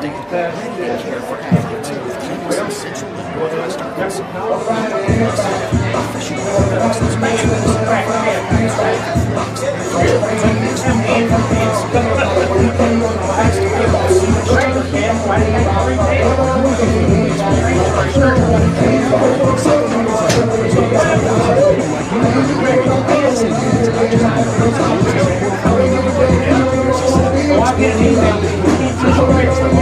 state and care for athletes with campus in Central and Northwest Arkansas. Professional athletics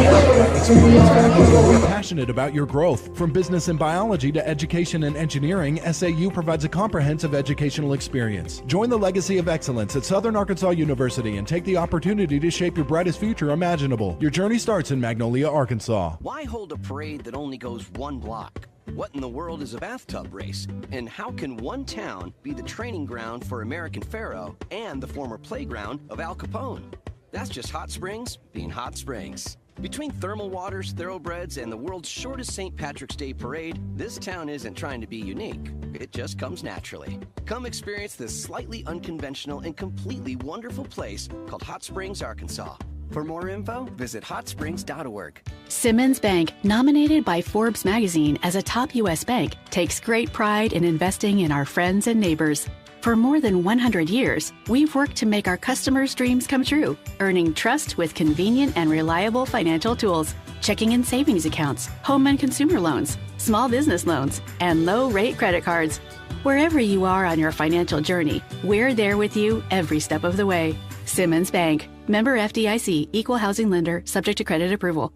We're passionate about your growth. From business and biology to education and engineering, SAU provides a comprehensive educational experience. Join the legacy of excellence at Southern Arkansas University and take the opportunity to shape your brightest future imaginable. Your journey starts in Magnolia, Arkansas. Why hold a parade that only goes one block? What in the world is a bathtub race? And how can one town be the training ground for American Pharaoh and the former playground of Al Capone? That's just Hot Springs being Hot Springs. Between thermal waters, thoroughbreds, and the world's shortest St. Patrick's Day parade, this town isn't trying to be unique. It just comes naturally. Come experience this slightly unconventional and completely wonderful place called Hot Springs, Arkansas. For more info, visit hotsprings.org. Simmons Bank, nominated by Forbes magazine as a top U.S. bank, takes great pride in investing in our friends and neighbors. For more than 100 years, we've worked to make our customers' dreams come true, earning trust with convenient and reliable financial tools, checking and savings accounts, home and consumer loans, small business loans, and low-rate credit cards. Wherever you are on your financial journey, we're there with you every step of the way. Simmons Bank, member FDIC, equal housing lender, subject to credit approval.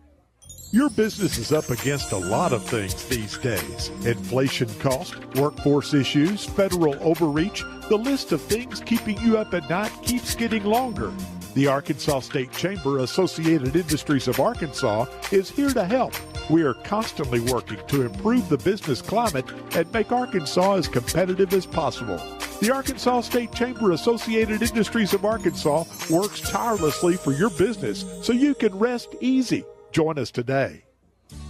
Your business is up against a lot of things these days. Inflation cost, workforce issues, federal overreach. The list of things keeping you up at night keeps getting longer. The Arkansas State Chamber Associated Industries of Arkansas is here to help. We are constantly working to improve the business climate and make Arkansas as competitive as possible. The Arkansas State Chamber Associated Industries of Arkansas works tirelessly for your business so you can rest easy. Join us today.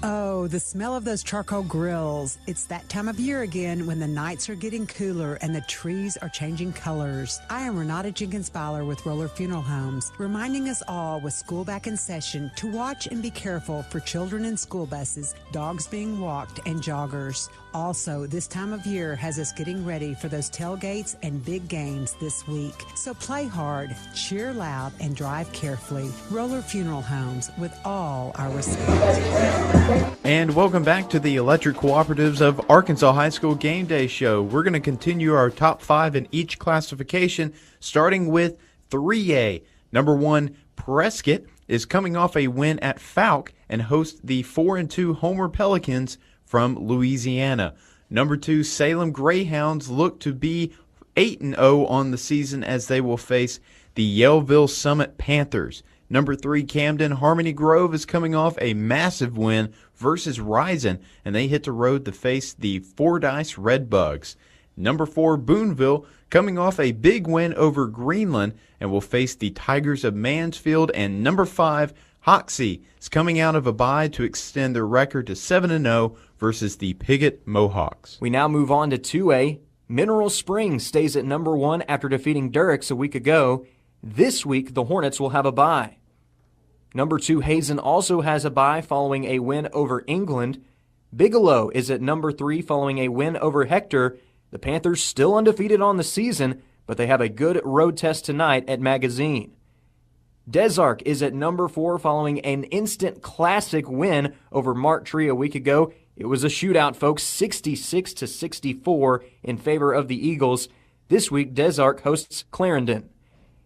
Oh, the smell of those charcoal grills. It's that time of year again when the nights are getting cooler and the trees are changing colors. I am Renata Jenkins-Byler with Roller Funeral Homes, reminding us all with school back in session to watch and be careful for children in school buses, dogs being walked, and joggers. Also, this time of year has us getting ready for those tailgates and big games this week. So play hard, cheer loud, and drive carefully. Roller Funeral Homes, with all our respect. And welcome back to the Electric Cooperatives of Arkansas High School Game Day Show. We're going to continue our top 5 in each classification, starting with 3A. Number 1, Prescott is coming off a win at Fouke and hosts the 4-2 Homer Pelicans from Louisiana. Number 2, Salem Greyhounds look to be 8-0 on the season as they will face the Yellville Summit Panthers. Number 3, Camden Harmony Grove is coming off a massive win versus Rison, and they hit the road to face the Fordyce Redbugs. Number 4, Boonville coming off a big win over Greenland and will face the Tigers of Mansfield. And number 5, Hoxie is coming out of a bye to extend their record to 7-0 versus the Piggott Mohawks. We now move on to 2A. Mineral Springs stays at number 1 after defeating Durix a week ago. This week, the Hornets will have a bye. Number 2, Hazen also has a bye following a win over England. Bigelow is at number 3 following a win over Hector. The Panthers still undefeated on the season, but they have a good road test tonight at Magazine. Des Arc is at number 4 following an instant classic win over Mart Tree a week ago. It was a shootout, folks, 66-64 in favor of the Eagles. This week, Des Arc hosts Clarendon.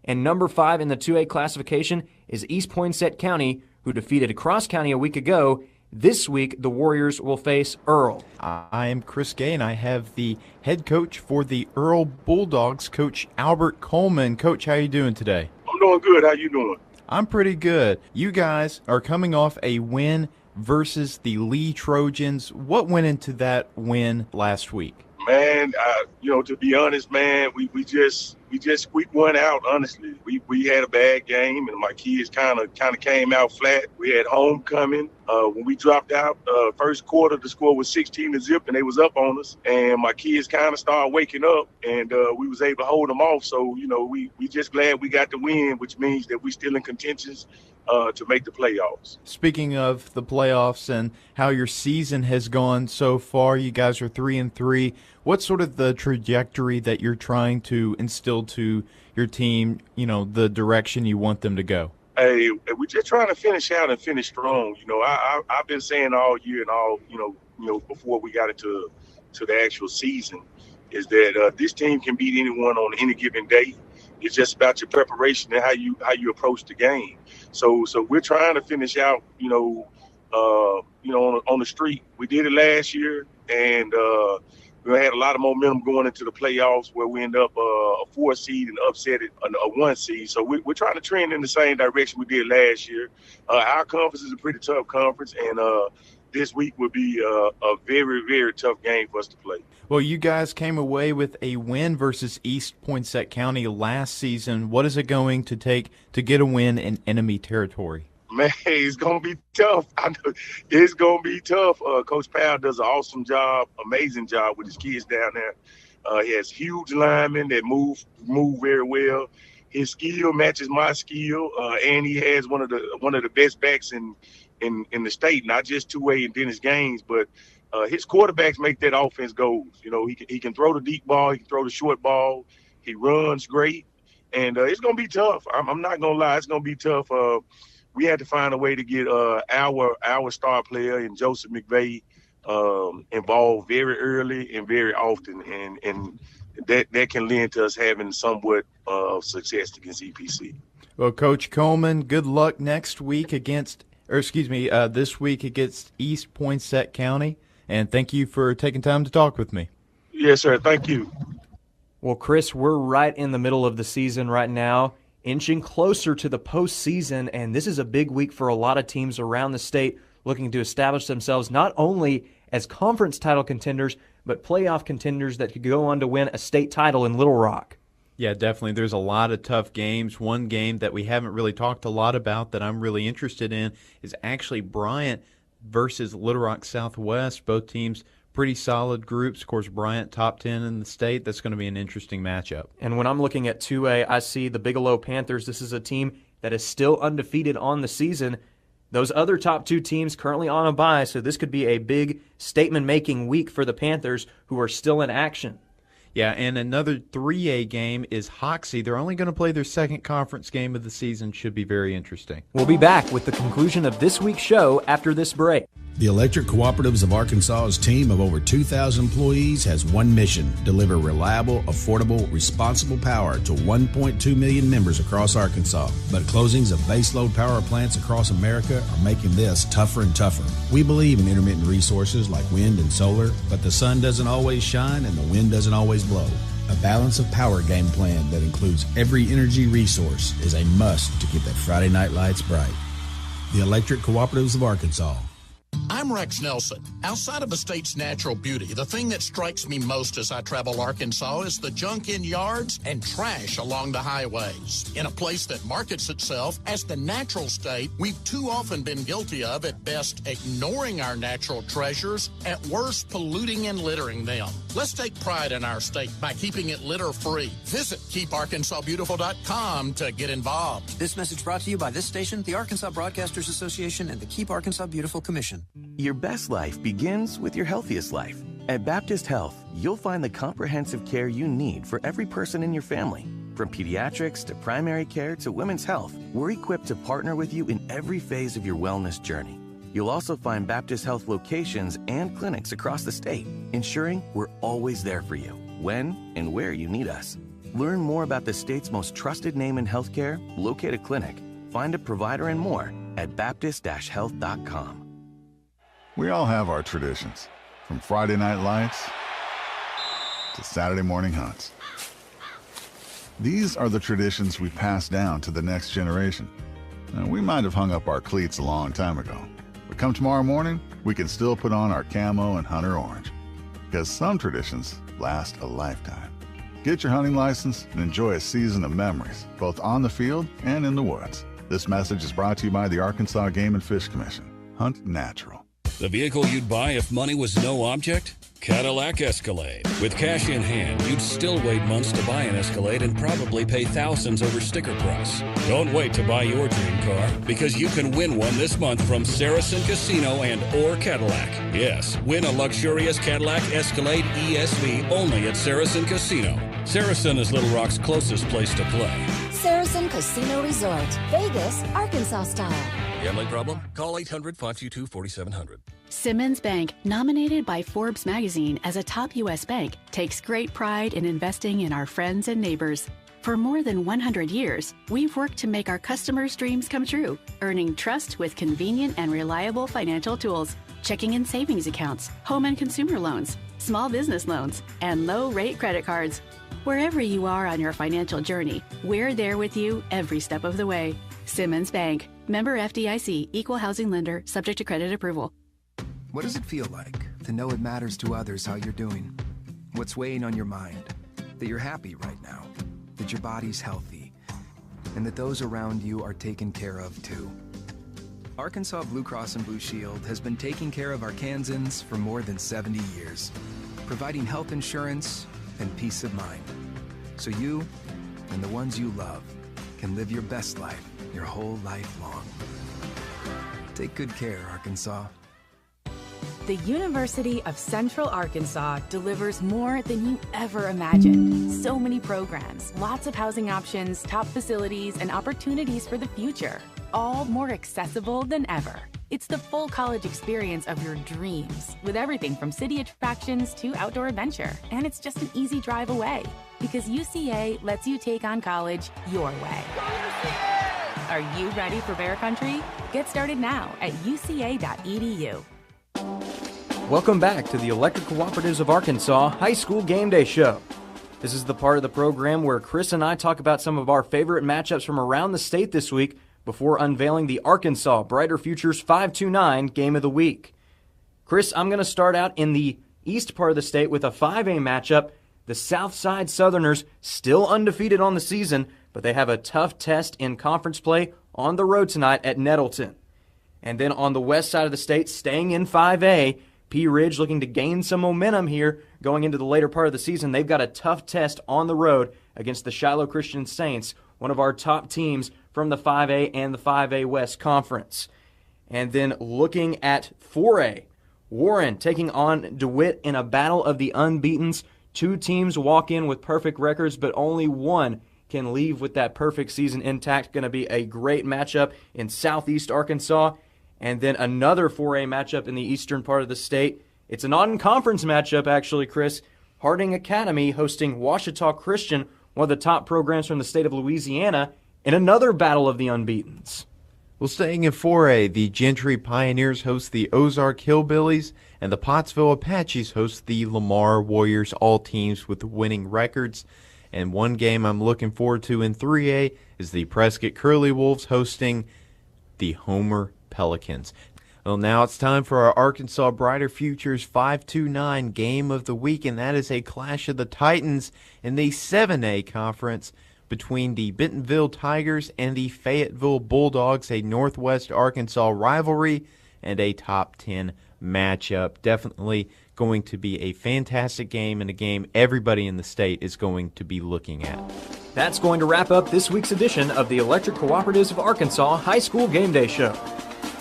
And number 5 in the 2A classification is East Poinsett County, who defeated Cross County a week ago. This week, the Warriors will face Earl. I am Chris Gay, and I have the head coach for the Earl Bulldogs, Coach Albert Coleman. Coach, how are you doing today? I'm doing good. How you doing? I'm pretty good. You guys are coming off a win versus the Lee Trojans. What went into that win last week? Man, to be honest, man, we just squeaked one out. Honestly, we had a bad game, and my kids kind of came out flat. We had homecoming. When we dropped out first quarter, the score was 16-0, and they was up on us. And my kids kind of started waking up, and we was able to hold them off. So we just glad we got the win, which means that we still in contentions to make the playoffs. Speaking of the playoffs and how your season has gone so far, you guys are 3-3. What's sort of the trajectory that you're trying to instill to your team, the direction you want them to go? Hey, we're just trying to finish out and finish strong. I've been saying all year and all, before we got into the actual season, is that this team can beat anyone on any given day. It's just about your preparation and how you approach the game. So we're trying to finish out, on the street. We did it last year, and we had a lot of momentum going into the playoffs where we end up a 4 seed and upset it a 1 seed. So we're trying to trend in the same direction we did last year. Our conference is a pretty tough conference, and this week would be a very, very tough game for us to play. Well, you guys came away with a win versus East Poinsett County last season. What is it going to take to get a win in enemy territory? Man, it's going to be tough. I know it's going to be tough. Coach Powell does an awesome job, amazing job with his kids down there. He has huge linemen that move very well. His skill matches my skill, and he has one of the best backs in the state, not just two-way and Dennis Gaines, but his quarterbacks make that offense goals. He can throw the deep ball, he can throw the short ball, he runs great, and it's going to be tough. I'm not going to lie, it's going to be tough. We had to find a way to get our star player and Joseph McVeigh involved very early and very often, and that can lend to us having somewhat of success against EPC. Well, Coach Coleman, good luck this week against East Poinsett County, and thank you for taking time to talk with me. Yes, sir. Thank you. Well, Chris, we're right in the middle of the season right now, inching closer to the postseason, and this is a big week for a lot of teams around the state looking to establish themselves not only as conference title contenders, but playoff contenders that could go on to win a state title in Little Rock. Yeah, definitely. There's a lot of tough games. One game that we haven't really talked a lot about that I'm really interested in is actually Bryant versus Little Rock Southwest. Both teams pretty solid groups. Of course, Bryant top 10 in the state. That's going to be an interesting matchup. And when I'm looking at 2A, I see the Bigelow Panthers. This is a team that is still undefeated on the season. Those other top 2 teams currently on a bye, so this could be a big statement-making week for the Panthers, who are still in action. Yeah, and another 3A game is Hoxie. They're only going to play their second conference game of the season. Should be very interesting. We'll be back with the conclusion of this week's show after this break. The Electric Cooperatives of Arkansas's team of over 2,000 employees has one mission: deliver reliable, affordable, responsible power to 1.2 million members across Arkansas. But closings of baseload power plants across America are making this tougher and tougher. We believe in intermittent resources like wind and solar, but the sun doesn't always shine and the wind doesn't always blow. A balance of power game plan that includes every energy resource is a must to keep that Friday night lights bright. The Electric Cooperatives of Arkansas. I'm Rex Nelson. Outside of the state's natural beauty, the thing that strikes me most as I travel Arkansas is the junk in yards and trash along the highways. In a place that markets itself as the natural state, we've too often been guilty of, at best, ignoring our natural treasures, at worst, polluting and littering them. Let's take pride in our state by keeping it litter-free. Visit KeepArkansasBeautiful.com to get involved. This message brought to you by this station, the Arkansas Broadcasters Association, and the Keep Arkansas Beautiful Commission. Your best life begins with your healthiest life. At Baptist Health, you'll find the comprehensive care you need for every person in your family. From pediatrics to primary care to women's health, we're equipped to partner with you in every phase of your wellness journey. You'll also find Baptist Health locations and clinics across the state, ensuring we're always there for you, when and where you need us. Learn more about the state's most trusted name in healthcare, locate a clinic, find a provider, and more at baptist-health.com. We all have our traditions, from Friday night lights to Saturday morning hunts. These are the traditions we pass down to the next generation. Now, we might have hung up our cleats a long time ago, but come tomorrow morning, we can still put on our camo and hunter orange, because some traditions last a lifetime. Get your hunting license and enjoy a season of memories, both on the field and in the woods. This message is brought to you by the Arkansas Game and Fish Commission. Hunt natural. The vehicle you'd buy if money was no object? Cadillac Escalade. With cash in hand, you'd still wait months to buy an Escalade and probably pay thousands over sticker price. Don't wait to buy your dream car, because you can win one this month from Saracen Casino and or Cadillac. Yes, win a luxurious Cadillac Escalade ESV only at Saracen Casino. Saracen is Little Rock's closest place to play. Saracen Casino Resort, Vegas, Arkansas style. Gambling problem? Call 800-522-4700. Simmons Bank, nominated by Forbes magazine as a top U.S. bank, takes great pride in investing in our friends and neighbors. For more than 100 years, we've worked to make our customers' dreams come true, earning trust with convenient and reliable financial tools, checking and savings accounts, home and consumer loans, small business loans, and low-rate credit cards. Wherever you are on your financial journey, we're there with you every step of the way. Simmons Bank, member FDIC, equal housing lender, subject to credit approval. What does it feel like to know it matters to others how you're doing? What's weighing on your mind? That you're happy right now, that your body's healthy, and that those around you are taken care of too. Arkansas Blue Cross and Blue Shield has been taking care of Arkansans for more than 70 years, providing health insurance and peace of mind, so you and the ones you love can live your best life your whole life long. Take good care, Arkansas. The University of Central Arkansas delivers more than you ever imagined. So many programs, lots of housing options, top facilities, and opportunities for the future. All more accessible than ever. It's the full college experience of your dreams, with everything from city attractions to outdoor adventure. And it's just an easy drive away, because UCA lets you take on college your way. Are you ready for Bear Country? Get started now at uca.edu. Welcome back to the Electric Cooperatives of Arkansas High School Game Day Show. This is the part of the program where Chris and I talk about some of our favorite matchups from around the state this week before unveiling the Arkansas Brighter Futures 529 Game of the Week. Chris, I'm going to start out in the east part of the state with a 5A matchup. The Southside Southerners still undefeated on the season, but they have a tough test in conference play on the road tonight at Nettleton. And then on the west side of the state, staying in 5A, Pea Ridge looking to gain some momentum here going into the later part of the season. They've got a tough test on the road against the Shiloh Christian Saints, one of our top teams from the 5A and the 5A West Conference. And then looking at 4A, Warren taking on DeWitt in a battle of the unbeatens. Two teams walk in with perfect records, but only one can leave with that perfect season intact. Going to be a great matchup in Southeast Arkansas. And then another 4A matchup in the eastern part of the state. It's a non-conference matchup, actually, Chris. Harding Academy hosting Ouachita Christian, one of the top programs from the state of Louisiana, in another battle of the unbeatens. Well, staying in 4A, the Gentry Pioneers host the Ozark Hillbillies, and the Pottsville Apaches host the Lamar Warriors, all teams with winning records. And one game I'm looking forward to in 3A is the Prescott Curly Wolves hosting the Homer Pelicans. Well, now it's time for our Arkansas Brighter Futures 529 Game of the Week, and that is a clash of the Titans in the 7A conference between the Bentonville Tigers and the Fayetteville Bulldogs, a Northwest Arkansas rivalry and a top 10 matchup. Definitely going to be a fantastic game and a game everybody in the state is going to be looking at. That's going to wrap up this week's edition of the Electric Cooperatives of Arkansas High School Game Day Show.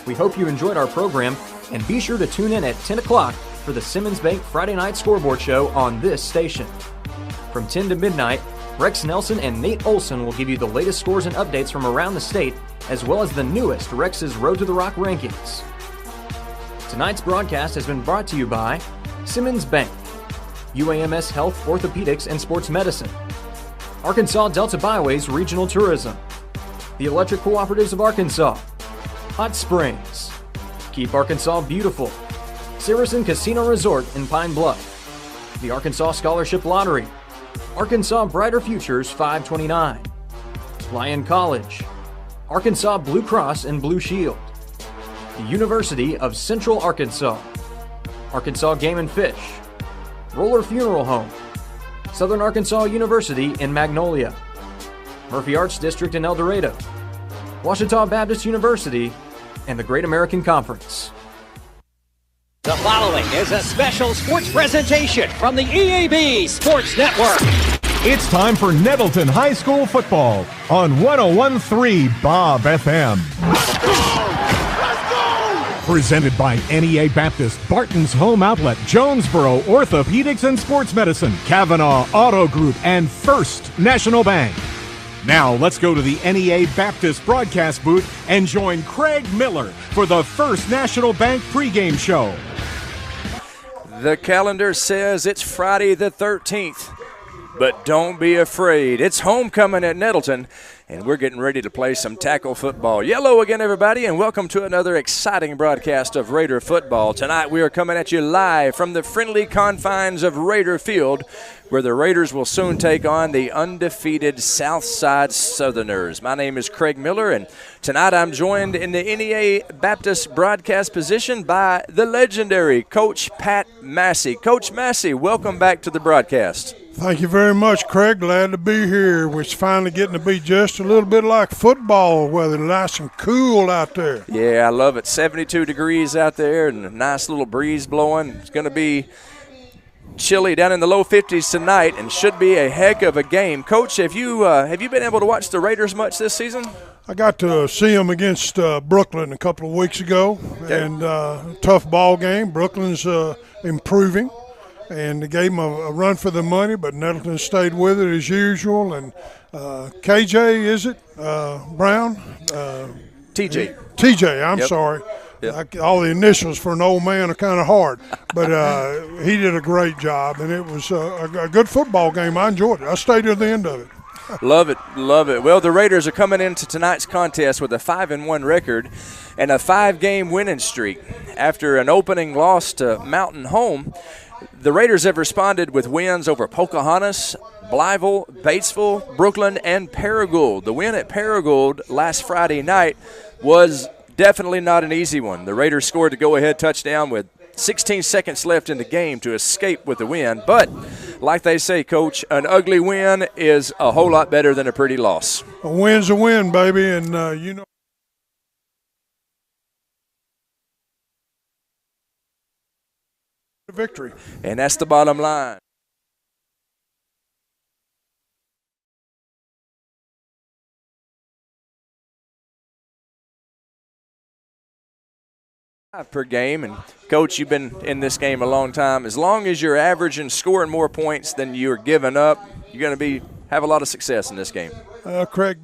We hope you enjoyed our program, and be sure to tune in at 10 o'clock for the Simmons Bank Friday Night Scoreboard Show on this station. From 10 to midnight, Rex Nelson and Nate Olson will give you the latest scores and updates from around the state, as well as the newest Rex's Road to the Rock rankings. Tonight's broadcast has been brought to you by Simmons Bank, UAMS Health, Orthopedics, and Sports Medicine, Arkansas Delta Byways Regional Tourism, the Electric Cooperatives of Arkansas, Hot Springs, Keep Arkansas Beautiful, Saracen Casino Resort in Pine Bluff, the Arkansas Scholarship Lottery, Arkansas Brighter Futures 529, Lyon College, Arkansas Blue Cross and Blue Shield, the University of Central Arkansas, Arkansas Game and Fish, Roller Funeral Home, Southern Arkansas University in Magnolia, Murphy Arts District in El Dorado, Ouachita Baptist University, and the Great American Conference. The following is a special sports presentation from the EAB Sports Network. It's time for Nettleton High School football on 101.3 Bob FM. Let's go! Presented by NEA Baptist, Barton's Home Outlet, Jonesboro Orthopedics and Sports Medicine, Kavanaugh Auto Group, and First National Bank. Now let's go to the NEA Baptist broadcast booth and join Craig Miller for the First National Bank pregame show. The calendar says it's Friday the 13th, but don't be afraid. It's homecoming at Nettleton, and we're getting ready to play some tackle football. Yellow again, everybody, and welcome to another exciting broadcast of Raider football. Tonight we are coming at you live from the friendly confines of Raider Field, where the Raiders will soon take on the undefeated Southside Southerners. My name is Craig Miller, and tonight I'm joined in the NEA Baptist broadcast position by the legendary Coach Pat Massey. Coach Massey, welcome back to the broadcast. Thank you very much, Craig. Glad to be here. It's finally getting to be just a little bit like football weather, nice and cool out there. Yeah, I love it. 72 degrees out there and a nice little breeze blowing. It's going to be chilly down in the low 50s tonight and should be a heck of a game. Coach, have you been able to watch the Raiders much this season? I got to see them against Brooklyn a couple of weeks ago, and tough ball game. Brooklyn's improving, and they gave them a run for the money, but Nettleton stayed with it as usual. And KJ, is it? Brown? TJ. TJ, I'm sorry. Yep. All the initials for an old man are kind of hard, but he did a great job, and it was a good football game. I enjoyed it. I stayed to the end of it. Love it, love it. Well, the Raiders are coming into tonight's contest with a 5-1 record and a 5-game winning streak. After an opening loss to Mountain Home, the Raiders have responded with wins over Pocahontas, Blytheville, Batesville, Brooklyn, and Paragould. The win at Paragould last Friday night was definitely not an easy one. The Raiders scored the go-ahead touchdown with 16 seconds left in the game to escape with the win. But like they say, Coach, an ugly win is a whole lot better than a pretty loss. A win's a win, baby, and you know. Victory. And that's the bottom line. Per game, and Coach, you've been in this game a long time. As long as you're averaging scoring more points than you're giving up, you're going to have a lot of success in this game. Craig.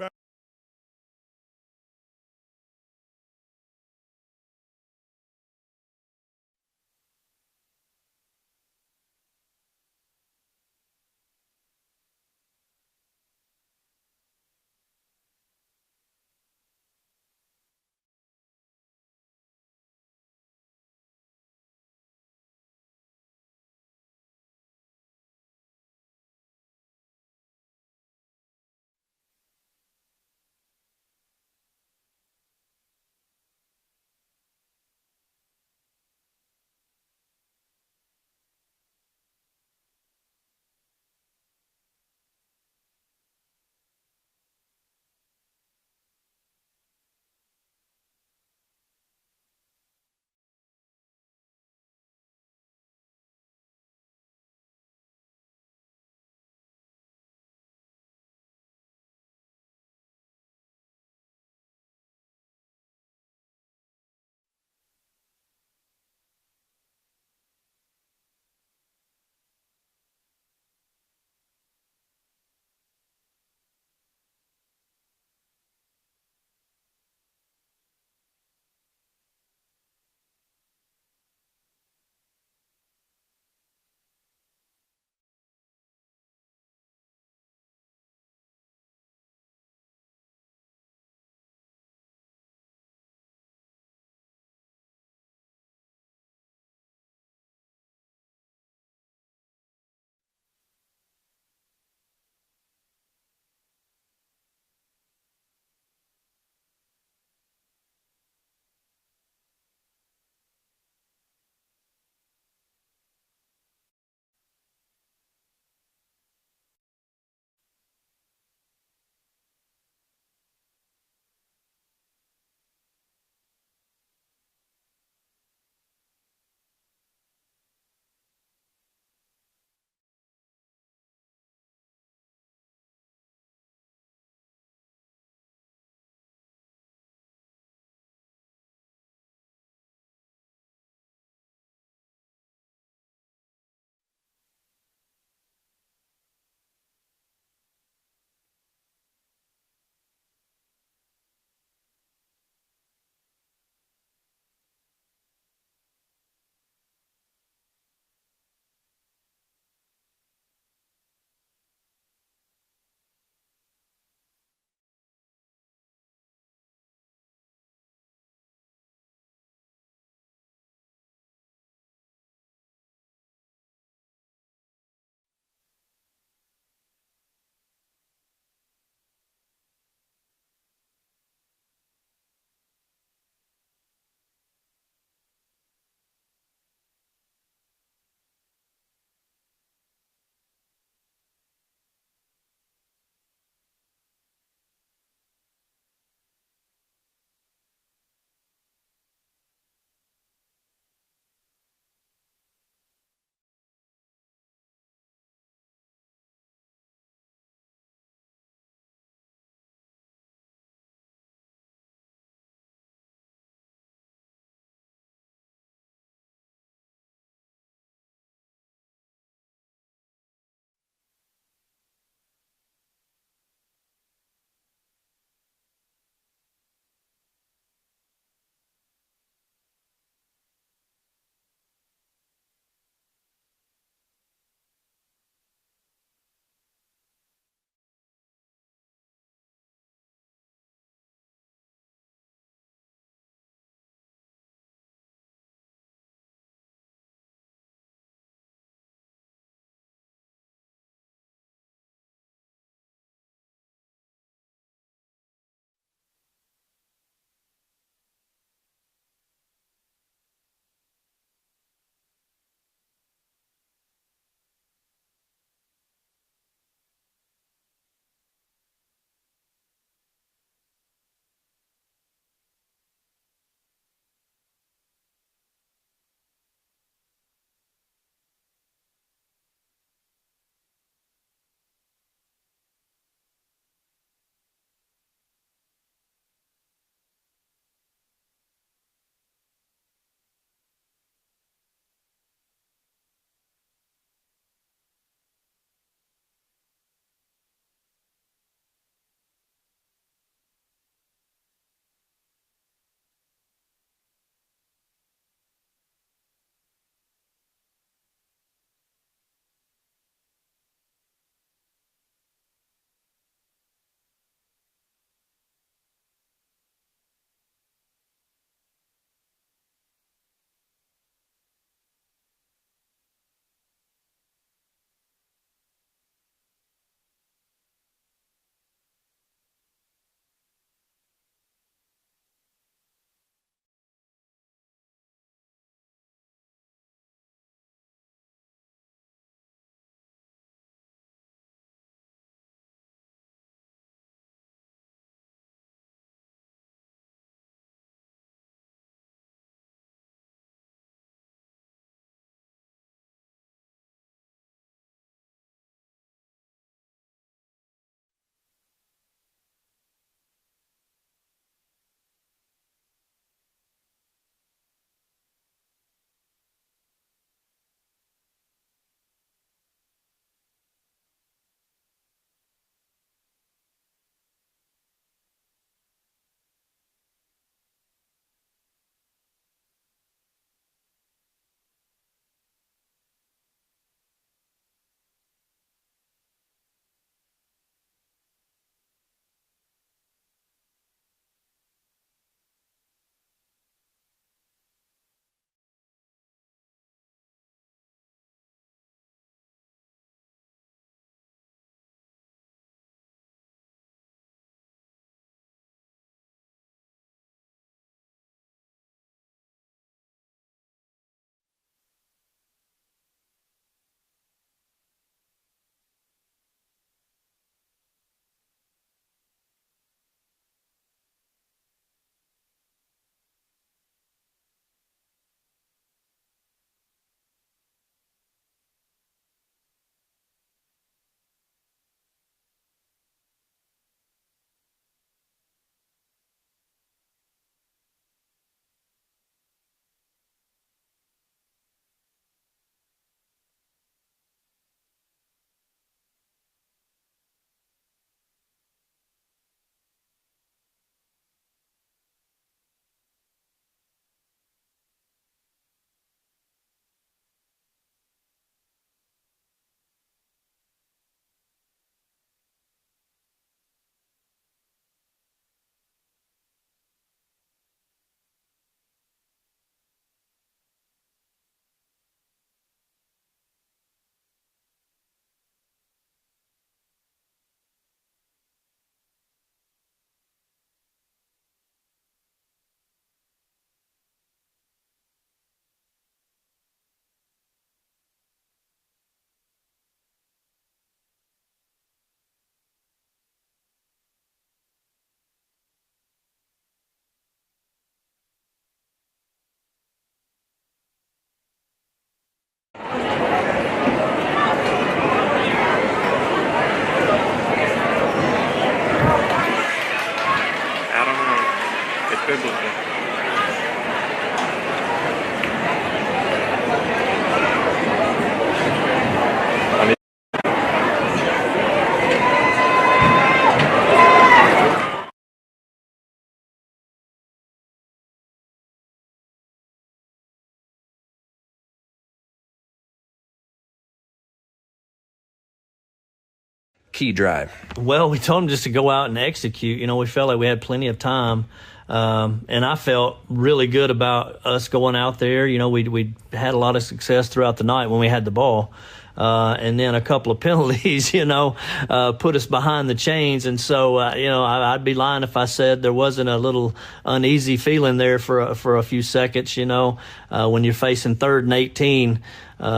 key drive? Well, we told them just to go out and execute. You know, we felt like we had plenty of time. And I felt really good about us going out there. You know, we had a lot of success throughout the night when we had the ball. And then a couple of penalties, put us behind the chains. And so, I'd be lying if I said there wasn't a little uneasy feeling there for a few seconds, when you're facing 3rd and 18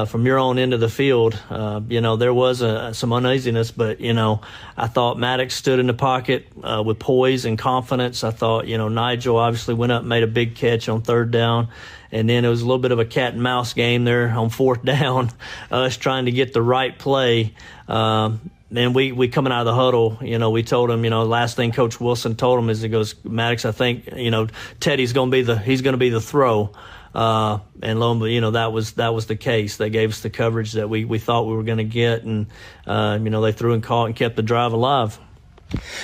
from your own end of the field. There was some uneasiness, but, I thought Maddox stood in the pocket with poise and confidence. I thought, Nigel obviously went up and made a big catch on 3rd down. And then it was a little bit of a cat and mouse game there on 4th down, us trying to get the right play. And we coming out of the huddle, we told him, last thing Coach Wilson told him is he goes, Maddox, I think, Teddy's going to be the throw. And lo and behold, that was the case. They gave us the coverage that we thought we were going to get, and they threw and caught and kept the drive alive.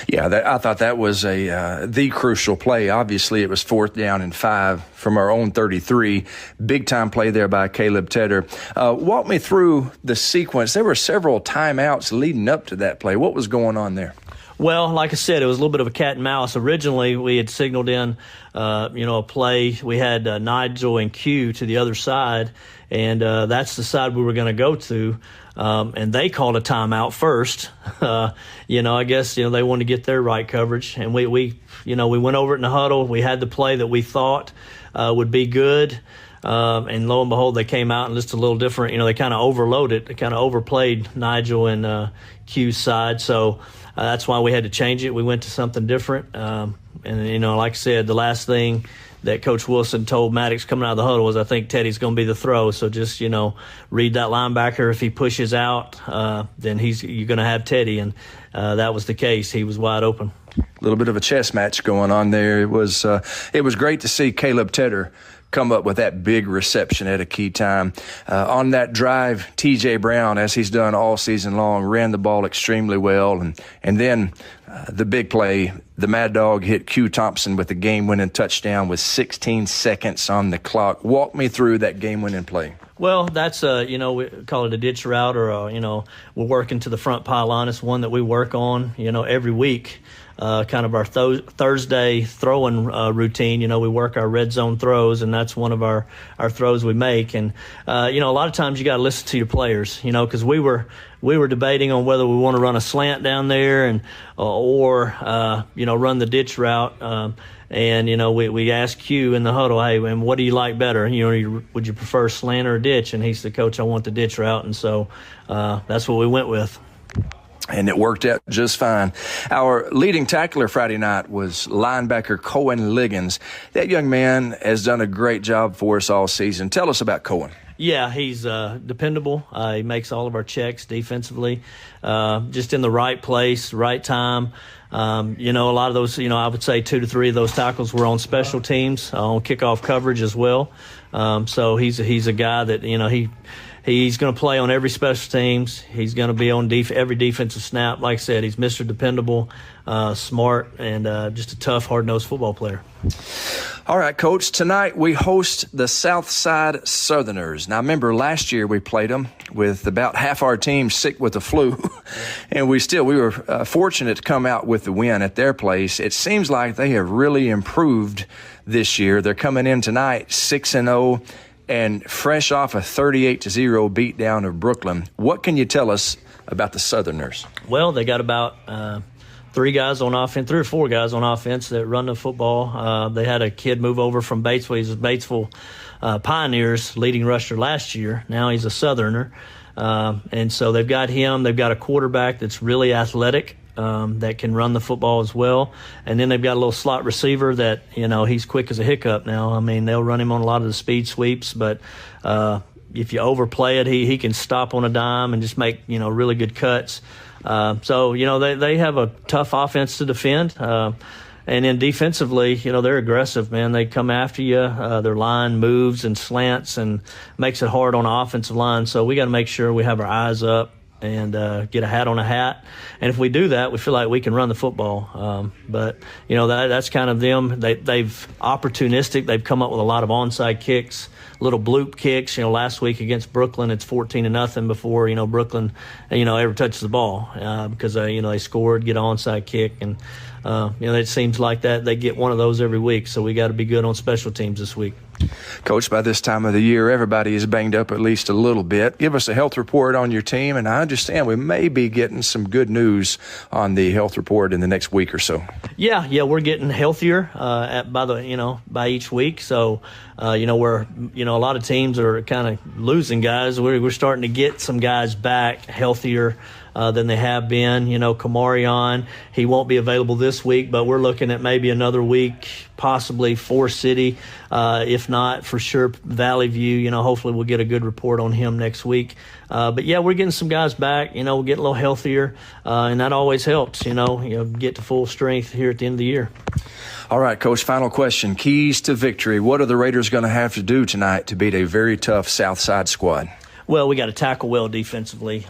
Yeah, I thought that was the crucial play. Obviously, it was 4th down and 5 from our own 33. Big time play there by Caleb Tedder. Walk me through the sequence. There were several timeouts leading up to that play. What was going on there? Well, like I said, it was a little bit of a cat and mouse. Originally, we had signaled in, a play. We had Nigel and Q to the other side, and that's the side we were going to go to. And they called a timeout first. I guess, they wanted to get their right coverage. And we went over it in the huddle. We had the play that we thought would be good. And lo and behold, they came out and just a little different. They kind of overloaded. They kind of overplayed Nigel and Q's side. So that's why we had to change it. We went to something different. And like I said, the last thing that Coach Wilson told Maddox coming out of the huddle was, I think Teddy's going to be the throw. So just, read that linebacker. If he pushes out, then you're going to have Teddy. And that was the case. He was wide open. A little bit of a chess match going on there. It was great to see Caleb Tedder come up with that big reception at a key time. On that drive, T.J. Brown, as he's done all season long, ran the ball extremely well. And then the big play, the Mad Dog hit Q Thompson with the game-winning touchdown with 16 seconds on the clock. Walk me through that game-winning play. Well, that's, we call it a ditch route, or, we're working to the front pylon. It's one that we work on, every week. Kind of our Thursday throwing routine. We work our red zone throws, and that's one of our throws we make. And, a lot of times you got to listen to your players, because we were debating on whether we want to run a slant down there and or run the ditch route. And, we asked Q in the huddle, hey, and what do you like better? Would you prefer slant or ditch? And he said, Coach, I want the ditch route. And so that's what we went with. And it worked out just fine. Our leading tackler Friday night was linebacker Cohen Liggins. That young man has done a great job for us all season. Tell us about Cohen. Yeah, he's dependable. He makes all of our checks defensively, just in the right place, right time. A lot of those, I would say 2 to 3 of those tackles were on special teams, on kickoff coverage as well. So he's a guy that, he's going to play on every special teams. He's going to be on every defensive snap. Like I said, he's Mr. Dependable, smart, and just a tough, hard-nosed football player. All right, Coach, tonight we host the Southside Southerners. Now, remember last year we played them with about half our team sick with the flu, and we were fortunate to come out with the win at their place. It seems like they have really improved this year. They're coming in tonight 6-0 and fresh off a 38-0 beatdown of Brooklyn. What can you tell us about the Southerners? Well, they got about 3 or 4 guys on offense that run the football. They had a kid move over from Batesville. He's a Batesville Pioneers leading rusher last year. Now he's a Southerner. And so they've got him. They've got a quarterback that's really athletic, that can run the football as well. And then they've got a little slot receiver that, he's quick as a hiccup now. I mean, they'll run him on a lot of the speed sweeps, but if you overplay it, he can stop on a dime and just make, really good cuts. So, they have a tough offense to defend. And then defensively, they're aggressive, man. They come after you. Their line moves and slants and makes it hard on the offensive line. So we got to make sure we have our eyes up and get a hat on a hat. And if we do that, we feel like we can run the football. But, that's kind of them. They've opportunistic. They've come up with a lot of onside kicks, little bloop kicks. Last week against Brooklyn, it's 14-0 before, Brooklyn, ever touches the ball because, they scored, get an onside kick. And, it seems like that they get one of those every week. So we got to be good on special teams this week. Coach, by this time of the year, everybody is banged up at least a little bit. Give us a health report on your team, and I understand we may be getting some good news on the health report in the next week or so. Yeah, we're getting healthier by each week. So, we're a lot of teams are kind of losing guys. We're starting to get some guys back healthier than they have been. Kamarion, he won't be available this week, but we're looking at maybe another week, possibly Forest City. If not, for sure, Valley View. Hopefully we'll get a good report on him next week. But yeah, we're getting some guys back. We'll get a little healthier, and that always helps. Get to full strength here at the end of the year. All right, Coach, final question. Keys to victory. What are the Raiders going to have to do tonight to beat a very tough Southside squad? Well, we got to tackle well defensively.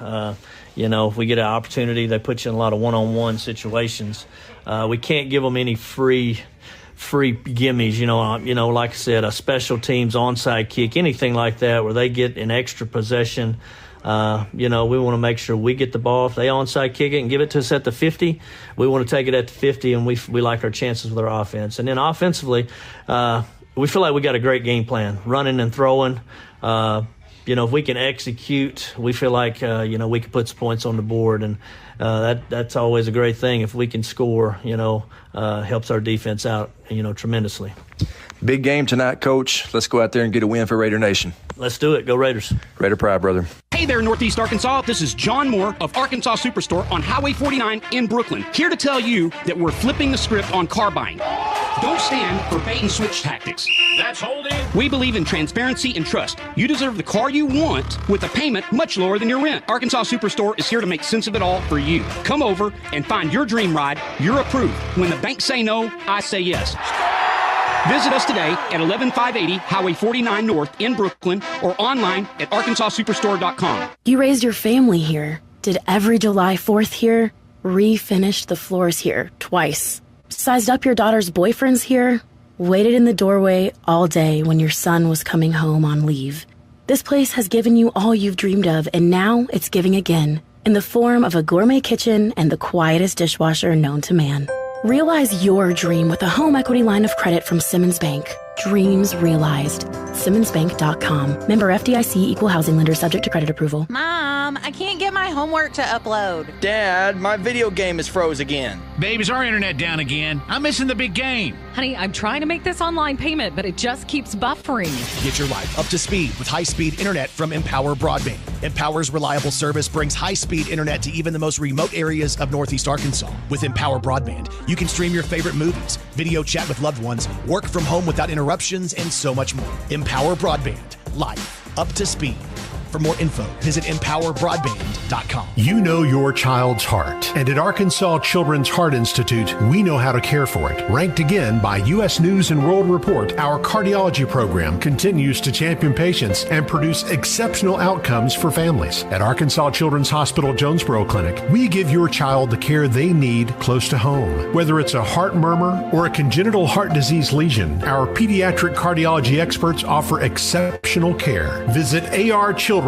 If we get an opportunity, they put you in a lot of one-on-one situations. We can't give them any free gimmies. Like I said, a special teams onside kick, anything like that, where they get an extra possession. We want to make sure we get the ball. If they onside kick it and give it to us at the 50, we want to take it at the 50, and we like our chances with our offense. And then offensively, we feel like we got a great game plan, running and throwing. If we can execute, we feel like, we can put some points on the board, and that's always a great thing. If we can score, helps our defense out, tremendously. Big game tonight, Coach. Let's go out there and get a win for Raider Nation. Let's do it. Go Raiders. Raider pride, brother. Hey there, Northeast Arkansas. This is John Moore of Arkansas Superstore on Highway 49 in Brooklyn. Here to tell you that we're flipping the script on car buying. Don't stand for bait and switch tactics. That's holding. We believe in transparency and trust. You deserve the car you want with a payment much lower than your rent. Arkansas Superstore is here to make sense of it all for you. Come over and find your dream ride. You're approved. When the banks say no, I say yes. Visit us today at 11580 Highway 49 North in Brooklyn or online at arkansassuperstore.com. You raised your family here. Did every July 4th here. Refinished the floors here twice. Sized up your daughter's boyfriends here. Waited in the doorway all day when your son was coming home on leave. This place has given you all you've dreamed of, and now it's giving again in the form of a gourmet kitchen and the quietest dishwasher known to man. Realize your dream with a home equity line of credit from Simmons Bank. Dreams realized. SimmonsBank.com. Member FDIC, equal housing lender, subject to credit approval. Mom, I can't get my homework to upload. Dad, my video game is froze again. Babe, is our internet down again? I'm missing the big game. Honey, I'm trying to make this online payment, but it just keeps buffering. Get your life up to speed with high-speed internet from Empower Broadband. Empower's reliable service brings high-speed internet to even the most remote areas of Northeast Arkansas. With Empower Broadband, you can stream your favorite movies, video chat with loved ones, work from home without interruptions, and so much more. Empower Broadband. Life up to speed. For more info, visit empowerbroadband.com. You know your child's heart. And at Arkansas Children's Heart Institute, we know how to care for it. Ranked again by U.S. News and World Report, our cardiology program continues to champion patients and produce exceptional outcomes for families. At Arkansas Children's Hospital Jonesboro Clinic, we give your child the care they need close to home. Whether it's a heart murmur or a congenital heart disease lesion, our pediatric cardiology experts offer exceptional care. Visit archildrens.org/NEA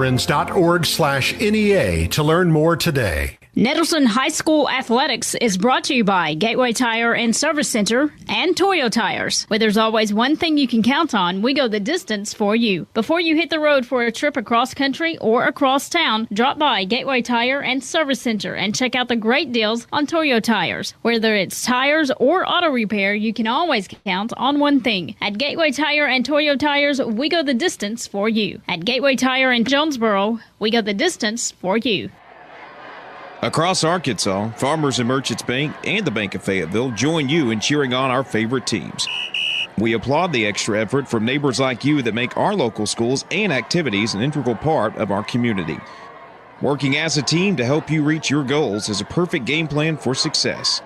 to learn more today. Nettleton High School Athletics is brought to you by Gateway Tire and Service Center and Toyo Tires. Where there's always one thing you can count on, we go the distance for you. Before you hit the road for a trip across country or across town, drop by Gateway Tire and Service Center and check out the great deals on Toyo Tires. Whether it's tires or auto repair, you can always count on one thing. At Gateway Tire and Toyo Tires, we go the distance for you. At Gateway Tire in Jonesboro, we go the distance for you. Across Arkansas, Farmers and Merchants Bank and the Bank of Fayetteville join you in cheering on our favorite teams. We applaud the extra effort from neighbors like you that make our local schools and activities an integral part of our community. Working as a team to help you reach your goals is a perfect game plan for success.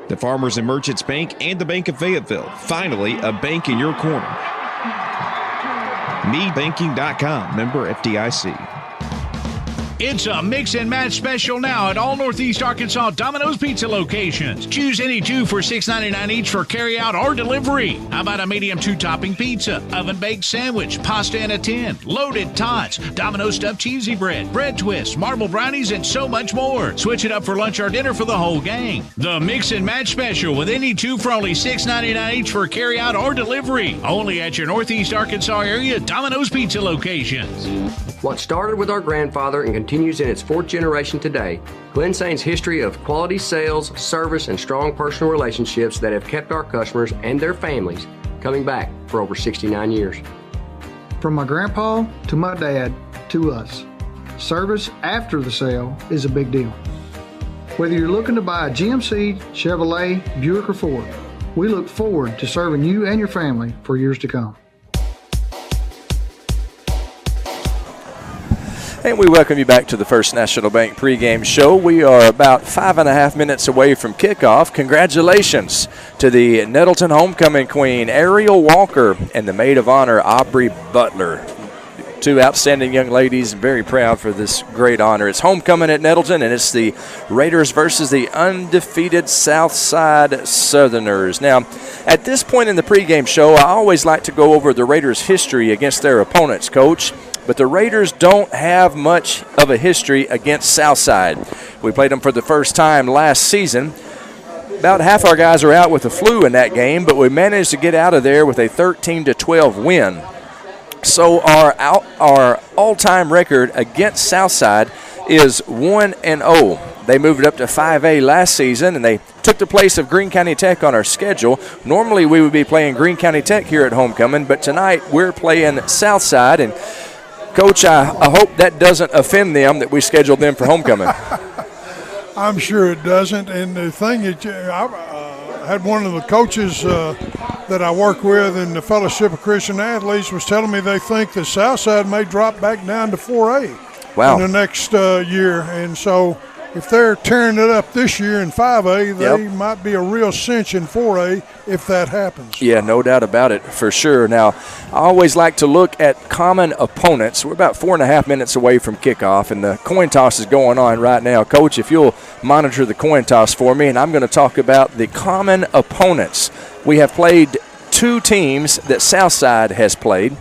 The Farmers and Merchants Bank and the Bank of Fayetteville, finally a bank in your corner. MeBanking.com, member FDIC. It's a mix and match special now at all Northeast Arkansas Domino's Pizza locations. Choose any two for $6.99 each for carry-out or delivery. How about a medium 2-topping pizza, oven-baked sandwich, pasta in a tin, loaded tots, Domino's stuffed cheesy bread, bread twists, marble brownies, and so much more. Switch it up for lunch or dinner for the whole gang. The mix and match special with any two for only $6.99 each for carry-out or delivery. Only at your Northeast Arkansas area Domino's Pizza locations. What started with our grandfather and continues in its 4th generation today, Glen Saint's history of quality sales, service, and strong personal relationships that have kept our customers and their families coming back for over 69 years. From my grandpa to my dad to us, service after the sale is a big deal. Whether you're looking to buy a GMC, Chevrolet, Buick, or Ford, we look forward to serving you and your family for years to come. And we welcome you back to the First National Bank pregame show. We are about 5.5 minutes away from kickoff. Congratulations to the Nettleton homecoming queen, Ariel Walker, and the maid of honor, Aubrey Butler. Two outstanding young ladies, very proud for this great honor. It's homecoming at Nettleton, and it's the Raiders versus the undefeated Southside Southerners. Now, at this point in the pregame show, I always like to go over the Raiders' history against their opponents, Coach. But the Raiders don't have much of a history against Southside. We played them for the first time last season. About half our guys are out with the flu in that game, but we managed to get out of there with a 13-12 win. So our all-time record against Southside is 1-0. They moved it up to 5A last season, and they took the place of Greene County Tech on our schedule. Normally we would be playing Greene County Tech here at homecoming, but tonight we're playing Southside, and Coach, I hope that doesn't offend them that we scheduled them for homecoming. I'm sure it doesn't. And the thing is, I had one of the coaches that I work with in the Fellowship of Christian Athletes was telling me they think the Southside may drop back down to 4A in the next year. And so if they're tearing it up this year in 5A, they might be a real cinch in 4A if that happens. Yeah, no doubt about it, for sure. Now, I always like to look at common opponents. We're about 4.5 minutes away from kickoff, and the coin toss is going on right now. Coach, if you'll monitor the coin toss for me, and I'm going to talk about the common opponents. We have played 2 teams that Southside has played.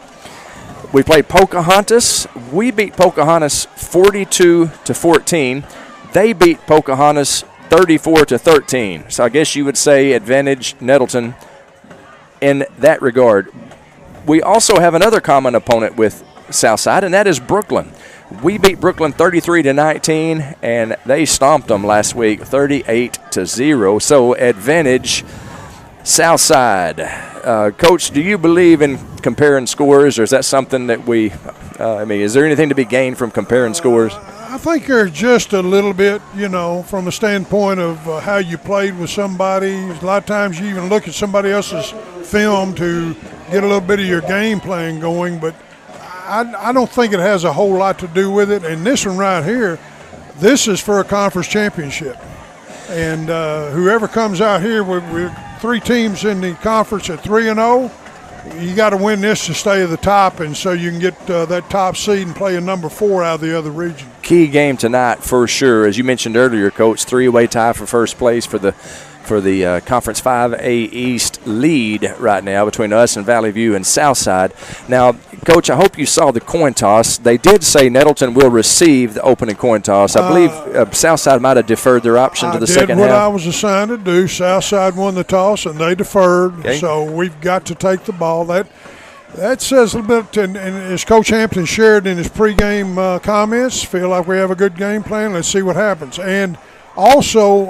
We played Pocahontas. We beat Pocahontas 42-14. They beat Pocahontas 34-13. So I guess you would say advantage Nettleton in that regard. We also have another common opponent with Southside, and that is Brooklyn. We beat Brooklyn 33-19, and they stomped them last week 38-0. So advantage Southside. Coach, do you believe in comparing scores, or is that something that is there anything to be gained from comparing scores? I think there's just a little bit, from a standpoint of how you played with somebody. A lot of times you even look at somebody else's film to get a little bit of your game plan going, but I don't think it has a whole lot to do with it. And this one right here, this is for a conference championship. And whoever comes out here with 3 teams in the conference at 3-0, you got to win this to stay at the top, and so you can get that top seed and play a number 4 out of the other region. Key game tonight for sure. As you mentioned earlier, Coach, 3-way tie for first place for the Conference 5A East lead right now between us and Valley View and Southside. Now, Coach, I hope you saw the coin toss. They did say Nettleton will receive the opening coin toss. I believe Southside might have deferred their option to the second half. I did what I was assigned to do. Southside won the toss, and they deferred. Okay. So we've got to take the ball. That says a little bit, and as Coach Hampton shared in his pregame comments, feel like we have a good game plan. Let's see what happens. And also,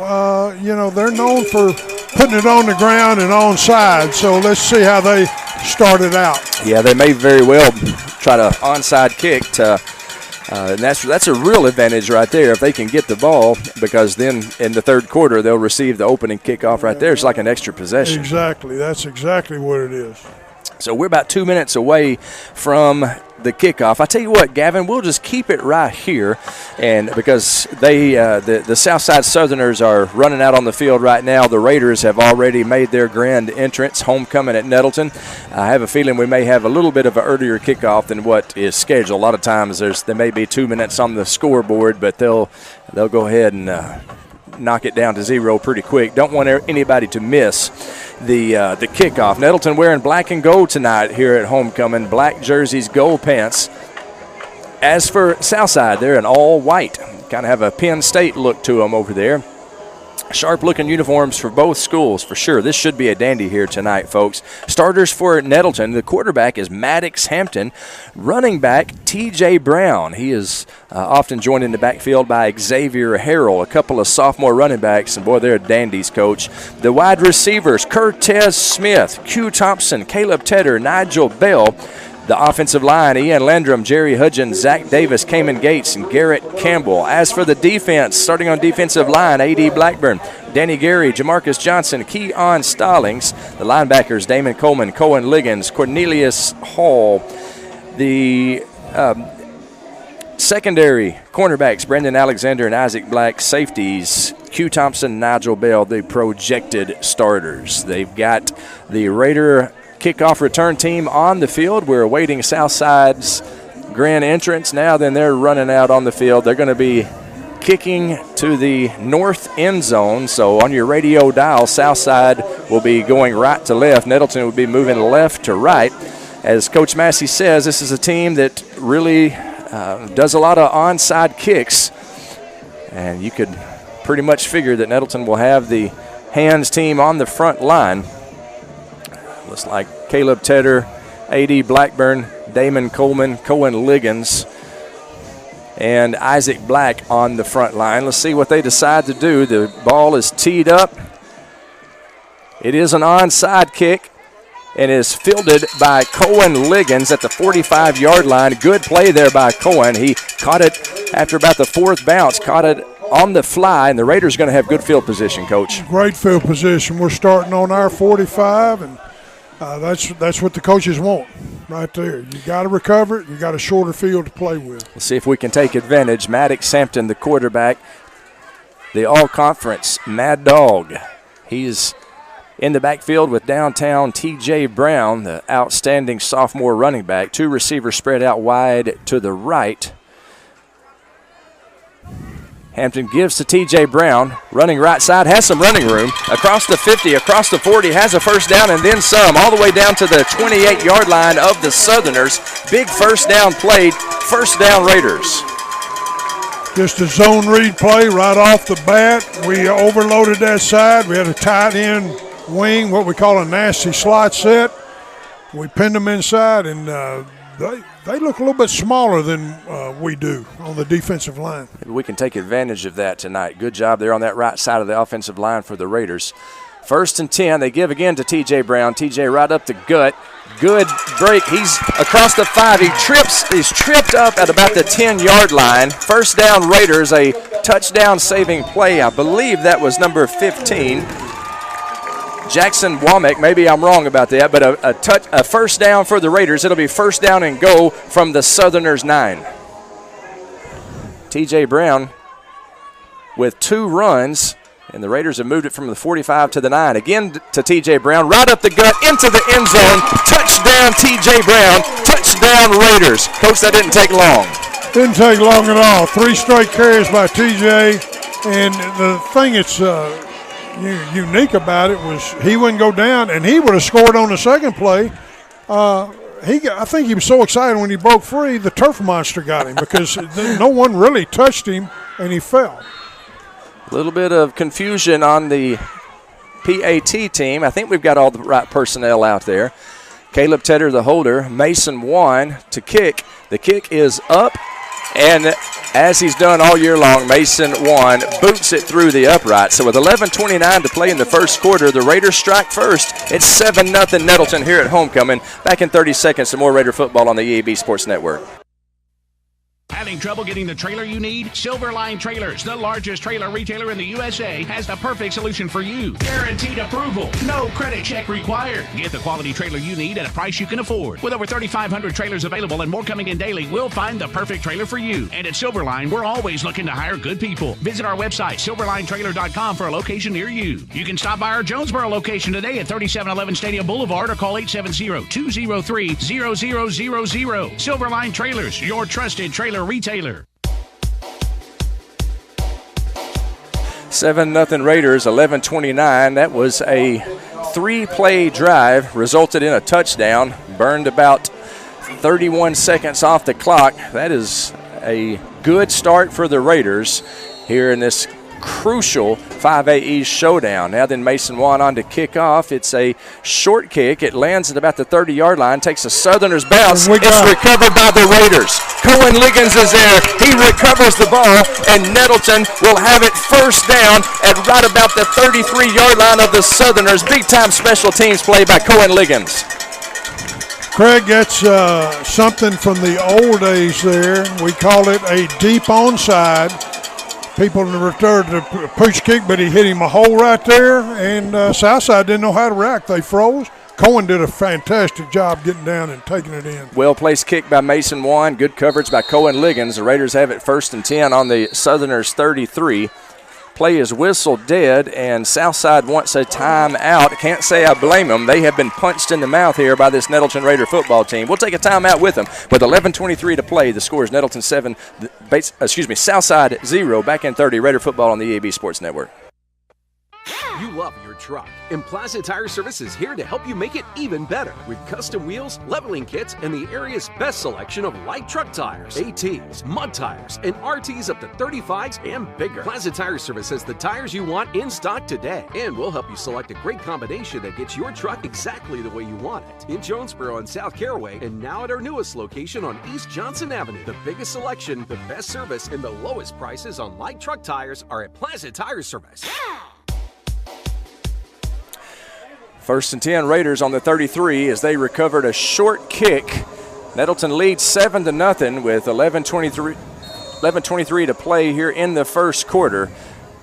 they're known for putting it on the ground and onside, so let's see how they start it out. Yeah, they may very well try to onside kick and that's a real advantage right there if they can get the ball, because then in the third quarter they'll receive the opening kickoff right there. It's like an extra possession. Exactly. That's exactly what it is. So we're about 2 minutes away from the kickoff. I tell you what, Gavin, we'll just keep it right here, and because they, the Southside Southerners are running out on the field right now. The Raiders have already made their grand entrance, homecoming at Nettleton. I have a feeling we may have a little bit of an earlier kickoff than what is scheduled. A lot of times there may be 2 minutes on the scoreboard, but they'll go ahead and knock it down to 0 pretty quick. Don't want anybody to miss the kickoff. Nettleton wearing black and gold tonight here at homecoming. Black jerseys, gold pants. As for Southside, they're in all white. Kind of have a Penn State look to them over there. Sharp-looking uniforms for both schools, for sure. This should be a dandy here tonight, folks. Starters for Nettleton. The quarterback is Maddox Hampton. Running back, T.J. Brown. He is often joined in the backfield by Xavier Harrell. A couple of sophomore running backs, and boy, they're dandies, coach. The wide receivers, Cortez Smith, Q Thompson, Caleb Tedder, Nigel Bell. The offensive line, Ian Landrum, Jerry Hudgens, Zach Davis, Cayman Gates, and Garrett Campbell. As for the defense, starting on defensive line, A.D. Blackburn, Danny Gary, Jamarcus Johnson, Keon Stallings. The linebackers, Damon Coleman, Cohen Liggins, Cornelius Hall. The secondary cornerbacks, Brendan Alexander and Isaac Black. Safeties, Q Thompson, Nigel Bell, the projected starters. They've got the Raider kickoff return team on the field. We're awaiting Southside's grand entrance now. Then they're running out on the field. They're going to be kicking to the north end zone. So on your radio dial, Southside will be going right to left. Nettleton will be moving left to right. As Coach Massey says, this is a team that really does a lot of onside kicks. And you could pretty much figure that Nettleton will have the hands team on the front line. Looks like Caleb Tedder, A.D. Blackburn, Damon Coleman, Cohen Liggins, and Isaac Black on the front line. Let's see what they decide to do. The ball is teed up. It is an onside kick and is fielded by Cohen Liggins at the 45-yard line. Good play there by Cohen. He caught it after about the fourth bounce, caught it on the fly, and the Raiders are going to have good field position, Coach. Great field position. We're starting on our 45, and that's what the coaches want right there. You got to recover it. You got a shorter field to play with. Let's see if we can take advantage. Maddox Hampton, the quarterback, the all-conference Mad Dog. He's in the backfield with downtown T.J. Brown, the outstanding sophomore running back. Two receivers spread out wide to the right. Hampton gives to T.J. Brown, running right side, has some running room. Across the 50, across the 40, has a first down and then some, all the way down to the 28-yard line of the Southerners. Big first down played, first down Raiders. Just a zone read play right off the bat. We overloaded that side. We had a tight end wing, what we call a nasty slot set. We pinned them inside, and they look a little bit smaller than we do on the defensive line. Maybe we can take advantage of that tonight. Good job there on that right side of the offensive line for the Raiders. 1st and 10. They give again to T.J. Brown. T.J. right up the gut. Good break. He's across the 5. He's tripped up at about the 10-yard line. First down Raiders, a touchdown-saving play. I believe that was number 15. Jackson Womack, maybe I'm wrong about that, but a first down for the Raiders. It'll be first down and go from the Southerners' 9. T.J. Brown with 2 runs, and the Raiders have moved it from the 45 to the 9. Again to T.J. Brown, right up the gut, into the end zone. Touchdown, T.J. Brown. Touchdown, Raiders. Coach, that didn't take long. Didn't take long at all. 3 straight carries by T.J., and the thing that's unique about it was he wouldn't go down, and he would have scored on the second play. I think he was so excited when he broke free, the turf monster got him because no one really touched him, and he fell. A little bit of confusion on the PAT team. I think we've got all the right personnel out there. Caleb Tedder, the holder. Mason Wan to kick. The kick is up, and as he's done all year long, Mason Wan boots it through the upright. So with 11:29 to play in the first quarter, the Raiders strike first. It's 7-0 Nettleton here at homecoming. Back in 30 seconds, some more Raider football on the EAB Sports Network. Having trouble getting the trailer you need? Silverline Trailers, the largest trailer retailer in the USA, has the perfect solution for you. Guaranteed approval. No credit check required. Get the quality trailer you need at a price you can afford. With over 3,500 trailers available and more coming in daily, we'll find the perfect trailer for you. And at Silverline, we're always looking to hire good people. Visit our website, silverlinetrailer.com, for a location near you. You can stop by our Jonesboro location today at 3711 Stadium Boulevard or call 870-203-0000. Silverline Trailers, your trusted trailer retailer. 7-0 Raiders, 11:29. That was a 3-play drive, resulted in a touchdown, burned about 31 seconds off the clock. That is a good start for the Raiders here in this crucial 5A East showdown. Now then, Mason Wan on to kick off. It's a short kick. It lands at about the 30-yard line, takes a Southerners bounce. It's recovered by the Raiders. Cohen Liggins is there. He recovers the ball, and Nettleton will have it first down at right about the 33-yard line of the Southerners. Big-time special teams play by Cohen Liggins. Craig, that's something from the old days there. We call it a deep onside. People returned the push kick, but he hit him a hole right there, and Southside didn't know how to react. They froze. Cohen did a fantastic job getting down and taking it in. Well-placed kick by Mason Wan. Good coverage by Cohen Liggins. The Raiders have it 1st and 10 on the Southerners' 33. Play is whistled dead, and Southside wants a timeout. Can't say I blame them. They have been punched in the mouth here by this Nettleton Raider football team. We'll take a timeout with them. With 11:23 to play, the score is Nettleton 7, Southside 0. Back in 30, Raider football on the EAB Sports Network. You love your truck, and Plaza Tire Service is here to help you make it even better with custom wheels, leveling kits, and the area's best selection of light truck tires, ATs, mud tires, and RTs up to 35s and bigger. Plaza Tire Service has the tires you want in stock today, and we'll help you select a great combination that gets your truck exactly the way you want it. In Jonesboro and South Caraway, and now at our newest location on East Johnson Avenue. The biggest selection, the best service, and the lowest prices on light truck tires are at Plaza Tire Service. 1st and 10 Raiders on the 33 as they recovered a short kick. Nettleton leads 7-0 with 11:23 to play here in the first quarter.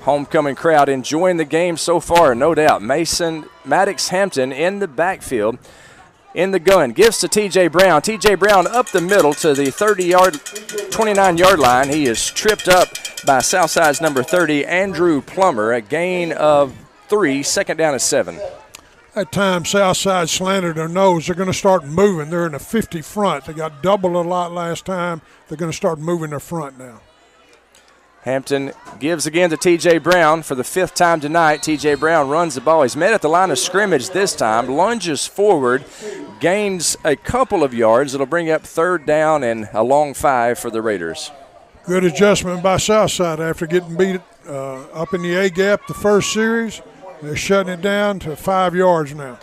Homecoming crowd enjoying the game so far, no doubt. Maddox Hampton in the backfield. In the gun, gives to T.J. Brown. T.J. Brown up the middle to the 29-yard line. He is tripped up by Southside's number 30, Andrew Plummer. A gain of 3, 2nd down and 7. That time Southside slanted their nose. They're going to start moving. They're in a 50 front. They got double a lot last time. They're going to start moving their front now. Hampton gives again to T.J. Brown for the 5th time tonight. T.J. Brown runs the ball. He's met at the line of scrimmage this time, lunges forward, gains a couple of yards. It'll bring up 3rd down and a long 5 for the Raiders. Good adjustment by Southside after getting beat up in the A-gap the first series. They're shutting it down to 5 yards now.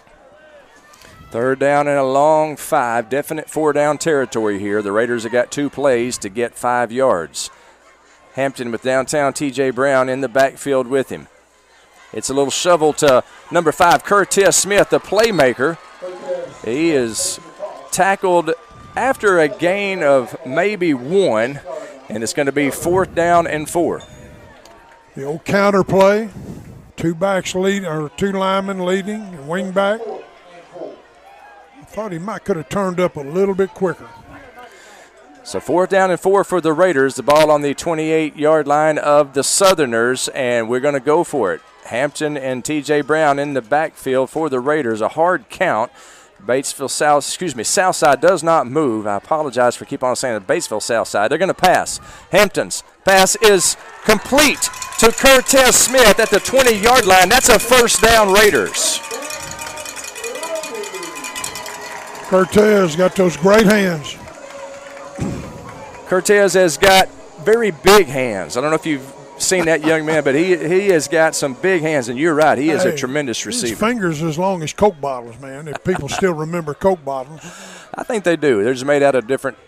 3rd down and a long 5. Definite 4-down territory here. The Raiders have got 2 plays to get 5 yards. Hampton with downtown T.J. Brown in the backfield with him. It's a little shovel to number 5, Curtis Smith, the playmaker. He is tackled after a gain of maybe 1, and it's going to be 4th down and 4. The old counter play. 2 backs lead, or 2 linemen leading, wing back. I thought he could have turned up a little bit quicker. So 4th down and 4 for the Raiders. The ball on the 28-yard line of the Southerners, and we're going to go for it. Hampton and T.J. Brown in the backfield for the Raiders. A hard count. Southside does not move. I apologize for keep on saying it. Batesville Southside. They're going to pass. Hampton's pass is complete to Curtis Smith at the 20-yard line. That's a 1st down Raiders. Cortez got those great hands. Cortez has got very big hands. I don't know if you've seen that young man, but he has got some big hands, and you're right. He is a tremendous receiver. His fingers as long as Coke bottles, man, if people still remember Coke bottles. I think they do. They're just made out of different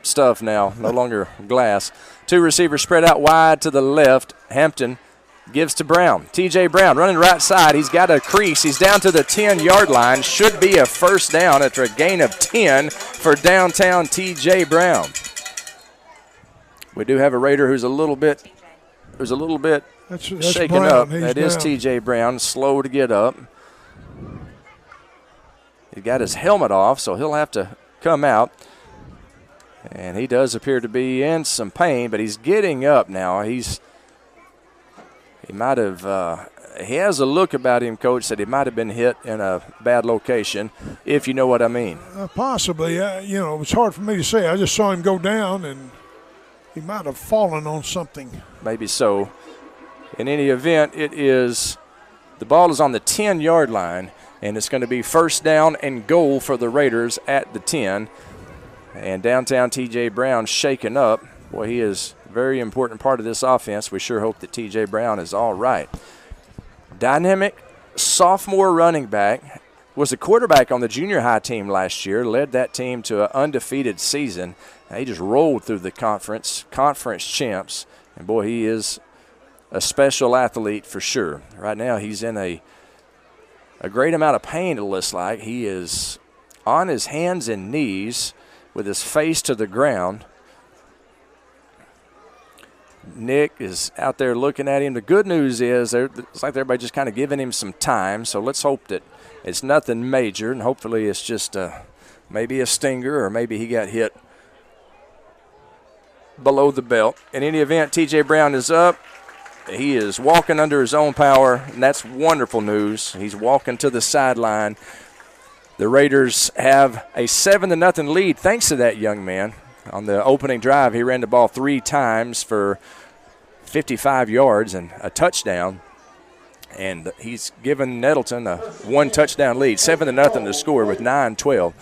stuff now, no longer glass. 2 receivers spread out wide to the left. Hampton gives to Brown. T.J. Brown running right side. He's got a crease. He's down to the 10-yard line. Should be a 1st down after a gain of 10 for downtown T.J. Brown. We do have a Raider who's a little bit That's shaken Brown. up. He's That is down. T.J. Brown, slow to get up. He got his helmet off, so he'll have to come out. And he does appear to be in some pain, but he's getting up now. He might have he has a look about him, Coach, that he might have been hit in a bad location, if you know what I mean. Possibly. It's hard for me to say. I just saw him go down, and he might have fallen on something. Maybe so. In any event, the ball is on the 10-yard line, and it's going to be first down and goal for the Raiders at the 10. And downtown T.J. Brown shaken up. Boy, he is a very important part of this offense. We sure hope that T.J. Brown is all right. Dynamic sophomore running back, was a quarterback on the junior high team last year, led that team to an undefeated season. He just rolled through the conference champs. And, boy, he is a special athlete for sure. Right now he's in a great amount of pain, it looks like. He is on his hands and knees with his face to the ground. Nick is out there looking at him. The good news is it's like everybody just kind of giving him some time, so let's hope that it's nothing major, and hopefully it's just maybe a stinger or maybe he got hit below the belt. In any event, T.J. Brown is up. He is walking under his own power, and that's wonderful news. He's walking to the sideline. The Raiders have a 7-0 lead thanks to that young man. On the opening drive, he ran the ball 3 times for 55 yards and a touchdown. And he's given Nettleton a 1-touchdown lead, 7-0 to score with 9-12.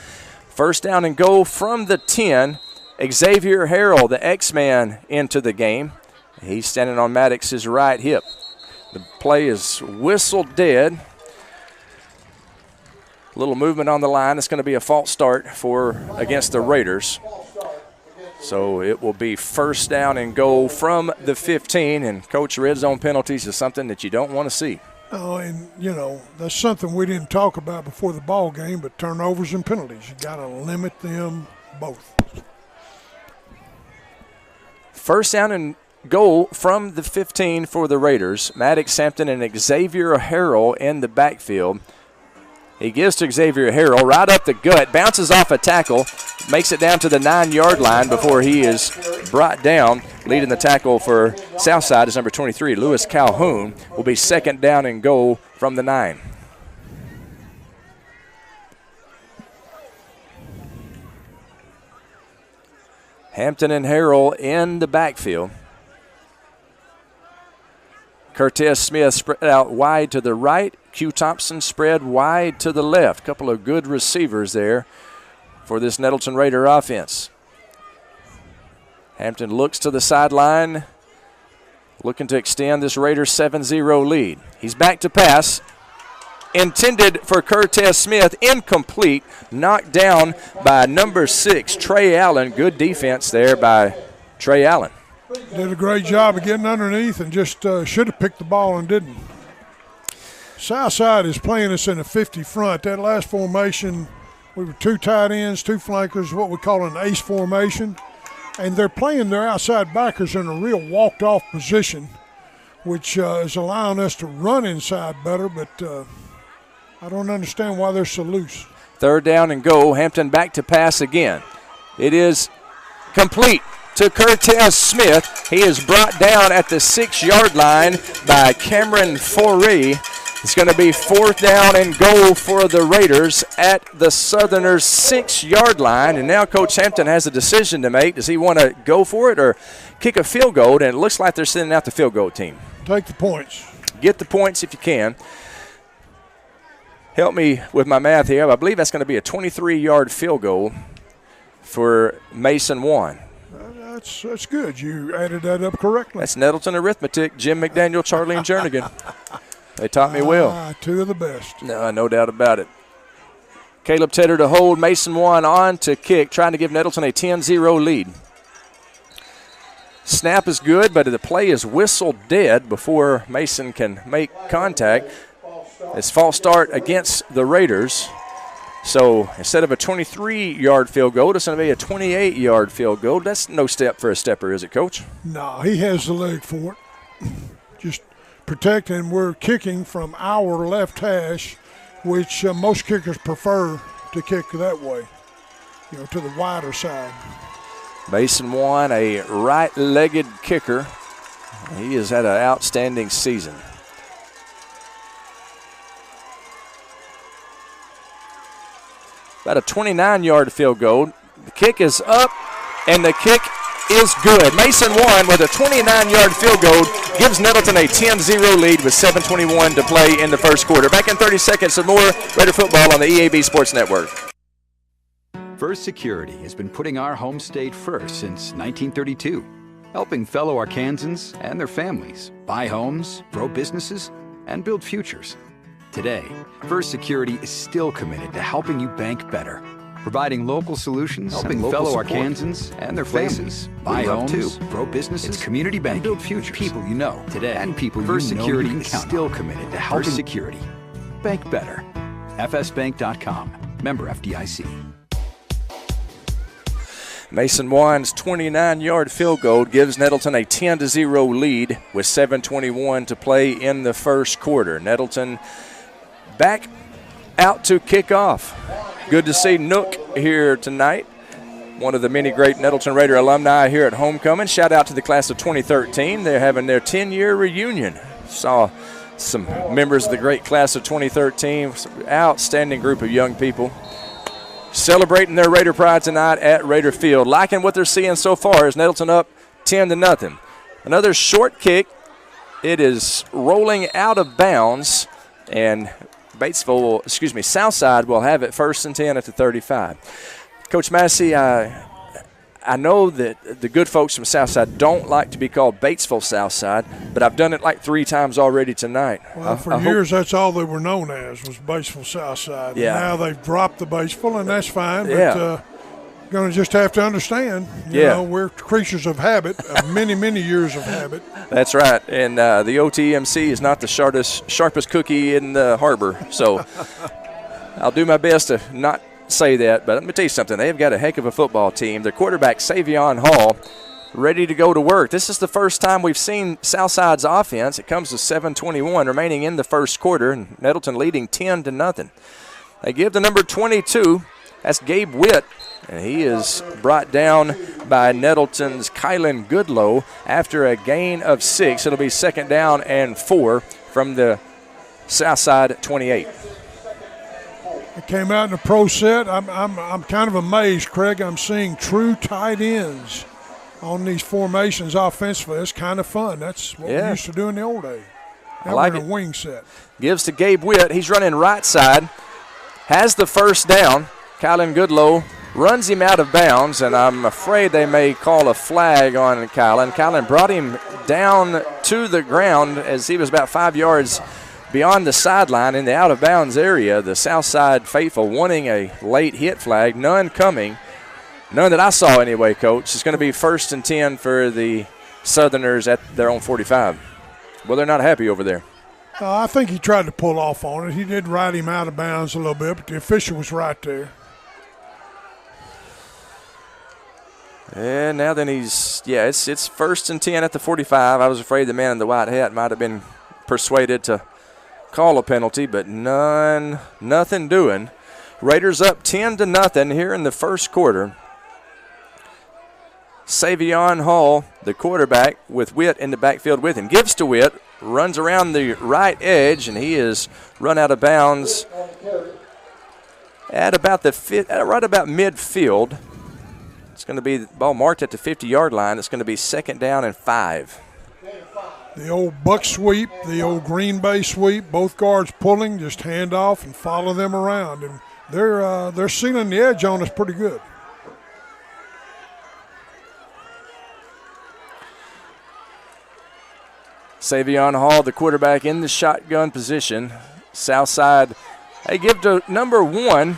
First down and goal from the 10. Xavier Harrell, the X-Man, into the game. He's standing on Maddox's right hip. The play is whistled dead. A little movement on the line. It's going to be a false start against the Raiders. So it will be first down and goal from the 15. And, Coach, red zone penalties is something that you don't want to see. Oh, and, that's something we didn't talk about before the ball game, but turnovers and penalties. You got to limit them both. First down and goal from the 15 for the Raiders. Maddox Sampton and Xavier Harrell in the backfield. He gives to Xavier Harrell right up the gut, bounces off a tackle, makes it down to the 9-yard line before he is brought down. Leading the tackle for Southside is number 23, Lewis Calhoun. Will be second down and goal from the 9. Hampton and Harrell in the backfield. Cortez Smith spread out wide to the right. Q Thompson spread wide to the left. Couple of good receivers there for this Nettleton Raider offense. Hampton looks to the sideline, looking to extend this Raiders 7-0 lead. He's back to pass. Intended for Cortez Smith, incomplete, knocked down by number 6, Trey Allen. Good defense there by Trey Allen. Did a great job of getting underneath and just should have picked the ball and didn't. Southside is playing us in a 50 front. That last formation, we were 2 tight ends, 2 flankers, what we call an ace formation. And they're playing their outside backers in a real walked-off position, which is allowing us to run inside better, but I don't understand why they're so loose. Third down and goal. Hampton back to pass again. It is complete to Cortez Smith. He is brought down at the 6-yard line by Cameron Foree. It's going to be fourth down and goal for the Raiders at the Southerners' 6-yard line. And now Coach Hampton has a decision to make. Does he want to go for it or kick a field goal? And it looks like they're sending out the field goal team. Take the points. Get the points if you can. Help me with my math here. I believe that's going to be a 23-yard field goal for Mason 1. That's good. You added that up correctly. That's Nettleton arithmetic. Jim McDaniel, Charlie, and Jernigan. They taught me well. 2 of the best. No doubt about it. Caleb Tedder to hold. Mason 1 on to kick, trying to give Nettleton a 10-0 lead. Snap is good, but the play is whistled dead before Mason can make contact. It's false start against the Raiders. So instead of a 23-yard field goal, it's going to be a 28-yard field goal. That's no step for a stepper, is it, Coach? No, he has the leg for it. Just protecting. We're kicking from our left hash, which most kickers prefer to kick that way, to the wider side. Mason Wan, a right-legged kicker. He has had an outstanding season. About a 29-yard field goal. The kick is up, and the kick is good. Mason Wan with a 29-yard field goal gives Nettleton a 10-0 lead with 7:21 to play in the first quarter. Back in 30 seconds with more Raider football on the EAB Sports Network. First Security has been putting our home state first since 1932, helping fellow Arkansans and their families buy homes, grow businesses, and build futures. Today, First Security is still committed to helping you bank better, providing local solutions, helping fellow Arkansans and their families buy homes, grow businesses, it's community banking, build futures, people you know today, and people First Security is still committed to helping First Security bank better. FSBank.com. Member FDIC. Mason Wan's 29-yard field goal gives Nettleton a 10-0 lead with 7:21 to play in the first quarter. Nettleton back out to kick off. Good to see Nook here tonight, one of the many great Nettleton Raider alumni here at homecoming. Shout out to the class of 2013. They're having their 10-year reunion. Saw some members of the great class of 2013, outstanding group of young people, celebrating their Raider pride tonight at Raider Field. Liking what they're seeing so far is Nettleton up 10-0. Another short kick. It is rolling out of bounds, and Southside will have it 1st and 10 at the 35. Coach Massey, I know that the good folks from Southside don't like to be called Batesville Southside, but I've done it like 3 times already tonight. Well, for years, that's all they were known as, was Batesville Southside. Yeah. Now they've dropped the Batesville, and that's fine. But Yeah. going to just have to understand, you know, we're creatures of habit, many, many years of habit. That's right. And the OTMC is not the sharpest cookie in the harbor. So I'll do my best to not say that. But let me tell you something. They've got a heck of a football team. Their quarterback, Savion Hall, ready to go to work. This is the first time we've seen Southside's offense. It comes to 7:21 remaining in the first quarter, and Nettleton leading 10-0. They give the number 22. That's Gabe Witt, and he is brought down by Nettleton's Kylan Goodlow after a gain of 6. It'll be 2nd down and 4 from the Southside 28. It came out in the pro set. I'm kind of amazed, Craig. I'm seeing true tight ends on these formations offensively. It's kind of fun. That's what we used to do in the old days. Now I like we're it. in a wing set. Gives to Gabe Witt. He's running right side. Has the 1st down. Kylan Goodlow runs him out of bounds, and I'm afraid they may call a flag on Kylan. Kylan brought him down to the ground as he was about 5 yards beyond the sideline in the out-of-bounds area. The Southside faithful wanting a late hit flag. None coming. None that I saw anyway, Coach. It's going to be 1st and 10 for the Southerners at their own 45. Well, they're not happy over there. I think he tried to pull off on it. He did ride him out of bounds a little bit, but the official was right there. And now then it's 1st and 10 at the 45. I was afraid the man in the white hat might have been persuaded to call a penalty, but nothing doing. Raiders up 10-0 here in the first quarter. Savion Hall, the quarterback, with Witt in the backfield with him. Gives to Witt, runs around the right edge, and he is run out of bounds at about right about midfield. It's going to be the ball marked at the 50-yard line. It's going to be 2nd down and 5. The old buck sweep, the old Green Bay sweep, both guards pulling, just hand off and follow them around. And they're sealing the edge on us pretty good. Savion Hall, the quarterback, in the shotgun position. Southside, they give to number 1.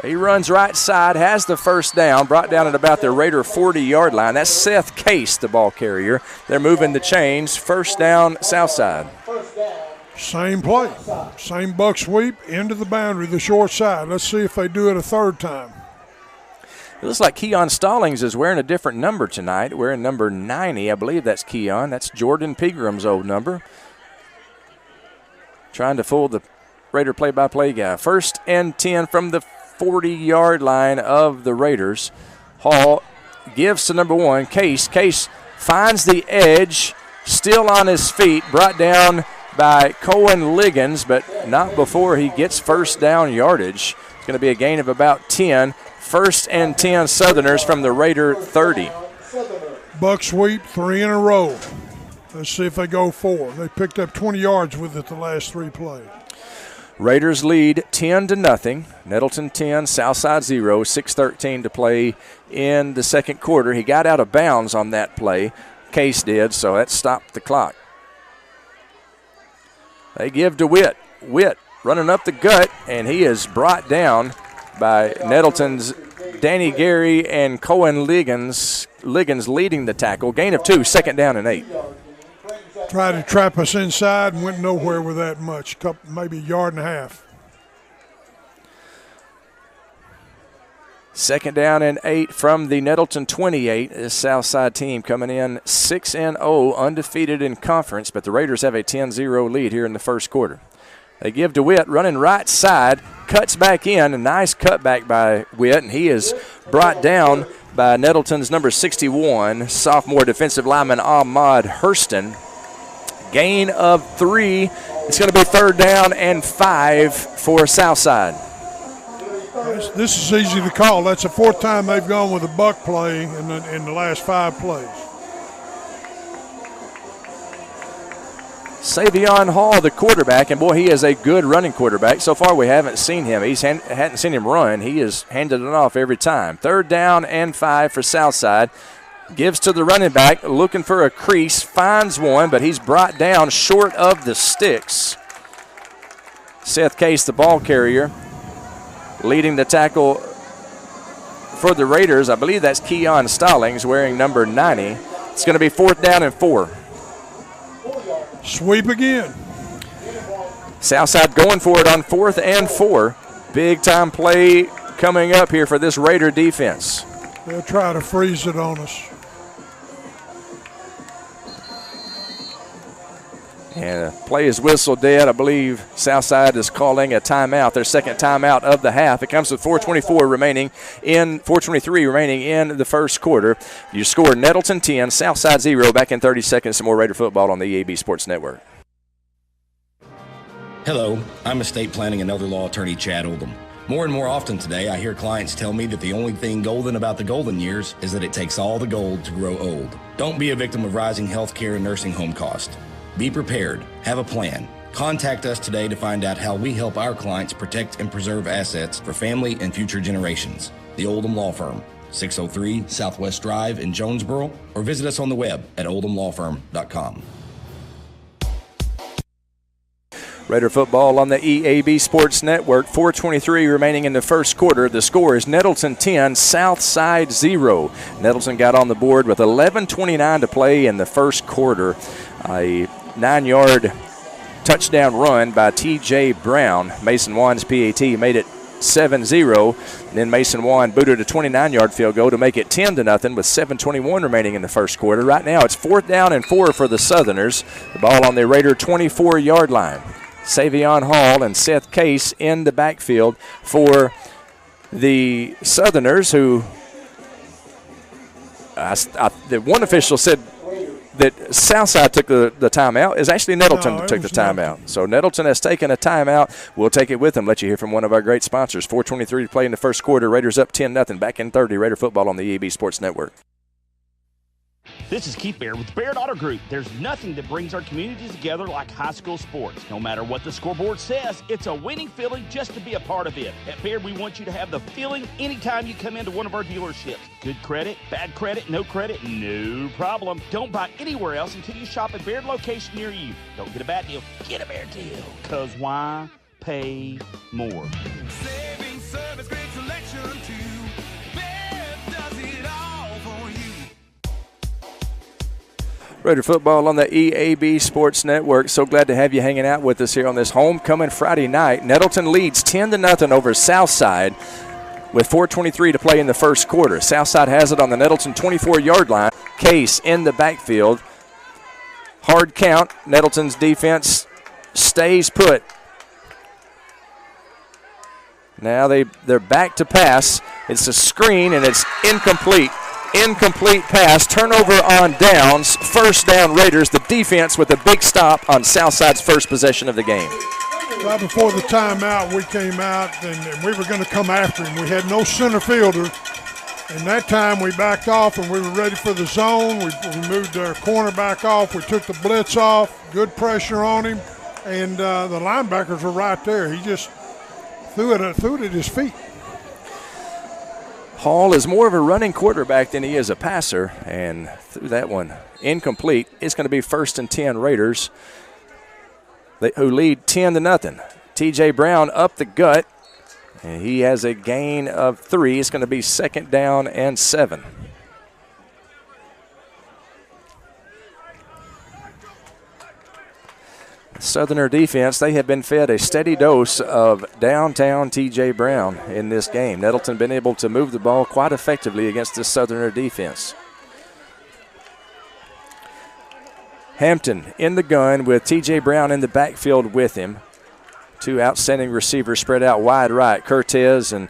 He runs right side, has the 1st down, brought down at about the Raider 40-yard line. That's Seth Case, the ball carrier. They're moving the chains. 1st down, Southside. Same play. Same buck sweep into the boundary, the short side. Let's see if they do it a third time. It looks like Keon Stallings is wearing a different number tonight, wearing number 90. I believe that's Keon. That's Jordan Pegram's old number. Trying to fool the Raider play-by-play guy. 1st and 10 from the 40-yard line of the Raiders. Hall gives to number 1, Case. Case finds the edge, still on his feet, brought down by Cohen Liggins, but not before he gets first down yardage. It's going to be a gain of about 10. 1st and 10 Southerners from the Raider 30. Buck sweep, 3 in a row. Let's see if they go 4. They picked up 20 yards with it the last 3 plays. Raiders lead 10-0. Nettleton 10, Southside 0. 6:13 to play in the second quarter. He got out of bounds on that play. Case did, so that stopped the clock. They give to Witt. Witt running up the gut, and he is brought down by Nettleton's Danny Gary and Cohen Liggins. Liggins leading the tackle. Gain of 2, 2nd down and 8. Tried to trap us inside and went nowhere with that much, maybe a yard and a half. 2nd down and 8 from the Nettleton 28. This Southside team coming in 6-0, undefeated in conference, but the Raiders have a 10-0 lead here in the first quarter. They give to Witt, running right side, cuts back in, a nice cutback by Witt, and he is brought down by Nettleton's number 61, sophomore defensive lineman Ahmad Hurston. Gain of 3. It's going to be 3rd down and 5 for Southside. This is easy to call. That's the 4th time they've gone with a buck play in the last 5 plays. Savion Hall, the quarterback, and boy, he is a good running quarterback. So far, we haven't seen him. Hadn't seen him run. He has handed it off every time. 3rd down and 5 for Southside. Gives to the running back, looking for a crease, finds one, but he's brought down short of the sticks. Seth Case, the ball carrier, leading the tackle for the Raiders. I believe that's Keon Stallings wearing number 90. It's going to be 4th down and 4. Sweep again. Southside going for it on 4th and 4. Big time play coming up here for this Raider defense. They'll try to freeze it on us. And the play is whistled dead. I believe Southside is calling a timeout, their second timeout of the half. It comes with 4:23 remaining in the first quarter. You score Nettleton 10, Southside 0. Back in 30 seconds, some more Raider football on the EAB Sports Network. Hello, I'm estate planning and elder law attorney Chad Oldham. More and more often today, I hear clients tell me that the only thing golden about the golden years is that it takes all the gold to grow old. Don't be a victim of rising healthcare and nursing home costs. Be prepared. Have a plan. Contact us today to find out how we help our clients protect and preserve assets for family and future generations. The Oldham Law Firm, 603 Southwest Drive in Jonesboro, or visit us on the web at oldhamlawfirm.com. Raider football on the EAB Sports Network. 4:23 remaining in the first quarter. The score is Nettleton 10, Southside 0. Nettleton got on the board with 11:29 to play in the first quarter. A 9-yard touchdown run by T.J. Brown. Mason Wan's PAT made it 7-0. Then Mason Wan booted a 29-yard field goal to make it 10-0 with 7:21 remaining in the first quarter. Right now it's 4th down and 4 for the Southerners. The ball on the Raider 24-yard line. Savion Hall and Seth Case in the backfield for the Southerners, who the one official said that Southside took the timeout. Is actually Nettleton that took the timeout. So Nettleton has taken a timeout. We'll take it with them. Let you hear from one of our great sponsors. 4:23 to play in the first quarter. Raiders up 10-0. Back in 30. Raider football on the EAB Sports Network. This is Keith Baird with the Baird Auto Group. There's nothing that brings our communities together like high school sports. No matter what the scoreboard says, it's a winning feeling just to be a part of it. At Baird, we want you to have the feeling anytime you come into one of our dealerships. Good credit, bad credit, no problem. Don't buy anywhere else until you shop at Baird location near you. Don't get a bad deal, get a Baird deal. Because why pay more? Saving service, great selection too. Baird does it all for you. Raider football on the EAB Sports Network. So glad to have you hanging out with us here on this homecoming Friday night. Nettleton leads 10-0 over Southside with 4:23 to play in the first quarter. Southside has it on the Nettleton 24-yard line. Case in the backfield. Hard count. Nettleton's defense stays put. Now they're back to pass. It's a screen, and it's incomplete. Incomplete pass. Turnover on downs. First down Raiders. The defense with a big stop on Southside's first possession of the game. Right before the timeout, we came out, and we were going to come after him. We had no center fielder. And that time we backed off, and we were ready for the zone. We moved our cornerback off. We took the blitz off. Good pressure on him. And the linebackers were right there. He just threw it at his feet. Hall is more of a running quarterback than he is a passer, and threw that one incomplete. It's going to be 1st and 10 Raiders, who lead 10-0. T.J. Brown up the gut, and he has a gain of 3. It's going to be 2nd down and 7. Southerner defense, they have been fed a steady dose of downtown T.J. Brown in this game. Nettleton been able to move the ball quite effectively against this Southerner defense. Hampton in the gun with T.J. Brown in the backfield with him. 2 outstanding receivers spread out wide right. Cortez and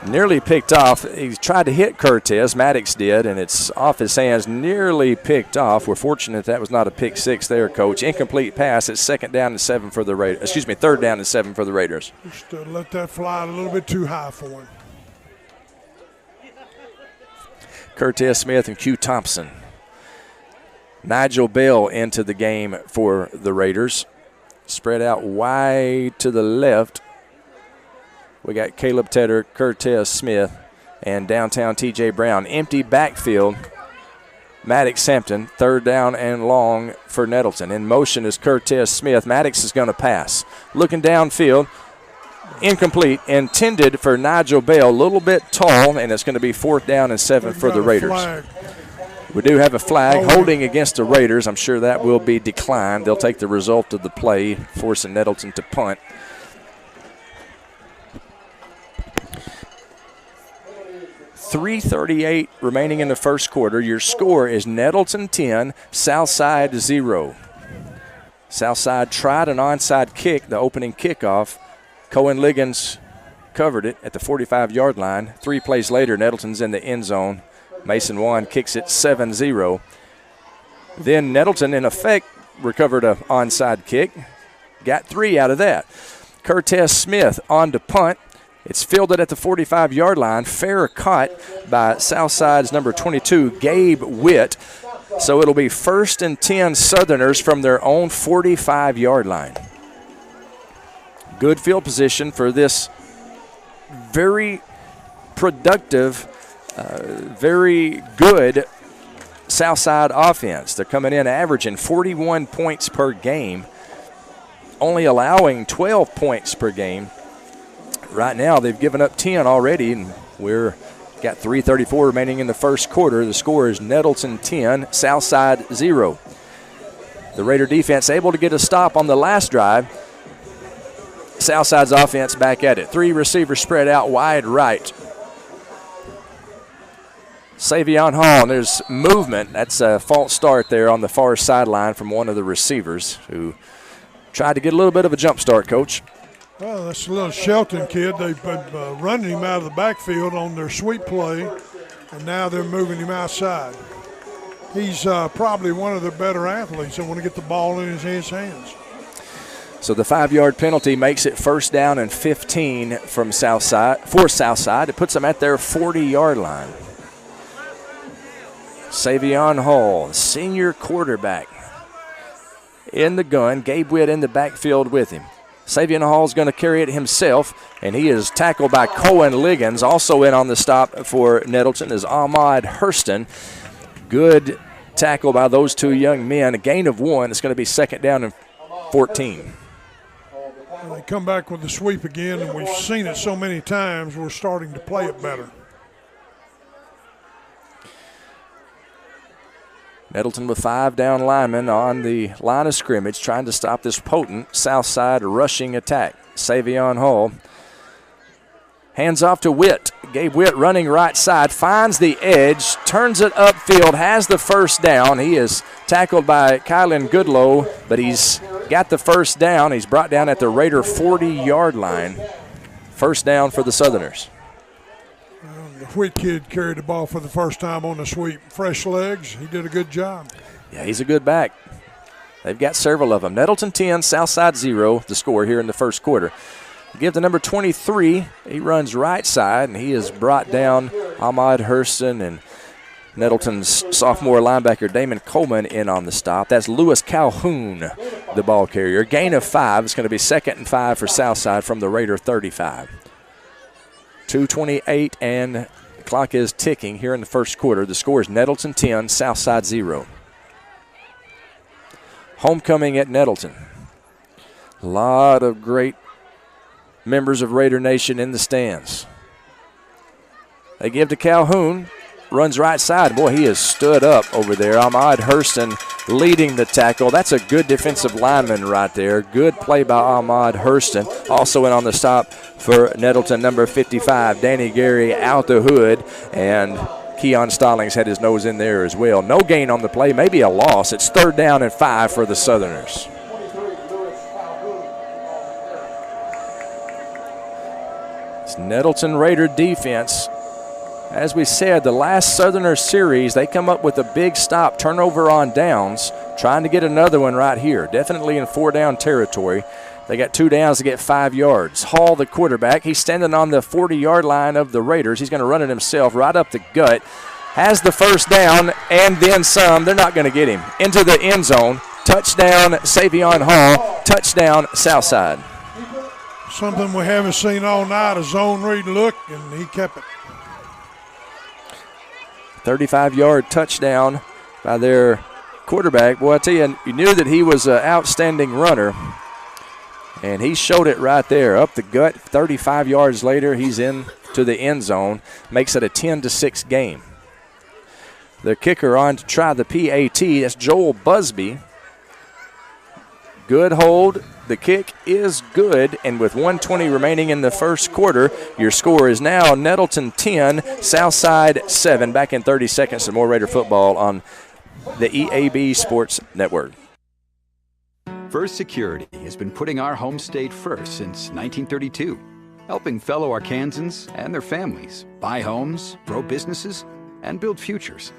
nearly picked off. He tried to hit Cortez, Maddox did, and it's off his hands, nearly picked off. We're fortunate that was not a pick 6 there, Coach. Incomplete pass. It's 2nd down and 7 for the Raiders. 3rd down and 7 for the Raiders. Just let that fly a little bit too high for him. Cortez Smith and Q Thompson. Nigel Bell into the game for the Raiders. Spread out wide to the left. We got Caleb Tedder, Cortez Smith, and downtown T.J. Brown. Empty backfield. Maddox Hampton, 3rd down and long for Nettleton. In motion is Cortez Smith. Maddox is going to pass. Looking downfield. Incomplete. Intended for Nigel Bell. A little bit tall, and it's going to be 4th down and 7 for the Raiders. We do have a flag holding against the Raiders. I'm sure that will be declined. They'll take the result of the play, forcing Nettleton to punt. .338 remaining in the first quarter. Your score is Nettleton 10, Southside 0. Southside tried an onside kick, the opening kickoff. Cohen Liggins covered it at the 45-yard line. 3 plays later, Nettleton's in the end zone. Mason Wan kicks it 7-0. Then Nettleton, in effect, recovered an onside kick. Got 3 out of that. Cortez Smith on to punt. It's fielded at the 45-yard line. Fair caught by Southside's number 22, Gabe Witt. So it'll be 1st and 10 Southerners from their own 45-yard line. Good field position for this very productive, very good Southside offense. They're coming in averaging 41 points per game, only allowing 12 points per game. Right now, they've given up 10 already, and we're got 3:34 remaining in the first quarter. The score is Nettleton 10, Southside 0. The Raider defense able to get a stop on the last drive. Southside's offense back at it. 3 receivers spread out wide right. Savion Hall, and there's movement. That's a false start there on the far sideline from one of the receivers who tried to get a little bit of a jump start, Coach. Well, that's a little Shelton kid. They've been running him out of the backfield on their sweep play, and now they're moving him outside. He's probably one of the better athletes that want to get the ball in his hands. So the 5-yard penalty makes it 1st down and 15 from Southside, for Southside. It puts them at their 40-yard line. Savion Hall, senior quarterback, in the gun. Gabe Witt in the backfield with him. Savion Hall is going to carry it himself, and he is tackled by Cohen Liggins. Also in on the stop for Nettleton is Ahmad Hurston. Good tackle by those 2 young men. A gain of 1. It's going to be 2nd down and 14. And they come back with the sweep again, and we've seen it so many times, we're starting to play it better. Nettleton with 5 down linemen on the line of scrimmage trying to stop this potent Southside rushing attack. Savion Hall hands off to Witt. Gabe Witt running right side, finds the edge, turns it upfield, has the first down. He is tackled by Kylan Goodlow, but he's got the first down. He's brought down at the Raider 40-yard line. First down for the Southerners. The Witt kid carried the ball for the first time on the sweep. Fresh legs. He did a good job. Yeah, he's a good back. They've got several of them. Nettleton 10, Southside 0, the score here in the first quarter. Give the number 23. He runs right side, and he has brought down Ahmad Hurston and Nettleton's sophomore linebacker Damon Coleman in on the stop. That's Lewis Calhoun, the ball carrier. Gain of 5. It's going to be 2nd and 5 for Southside from the Raider 35. 2:28, and the clock is ticking here in the first quarter. The score is Nettleton 10, Southside 0. Homecoming at Nettleton. A lot of great members of Raider Nation in the stands. They give to Calhoun, runs right side. Boy, he has stood up over there. Ahmad Hurston leading the tackle. That's a good defensive lineman right there. Good play by Ahmad Hurston. Also in on the stop for Nettleton, number 55, Danny Gary out the hood, and Keon Stallings had his nose in there as well. No gain on the play, maybe a loss. It's 3rd down and 5 for the Southerners. It's Nettleton Raider defense. As we said, the last Southerner series, they come up with a big stop, turnover on downs, trying to get another one right here. Definitely in 4-down territory. They got 2 downs to get 5 yards. Hall, the quarterback, he's standing on the 40-yard line of the Raiders. He's going to run it himself right up the gut. Has the first down and then some. They're not going to get him. Into the end zone. Touchdown, Savion Hall. Touchdown, Southside. Something we haven't seen all night, a zone read look, and he kept it. 35-yard touchdown by their quarterback. Boy, I tell you, you knew that he was an outstanding runner, and he showed it right there. Up the gut, 35 yards later, he's in to the end zone. Makes it a 10-6 game. The kicker on to try the PAT. That's Joel Busby. Good hold. The kick is good, and with 1:20 remaining in the first quarter, your score is now Nettleton 10, Southside 7. Back in 30 seconds, some more Raider football on the EAB Sports Network. First Security has been putting our home state first since 1932, helping fellow Arkansans and their families buy homes, grow businesses, and build futures.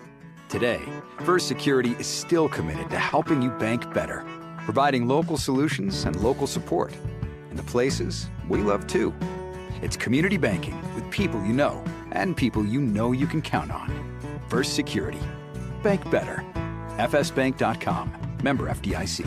Today, First Security is still committed to helping you bank better, providing local solutions and local support in the places we love too. It's community banking with people you know and people you know you can count on. First Security. Bank better. fsbank.com. Member FDIC.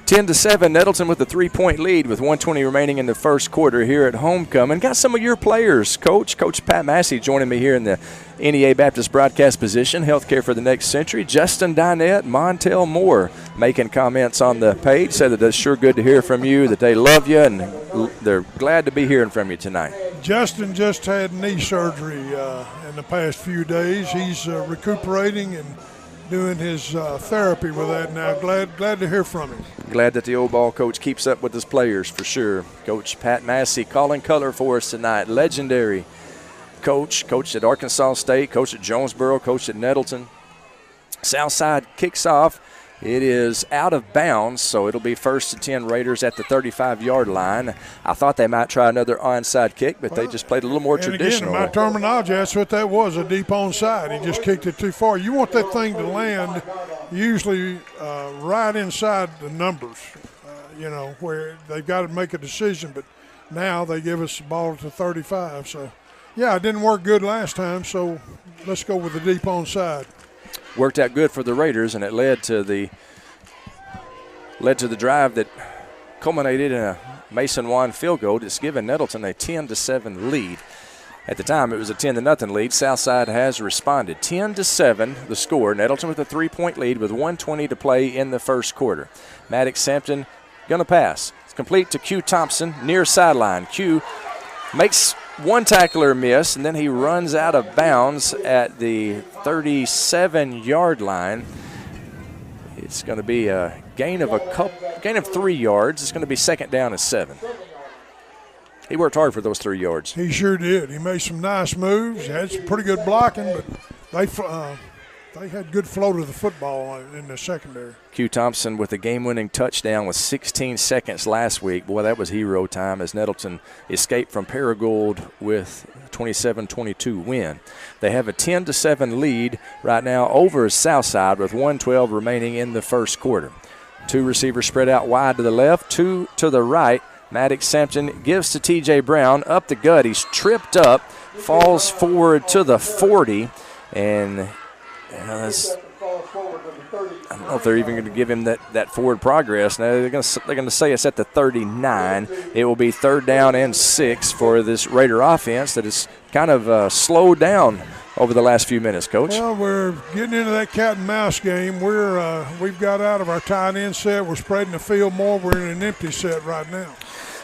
10-7, Nettleton with a 3-point lead with 1:20 remaining in the first quarter here at Homecoming. Got some of your players, Coach Pat Massey joining me here in the NEA Baptist broadcast position, Healthcare for the Next Century. Justin Dinette, Montel Moore making comments on the page, said that it's sure good to hear from you, that they love you, and they're glad to be hearing from you tonight. Justin just had knee surgery in the past few days. He's recuperating and doing his therapy with that now. Glad to hear from him. Glad that the old ball coach keeps up with his players for sure. Coach Pat Massey calling color for us tonight. Legendary coach. Coached at Arkansas State, coached at Jonesboro, coached at Nettleton. Southside kicks off. It is out of bounds, so it'll be 1st and 10 Raiders at the 35-yard line. I thought they might try another onside kick, but they just played a little more traditional. Again, in my terminology, that's what that was, a deep onside. He just kicked it too far. You want that thing to land usually right inside the numbers, where they've got to make a decision, but now they give us the ball to 35. So, yeah, it didn't work good last time, so let's go with the deep onside. Worked out good for the Raiders, and it led to the drive that culminated in a Mason Wan field goal. It's given Nettleton a 10-7 lead. At the time, it was a 10-0 lead. Southside has responded. 10-7, the score. Nettleton with a 3-point lead with 1:20 to play in the first quarter. Maddox Sampson going to pass. It's complete to Q Thompson near sideline. Q makes one tackler miss, and then he runs out of bounds at the 37-yard line. It's going to be a gain of 3 yards. It's going to be second down and 7. He worked hard for those 3 yards. He sure did. He made some nice moves. He had some pretty good blocking, but they had good flow to the football in the secondary. Q Thompson with a game-winning touchdown with 16 seconds last week. Boy, that was hero time as Nettleton escaped from Paragould with a 27-22 win. They have a 10-7 lead right now over Southside with 1:12 remaining in the first quarter. 2 receivers spread out wide to the left, 2 to the right. Maddox Sampson gives to T.J. Brown up the gut. He's tripped up, falls forward to the 40, and I don't know if they're even going to give him that forward progress. Now they're going to say it's at the 39. It will be third down and 6 for this Raider offense that is kind of slowed down over the last few minutes, Coach. Well, we're getting into that cat and mouse game. We've got out of our tight end set. We're spreading the field more. We're in an empty set right now.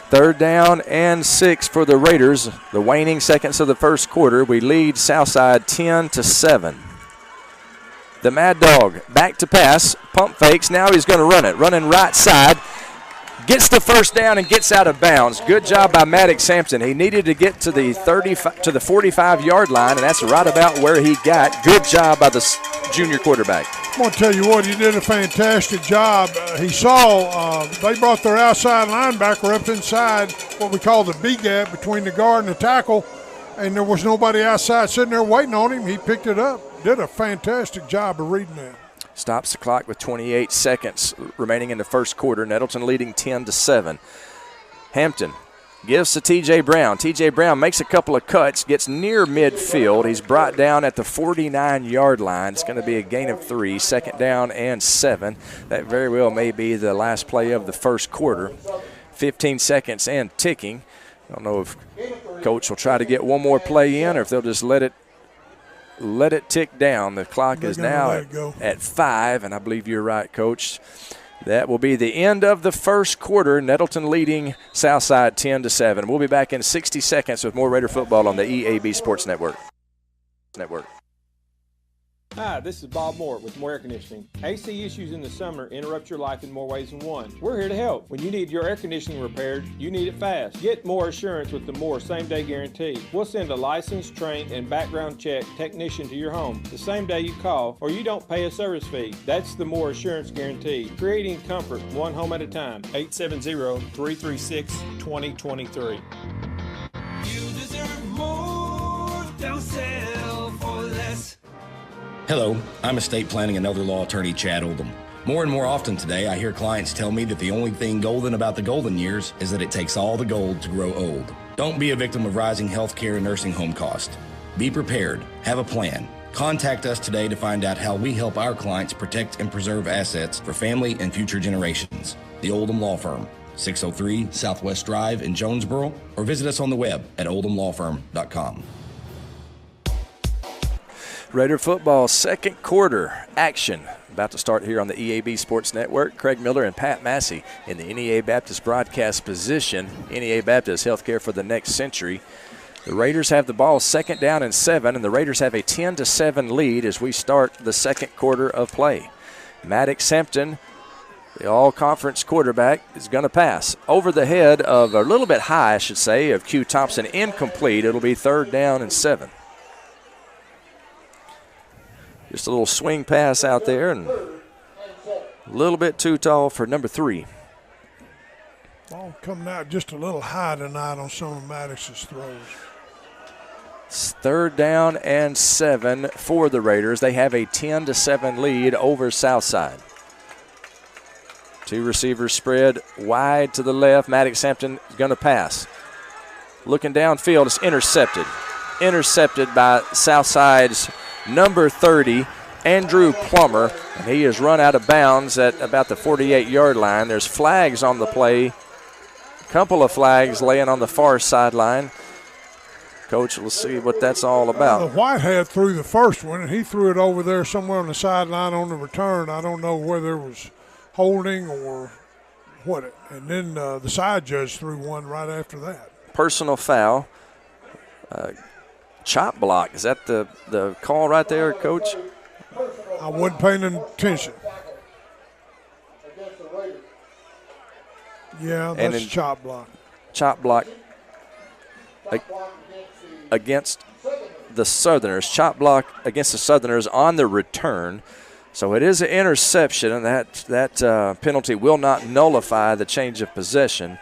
Third down and 6 for the Raiders. The waning seconds of the first quarter. We lead Southside 10-7. The Mad Dog back to pass, pump fakes. Now he's going to run it. Running right side. Gets the first down and gets out of bounds. Good job by Maddox Sampson. He needed to get to the 45-yard line, and that's right about where he got. Good job by the junior quarterback. I'm going to tell you what, he did a fantastic job. He saw they brought their outside linebacker up inside what we call the B gap between the guard and the tackle, and there was nobody outside sitting there waiting on him. He picked it up. Did a fantastic job of reading that. Stops the clock with 28 seconds remaining in the first quarter. Nettleton leading 10-7. Hampton gives to T.J. Brown. T.J. Brown makes a couple of cuts, gets near midfield. He's brought down at the 49-yard line. It's going to be a gain of 3, second down and 7. That very well may be the last play of the first quarter. 15 seconds and ticking. I don't know if Coach will try to get one more play in or if they'll just let it tick down. The clock is now at 5, and I believe you're right, Coach. That will be the end of the first quarter. Nettleton leading Southside 10-7. We'll be back in 60 seconds with more Raider football on the EAB Sports Network. Hi, this is Bob Moore with Moore Air Conditioning. AC issues in the summer interrupt your life in more ways than one. We're here to help. When you need your air conditioning repaired, you need it fast. Get Moore Assurance with the Moore same-day guarantee. We'll send a licensed, trained, and background check technician to your home the same day you call, or you don't pay a service fee. That's the Moore Assurance guarantee, creating comfort one home at a time. 870-336-2023. You deserve more. Don't settle for less. Hello, I'm estate planning and elder law attorney Chad Oldham. More and more often today, I hear clients tell me that the only thing golden about the golden years is that it takes all the gold to grow old. Don't be a victim of rising healthcare and nursing home costs. Be prepared. Have a plan. Contact us today to find out how we help our clients protect and preserve assets for family and future generations. The Oldham Law Firm, 603 Southwest Drive in Jonesboro, or visit us on the web at oldhamlawfirm.com. Raider football second quarter action about to start here on the EAB Sports Network. Craig Miller and Pat Massey in the NEA Baptist broadcast position. NEA Baptist, healthcare for the next century. The Raiders have the ball second down and 7, and the Raiders have a 10-7 lead as we start the second quarter of play. Maddox Sampson, the all-conference quarterback, is going to pass over the head of, a little bit high, I should say, of Q Thompson. Incomplete. It'll be third down and 7. Just a little swing pass out there and a little bit too tall for number 3. Ball coming out just a little high tonight on some of Maddox's throws. It's third down and 7 for the Raiders. They have a 10-7 lead over Southside. 2 receivers spread wide to the left. Maddox Sampson is going to pass. Looking downfield, it's intercepted. Intercepted by Southside's number 30, Andrew Plummer, and he has run out of bounds at about the 48-yard line. There's flags on the play, a couple of flags laying on the far sideline. Coach, we'll see what that's all about. The Whitehead threw the first one, and he threw it over there somewhere on the sideline on the return. I don't know whether it was holding or what. And then the side judge threw one right after that. Personal foul. Chop block. Is that the call right there, Coach? I wasn't paying attention. Yeah, that's chop block. Chop block against the Southerners. Chop block against the Southerners on the return. So it is an interception, and that penalty will not nullify the change of possession.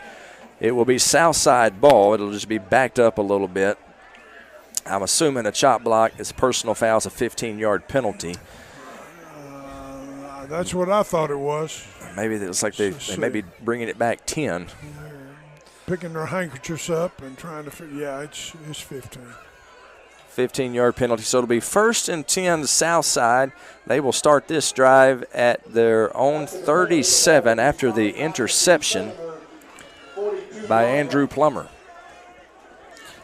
It will be Southside ball. It'll just be backed up a little bit. I'm assuming a chop block is personal foul, is a 15-yard penalty. That's what I thought it was. Maybe it's like they may be bringing it back 10. Picking their handkerchiefs up and trying to figure. Yeah, it's 15. 15-yard penalty. So it'll be 1st and 10 to Southside. They will start this drive at their own 37 after the interception by Andrew Plummer.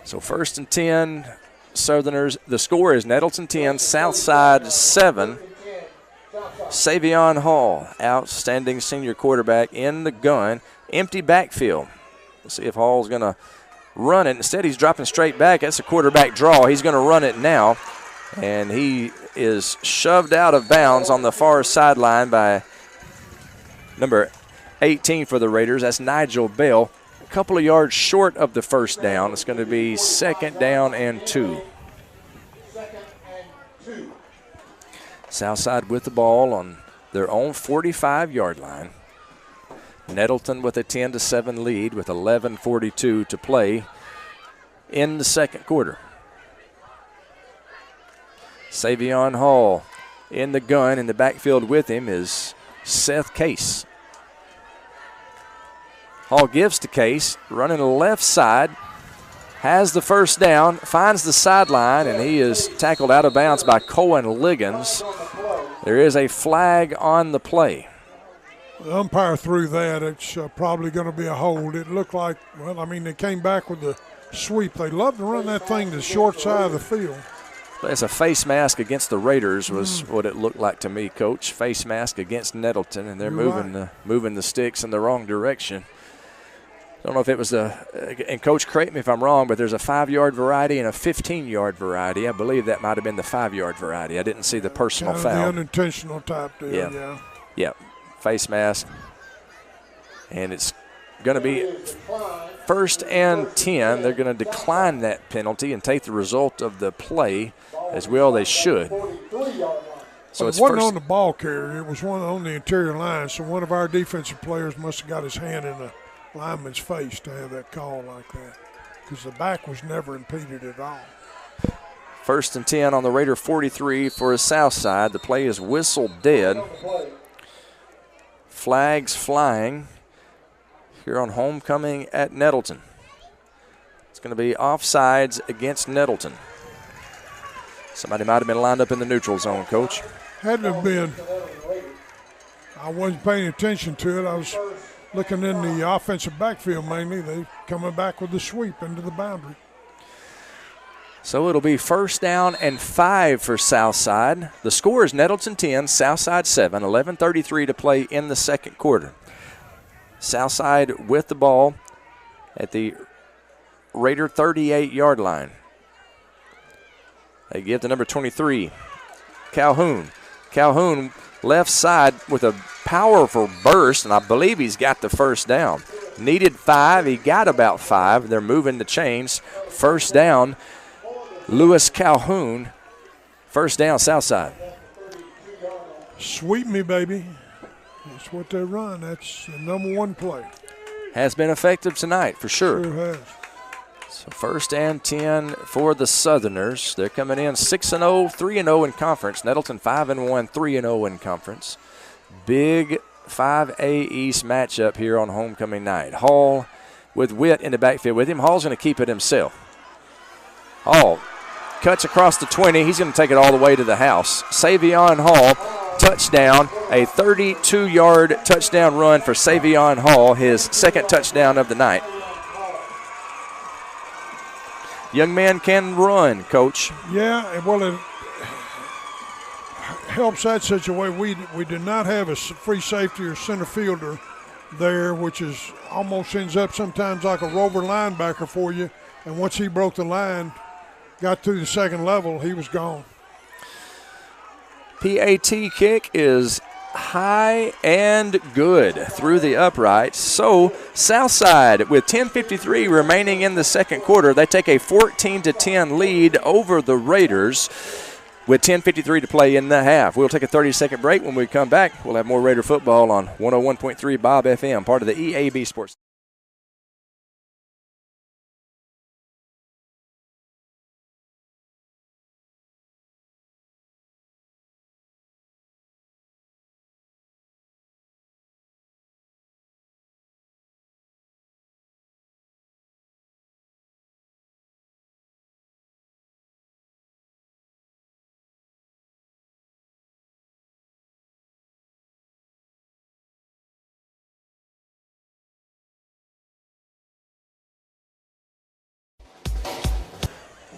So 1st and 10, Southerners. The score is Nettleton 10, Southside 7. Savion Hall, outstanding senior quarterback in the gun. Empty backfield. Let's see if Hall's going to run it. Instead, he's dropping straight back. That's a quarterback draw. He's going to run it now. And he is shoved out of bounds on the far sideline by number 18 for the Raiders. That's Nigel Bell. A couple of yards short of the first down. It's going to be 2nd down and 2. Southside with the ball on their own 45-yard line. Nettleton with a 10-7 lead with 11:42 to play in the second quarter. Savion Hall in the gun. In the backfield with him is Seth Case. Hall gives to Case, running the left side, has the first down, finds the sideline, and he is tackled out of bounds by Cohen Liggins. There is a flag on the play. The umpire threw that. It's probably going to be a hold. It looked like, well, I mean, they came back with the sweep. They love to run that thing to the short side of the field. It's a face mask against the Raiders was what it looked like to me, Coach. Face mask against Nettleton, and they're moving the sticks in the wrong direction. I don't know if it was and Coach, correct me if I'm wrong, but there's a 5-yard variety and a 15-yard variety. I believe that might have been the 5-yard variety. I didn't see the personal foul. The unintentional type deal, yeah. Face mask. And it's going to be 1st and 10. They're going to decline that penalty and take the result of the play as well they should. So it wasn't on the ball carrier. It was one on the interior line. So one of our defensive players must have got his hand in the lineman's face to have that call like that, because the back was never impeded at all. 1st and 10 on the Raider 43 for a Southside. The play is whistled dead. Flags flying here on homecoming at Nettleton. It's going to be offsides against Nettleton. Somebody might have been lined up in the neutral zone, Coach. Had to have been. I wasn't paying attention to it. I was looking in the offensive backfield mainly. They coming back with the sweep into the boundary. So it'll be 1st down and 5 for Southside. The score is Nettleton 10, Southside 7, 11:33 to play in the second quarter. Southside with the ball at the Raider 38-yard line. They give to number 23, Calhoun. Calhoun left side with a powerful burst, and I believe he's got the first down. Needed 5. He got about 5. They're moving the chains. 1st down, Lewis Calhoun. 1st down, Southside. Sweep me, baby. That's what they run. That's the number one play. Has been effective tonight, for sure. Sure has. So 1st and 10 for the Southerners. They're coming in 6-0, 3-0 in conference. Nettleton 5-1, 3-0 in conference. Big 5A East matchup here on homecoming night. Hall with Witt in the backfield with him. Hall's going to keep it himself. Hall cuts across the 20. He's going to take it all the way to the house. Savion Hall, touchdown. A 32-yard touchdown run for Savion Hall, his second touchdown of the night. Young man can run, Coach. Yeah, well, it helps that situation. We did not have a free safety or center fielder there, which is almost ends up sometimes like a rover linebacker for you. And once he broke the line, got through the second level, he was gone. PAT kick is high and good through the upright. So Southside, with 10:53 remaining in the second quarter, they take a 14-10 lead over the Raiders with 10:53 to play in the half. We'll take a 30-second break. When we come back, we'll have more Raider football on 101.3 Bob FM, part of the EAB Sports.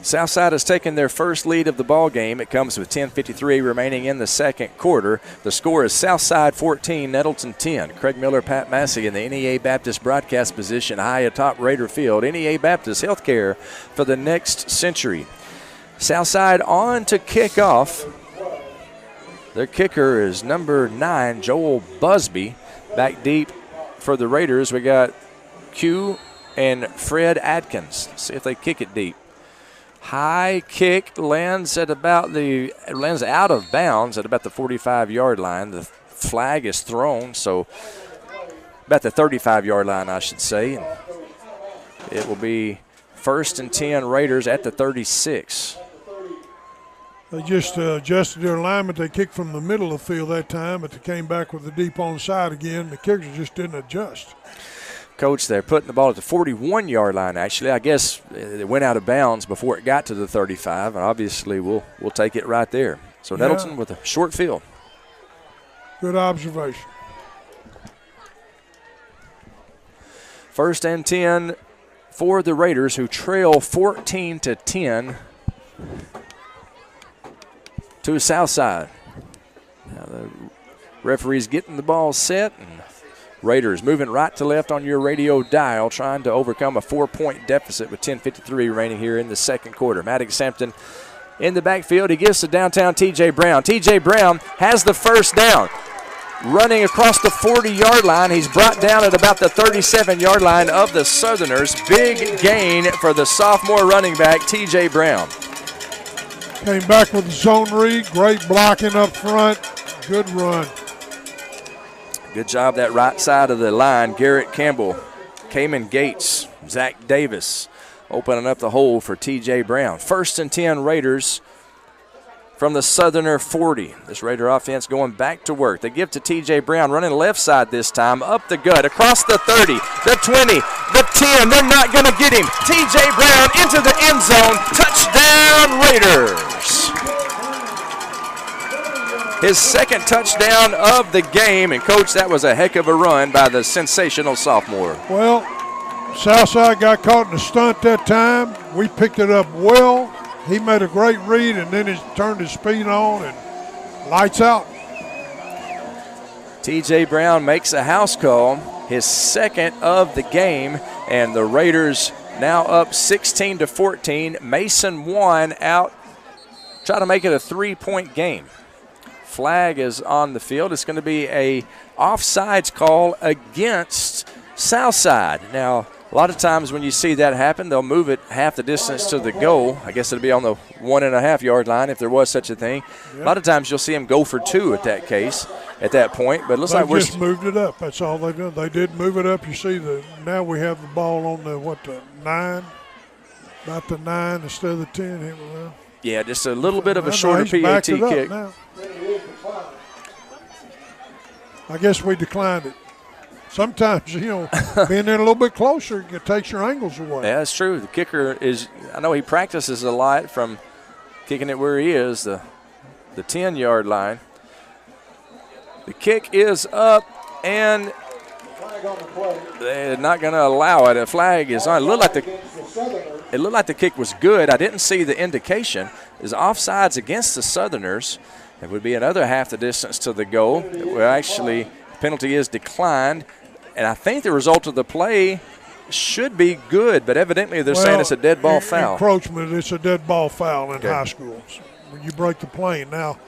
Southside has taken their first lead of the ball game. It comes with 10:53 remaining in the second quarter. The score is Southside 14, Nettleton 10. Craig Miller, Pat Massey in the NEA Baptist broadcast position high atop Raider Field. NEA Baptist Healthcare for the next century. Southside on to kick off. Their kicker is number 9, Joel Busby. Back deep for the Raiders, we got Q and Fred Adkins. Let's see if they kick it deep. High kick lands out of bounds at about the 45-yard line. The flag is thrown, so about the 35-yard line, I should say. And it will be 1st and 10 Raiders at the 36. They just adjusted their alignment. They kicked from the middle of the field that time, but they came back with the deep onside again. The kickers just didn't adjust. Coach, they're putting the ball at the 41-yard line, actually. I guess it went out of bounds before it got to the 35, and obviously we'll take it right there. So Nettleton with a short field. Good observation. 1st and 10 for the Raiders, who trail 14-10 to Southside. Now the referee's getting the ball set, and Raiders moving right to left on your radio dial, trying to overcome a 4-point deficit with 10:53 remaining here in the second quarter. Maddox Sampson in the backfield. He gives to downtown T.J. Brown. T.J. Brown has the first down. Running across the 40-yard line. He's brought down at about the 37-yard line of the Southerners. Big gain for the sophomore running back, T.J. Brown. Came back with the zone read. Great blocking up front. Good run. Good job that right side of the line. Garrett Campbell, Cayman Gates, Zach Davis opening up the hole for T.J. Brown. 1st and 10 Raiders from the Southerner 40. This Raider offense going back to work. They give to T.J. Brown, running left side this time, up the gut, across the 30, the 20, the 10. They're not going to get him. T.J. Brown into the end zone. Touchdown Raiders. His second touchdown of the game, and Coach, that was a heck of a run by the sensational sophomore. Well, Southside got caught in a stunt that time. We picked it up well. He made a great read, and then he turned his speed on and lights out. T.J. Brown makes a house call, his second of the game, and the Raiders now up 16-14. Mason Wan out, try to make it a 3-point game. Flag is on the field. It's going to be a offsides call against Southside. Now, a lot of times when you see that happen, they'll move it half the distance to the goal. I guess it'll be on the 1.5-yard line if there was such a thing. Yep. A lot of times you'll see them go for 2 at that point. But it looks like we're just moved it up. That's all they've done. They did move it up. You see now we have the ball on the 9, about the 9 instead of the 10 here around. Yeah, just a little bit of a shorter PAT kick. I guess we declined it. Sometimes, being there a little bit closer, it takes your angles away. Yeah, that's true. The kicker is, I know he practices a lot from kicking it where he is, the 10-yard line. The kick is up, and they're not going to allow it. A flag is on. It looked like the kick was good. I didn't see the indication. It's offsides against the Southerners. It would be another half the distance to the goal. Well, actually, the penalty is declined. And I think the result of the play should be good, but evidently they're saying it's a dead ball foul. Encroachment, it's a dead ball foul in high schools when you break the plane. Now,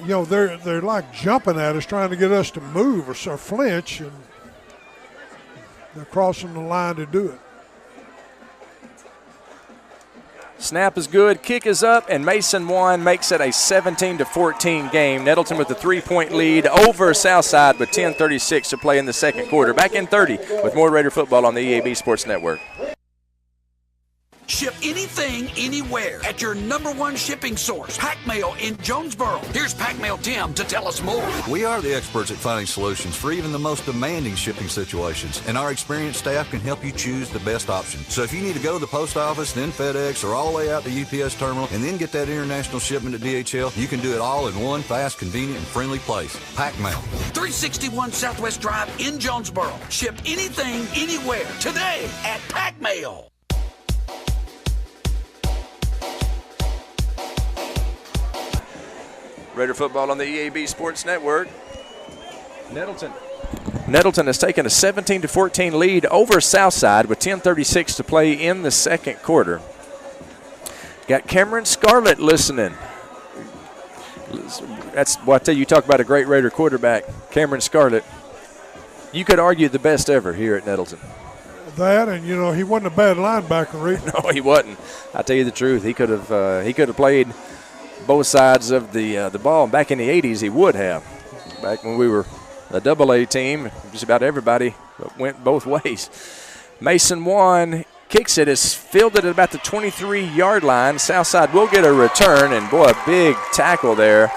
you know, they're like jumping at us, trying to get us to move or flinch, and they're crossing the line to do it. Snap is good, kick is up, and Mason Wan makes it a 17-14 game. Nettleton with the 3-point lead over Southside with 10:36 to play in the second quarter. Back in 30 with more Raider football on the EAB Sports Network. Ship anything, anywhere at your #1 shipping source, Pack Mail in Jonesboro. Here's Pack Mail Tim to tell us more. We are the experts at finding solutions for even the most demanding shipping situations, and our experienced staff can help you choose the best option. So if you need to go to the post office, then FedEx, or all the way out to UPS terminal, and then get that international shipment to DHL, you can do it all in one fast, convenient, and friendly place. Pack Mail. 361 Southwest Drive in Jonesboro. Ship anything, anywhere, today at Pack Mail. Raider football on the EAB Sports Network. Nettleton has taken a 17-14 lead over Southside with 10:36 to play in the second quarter. Got Cameron Scarlett listening. That's what I tell you, talk about a great Raider quarterback, Cameron Scarlett. You could argue the best ever here at Nettleton. That, and you know, he wasn't a bad linebacker either. No, he wasn't. I tell you the truth, he could have played both sides of the ball. Back in the 80s, he would have. Back when we were a AA team, just about everybody went both ways. Mason Wan kicks it. It's fielded at about the 23-yard line. Southside will get a return, and boy, a big tackle there.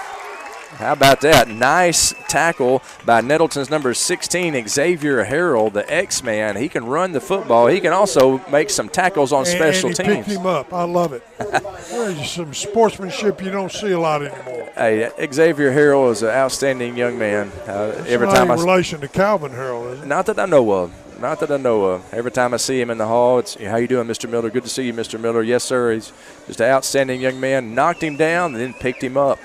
How about that? Nice tackle by Nettleton's number 16, Xavier Harrell, the X-Man. He can run the football. He can also make some tackles on special teams. And he picked him up. I love it. There's some sportsmanship you don't see a lot anymore. Hey, Xavier Harrell is an outstanding young man. Every time in relation to Calvin Harrell, isn't it? Not that I know of. Every time I see him in the hall, it's, how you doing, Mr. Miller? Good to see you, Mr. Miller. Yes, sir. He's just an outstanding young man. Knocked him down and then picked him up.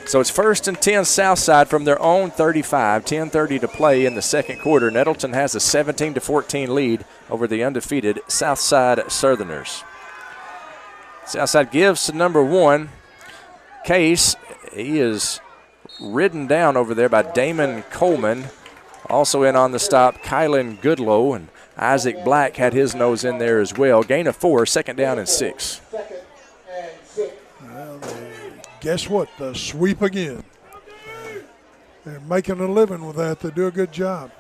So it's 1st and 10 Southside from their own 35, 10:30 to play in the second quarter. Nettleton has a 17-14 lead over the undefeated Southside Southerners. Southside gives to number 1, Case. He is ridden down over there by Damon Coleman. Also in on the stop, Kylan Goodlow, and Isaac Black had his nose in there as well. Gain of 4, 2nd down and 6. Guess what? The sweep again. They're making a living with that. They do a good job.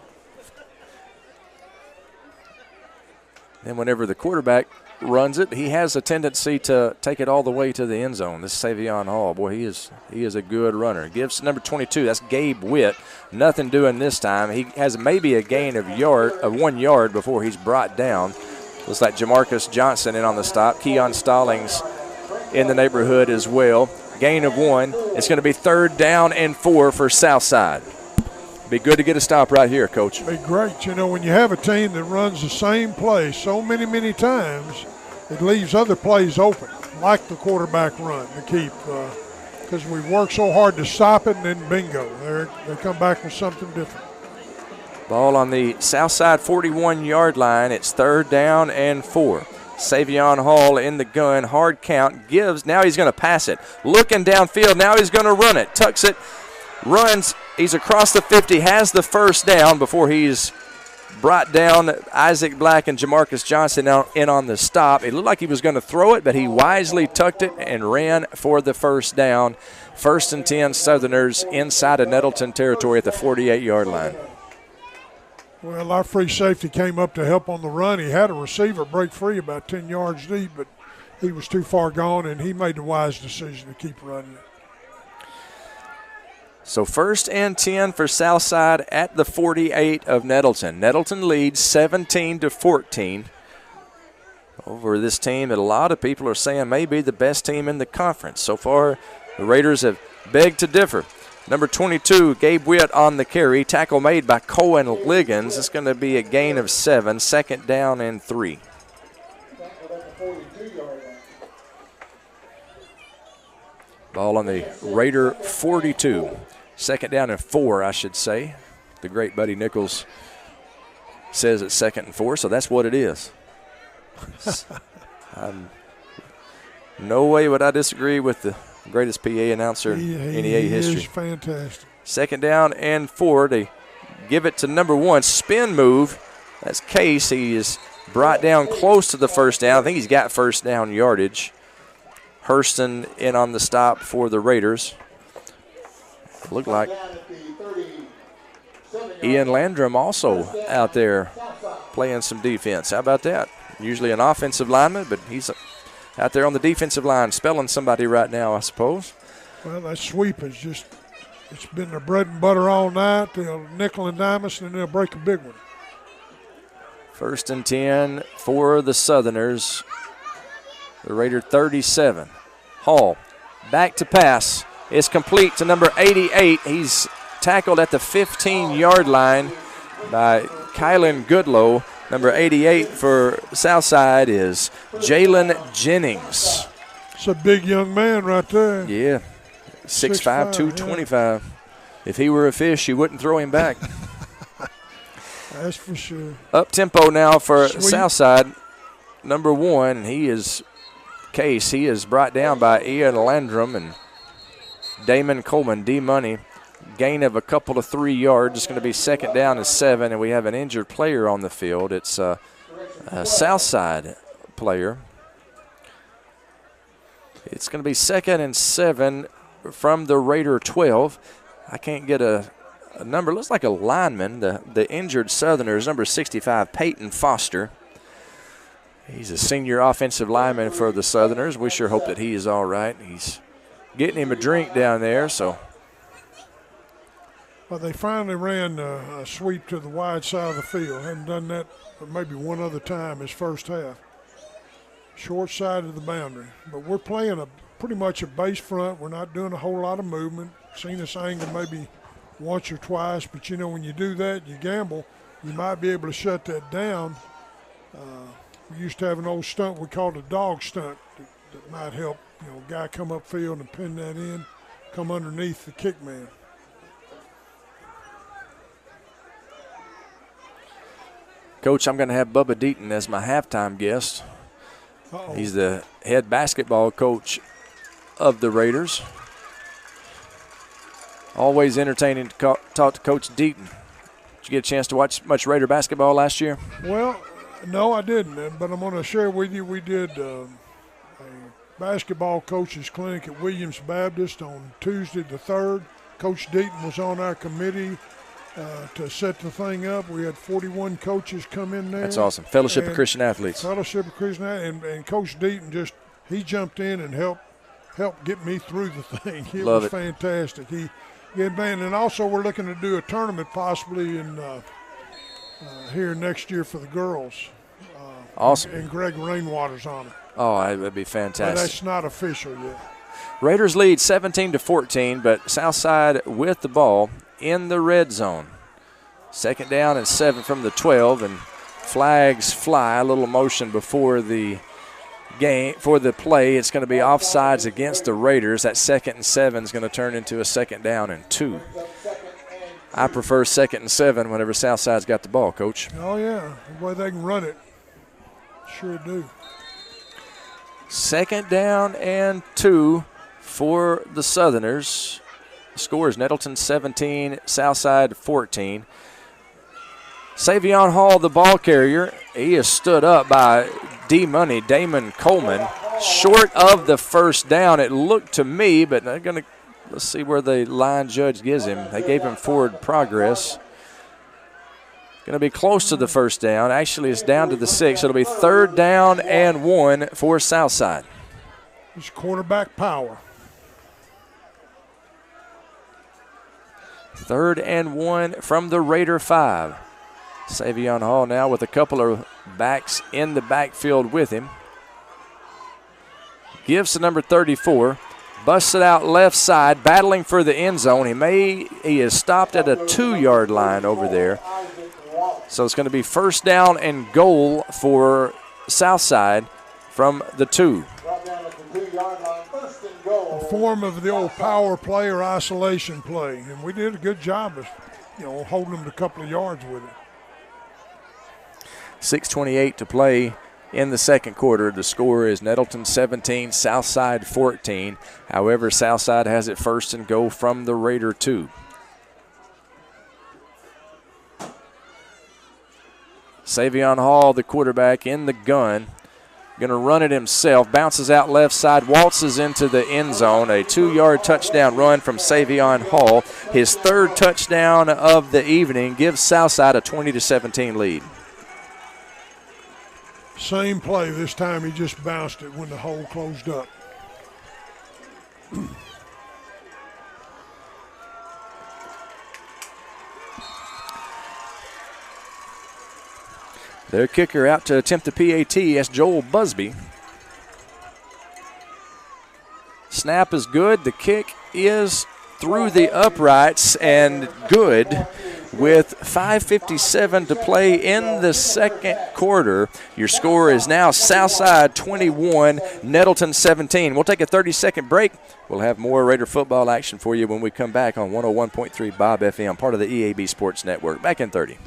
And whenever the quarterback runs it, he has a tendency to take it all the way to the end zone. This is Savion Hall. Boy, he is a good runner. Gives number 22. That's Gabe Witt. Nothing doing this time. He has maybe a gain of 1 yard before he's brought down. Looks like Jamarcus Johnson in on the stop. Keon Stallings in the neighborhood as well. Gain of 1. It's going to be 3rd down and 4 for Southside. Be good to get a stop right here, Coach. Be great. You know, when you have a team that runs the same play so many times, it leaves other plays open, like the quarterback run to keep, because we work so hard to stop it, and then bingo, they come back with something different. Ball on the Southside 41-yard line. It's 3rd down and 4. Savion Hall in the gun, hard count, gives, now he's going to pass it. Looking downfield, now he's going to run it, tucks it, runs, he's across the 50, has the 1st down before he's brought down. Isaac Black and Jamarcus Johnson in on the stop. It looked like he was going to throw it, but he wisely tucked it and ran for the 1st down. 1st and 10 Southerners inside of Nettleton territory at the 48-yard line. Well, our free safety came up to help on the run. He had a receiver break free about 10 yards deep, but he was too far gone, and he made the wise decision to keep running it. So 1st and 10 for Southside at the 48 of Nettleton. Nettleton leads 17-14 over this team that a lot of people are saying may be the best team in the conference. So far, the Raiders have begged to differ. Number 22, Gabe Witt on the carry. Tackle made by Cohen Liggins. It's going to be a gain of 7, 2nd down and 3. Ball on the Raider 42. 2nd down and 4, I should say. The great Buddy Nichols says it's 2nd and 4, so that's what it is. No way would I disagree with the greatest PA announcer in NEA history. He is fantastic. 2nd down and 4. They give it to number 1. Spin move. That's Case. He is brought down close to the first down. I think he's got first down yardage. Hurston in on the stop for the Raiders. Looked like Ian Landrum also out there playing some defense. How about that? Usually an offensive lineman, but he's out there on the defensive line spelling somebody right now, I suppose. Well, that sweep is just, it's been their bread and butter all night. They'll nickel and dime us, and then they'll break a big one. 1st and 10 for the Southerners. The Raider 37. Hall back to pass. It's complete to number 88. He's tackled at the 15-yard line by Kylan Goodlow. Number 88 for Southside is Jalen Jennings. It's a big young man right there. Yeah, 6'5", 225. Yeah. If he were a fish, you wouldn't throw him back. That's for sure. Up tempo now for Southside. Number 1, he is Case. He is brought down by Ian Landrum and Damon Coleman, D-Money. Gain of a couple of 3 yards. It's going to be 2nd down and 7, and we have an injured player on the field. It's a Southside player. It's going to be 2nd and 7 from the Raider 12. I can't get a number. Looks like a lineman. The injured Southerners, number 65, Peyton Foster. He's a senior offensive lineman for the Southerners. We sure hope that he is all right. He's getting him a drink down there, so. Well, they finally ran a sweep to the wide side of the field. Hadn't done that maybe one other time this first half. Short side of the boundary. But we're playing pretty much a base front. We're not doing a whole lot of movement. Seen us angle maybe once or twice, but you know when you do that, you gamble, you might be able to shut that down. We used to have an old stunt we called a dog stunt that might help, you know, a guy come upfield and pin that in, come underneath the kick man. Coach, I'm going to have Bubba Deaton as my halftime guest. Uh-oh. He's the head basketball coach of the Raiders. Always entertaining to talk to Coach Deaton. Did you get a chance to watch much Raider basketball last year? Well, no, I didn't, but I'm going to share with you we did a basketball coaches clinic at Williams Baptist on Tuesday the 3rd. Coach Deaton was on our committee to set the thing up. We had 41 coaches come in there. That's awesome. Fellowship of Christian Athletes. Fellowship of Christian Athletes. And Coach Deaton he jumped in and helped get me through the thing. It was fantastic. And also we're looking to do a tournament possibly in here next year for the girls. Awesome. And Greg Rainwater's on it. Oh, that would be fantastic. But that's not official yet. Raiders lead 17-14, but Southside with the ball in the red zone. 2nd down and 7 from the 12, and flags fly. A little motion before the game for the play. It's going to be offsides against the Raiders. That 2nd and 7 is going to turn into a 2nd down and 2. I prefer 2nd and 7 whenever Southside's got the ball, Coach. Oh, yeah. The way they can run it. Sure do. 2nd down and 2 for the Southerners. The score is Nettleton 17, Southside 14. Savion Hall, the ball carrier, he is stood up by D-Money, Damon Coleman, short of the first down. It looked to me, but they're going to, let's see where the line judge gives him. They gave him forward progress. Going to be close to the first down. Actually, it's down to the 6. It'll be 3rd down and 1 for Southside. It's quarterback power. 3rd and 1 from the Raider 5. Savion Hall now with a couple of backs in the backfield with him. Gives to number 34. Busts it out left side, battling for the end zone. He is stopped at a 2-yard line over there. So it's going to be 1st down and goal for Southside from the 2. A form of the old power play or isolation play. And we did a good job of, holding them to a couple of yards with it. 6:28 to play in the second quarter. The score is Nettleton 17, Southside 14. However, Southside has it first and goal from the Raider 2. Savion Hall, the quarterback, in the gun. Going to run it himself. Bounces out left side, waltzes into the end zone. A 2-yard touchdown run from Savion Hall. His third touchdown of the evening gives Southside a 20-17 lead. Same play this time. He just bounced it when the hole closed up. Their kicker out to attempt the PAT is Joel Busby. Snap is good. The kick is through the uprights and good. With 5:57 to play in the second quarter, your score is now Southside 21, Nettleton 17. We'll take a 30-second break. We'll have more Raider football action for you when we come back on 101.3 Bob FM, part of the EAB Sports Network. Back in 30.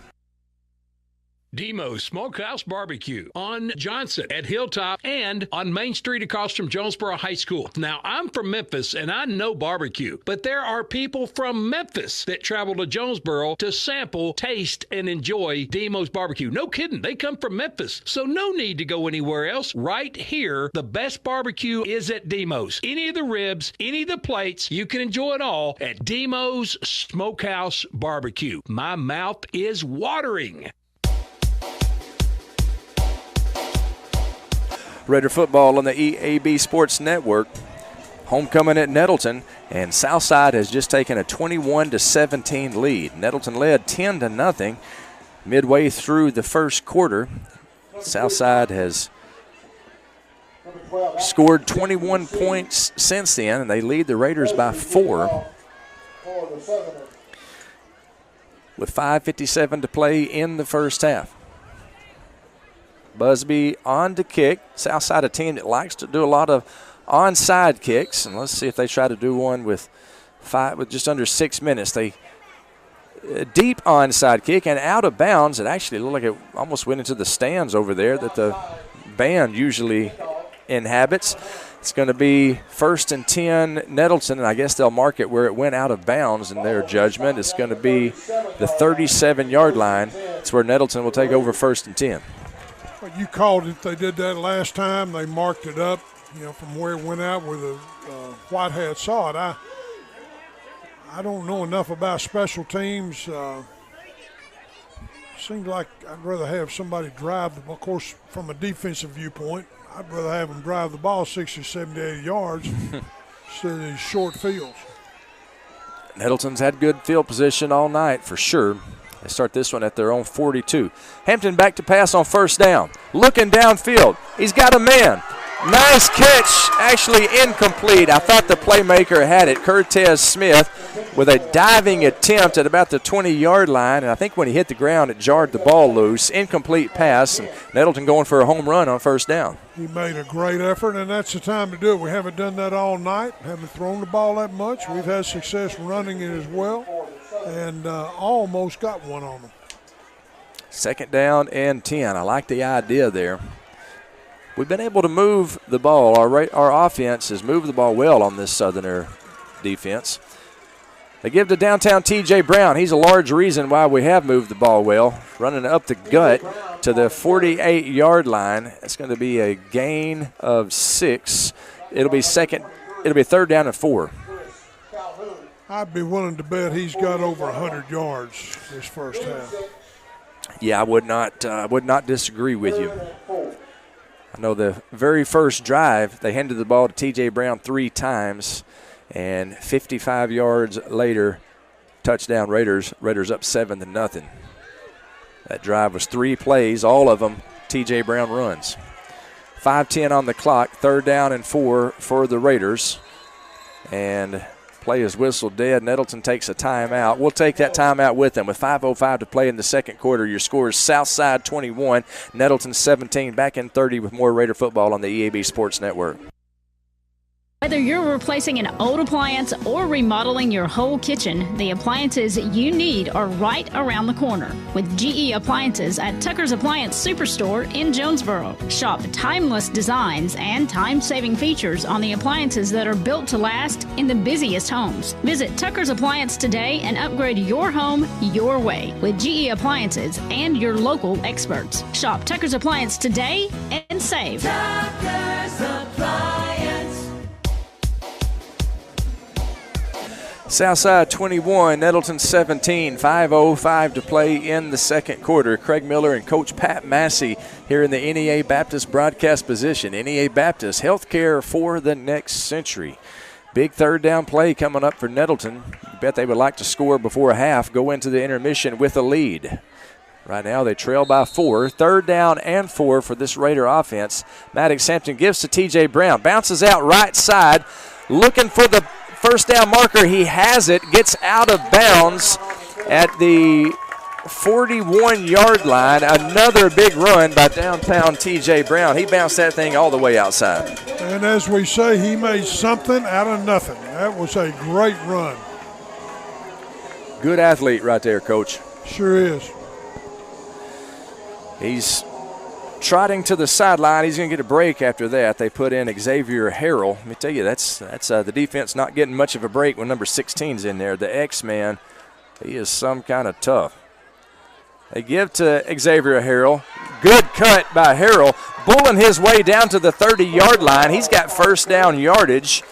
Demo's Smokehouse Barbecue on Johnson at Hilltop and on Main Street across from Jonesboro High School. Now, I'm from Memphis and I know barbecue, but there are people from Memphis that travel to Jonesboro to sample, taste, and enjoy Demo's Barbecue. No kidding, they come from Memphis, so no need to go anywhere else. Right here, the best barbecue is at Demo's. Any of the ribs, any of the plates, you can enjoy it all at Demo's Smokehouse Barbecue. My mouth is watering. Raider football on the EAB Sports Network. Homecoming at Nettleton, and Southside has just taken a 21-17 lead. Nettleton led 10-0 midway through the first quarter. Southside has scored 21 points since then, and they lead the Raiders by 4. With 5:57 to play in the first half. Busby on to kick. Southside, a team that likes to do a lot of onside kicks, and let's see if they try to do one with just under 6 minutes. They deep onside kick and out of bounds. It actually looked like it almost went into the stands over there that the band usually inhabits. It's going to be 1st and 10 Nettleton, and I guess they'll mark it where it went out of bounds in their judgment. It's going to be the 37-yard line. It's where Nettleton will take over 1st and 10. You called it. They did that last time. They marked it up, from where it went out where the white hat saw it. I don't know enough about special teams. Seems like I'd rather have somebody drive the ball. Of course, from a defensive viewpoint, I'd rather have them drive the ball 60, 70, 80 yards instead of these short fields. Nettleton's had good field position all night for sure. They start this one at their own 42. Hampton back to pass on 1st down. Looking downfield. He's got a man. Nice catch. Actually incomplete. I thought the playmaker had it. Cortez Smith with a diving attempt at about the 20-yard line. And I think when he hit the ground, it jarred the ball loose. Incomplete pass. And Nettleton going for a home run on 1st down. He made a great effort, and that's the time to do it. We haven't done that all night. Haven't thrown the ball that much. We've had success running it as well. And almost got one on them. 2nd down and 10. I like the idea there. We've been able to move the ball. Our offense has moved the ball well on this Southerner defense. They give to downtown T.J. Brown. He's a large reason why we have moved the ball well. Running up the gut to the 48-yard line. It's going to be a gain of 6. It'll be 3rd down and 4. I'd be willing to bet he's got over 100 yards this first half. Yeah, I would not disagree with you. I know the very first drive, they handed the ball to T.J. Brown 3 times, and 55 yards later, touchdown Raiders. Raiders up 7-0. That drive was 3 plays, all of them T.J. Brown runs. 5:10 on the clock, 3rd down and 4 for the Raiders. And play is whistled dead. Nettleton takes a timeout. We'll take that timeout with them. With 5:05 to play in the second quarter, your score is Southside 21, Nettleton 17. Back in 30 with more Raider football on the EAB Sports Network. Whether you're replacing an old appliance or remodeling your whole kitchen, the appliances you need are right around the corner. With GE Appliances at Tucker's Appliance Superstore in Jonesboro. Shop timeless designs and time-saving features on the appliances that are built to last in the busiest homes. Visit Tucker's Appliance today and upgrade your home your way with GE Appliances and your local experts. Shop Tucker's Appliance today and save. Tucker's Appliance. Southside 21, Nettleton 17, 5:05 to play in the second quarter. Craig Miller and Coach Pat Massey here in the NEA Baptist broadcast position. NEA Baptist, healthcare for the next century. Big third down play coming up for Nettleton. You bet they would like to score before half, go into the intermission with a lead. Right now they trail by 4. Third down and 4 for this Raider offense. Maddox Hampton gives to T.J. Brown. Bounces out right side, looking for the first down marker. He has it, gets out of bounds at the 41-yard line. Another big run by downtown T.J. Brown. He bounced that thing all the way outside. And as we say, he made something out of nothing. That was a great run. Good athlete right there, Coach. Sure is. He's trotting to the sideline. He's going to get a break after that. They put in Xavier Harrell. Let me tell you, that's the defense not getting much of a break when number 16's in there. The X-Man, he is some kind of tough. They give to Xavier Harrell. Good cut by Harrell, bulling his way down to the 30-yard line. He's got first down yardage.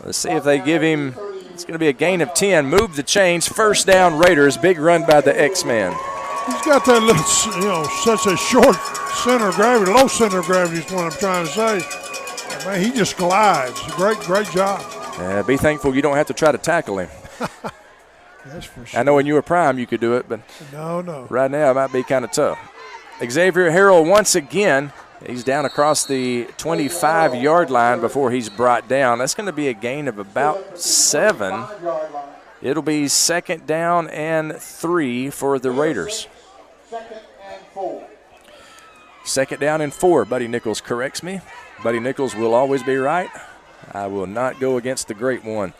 Let's see if they give him, it's going to be a gain of 10. Move the chains, first down Raiders. Big run by the X-Man. He's got that little, such a short center of gravity, low center of gravity is what I'm trying to say. Man, he just glides. Great job. Be thankful you don't have to try to tackle him. That's for sure. I know when you were prime you could do it, but no. Right now it might be kind of tough. Xavier Harrell once again. He's down across the 25-yard line before he's brought down. That's going to be a gain of about 7. It'll be second down and 3 for the Raiders. Second down and 4. Buddy Nichols corrects me. Buddy Nichols will always be right. I will not go against the great one.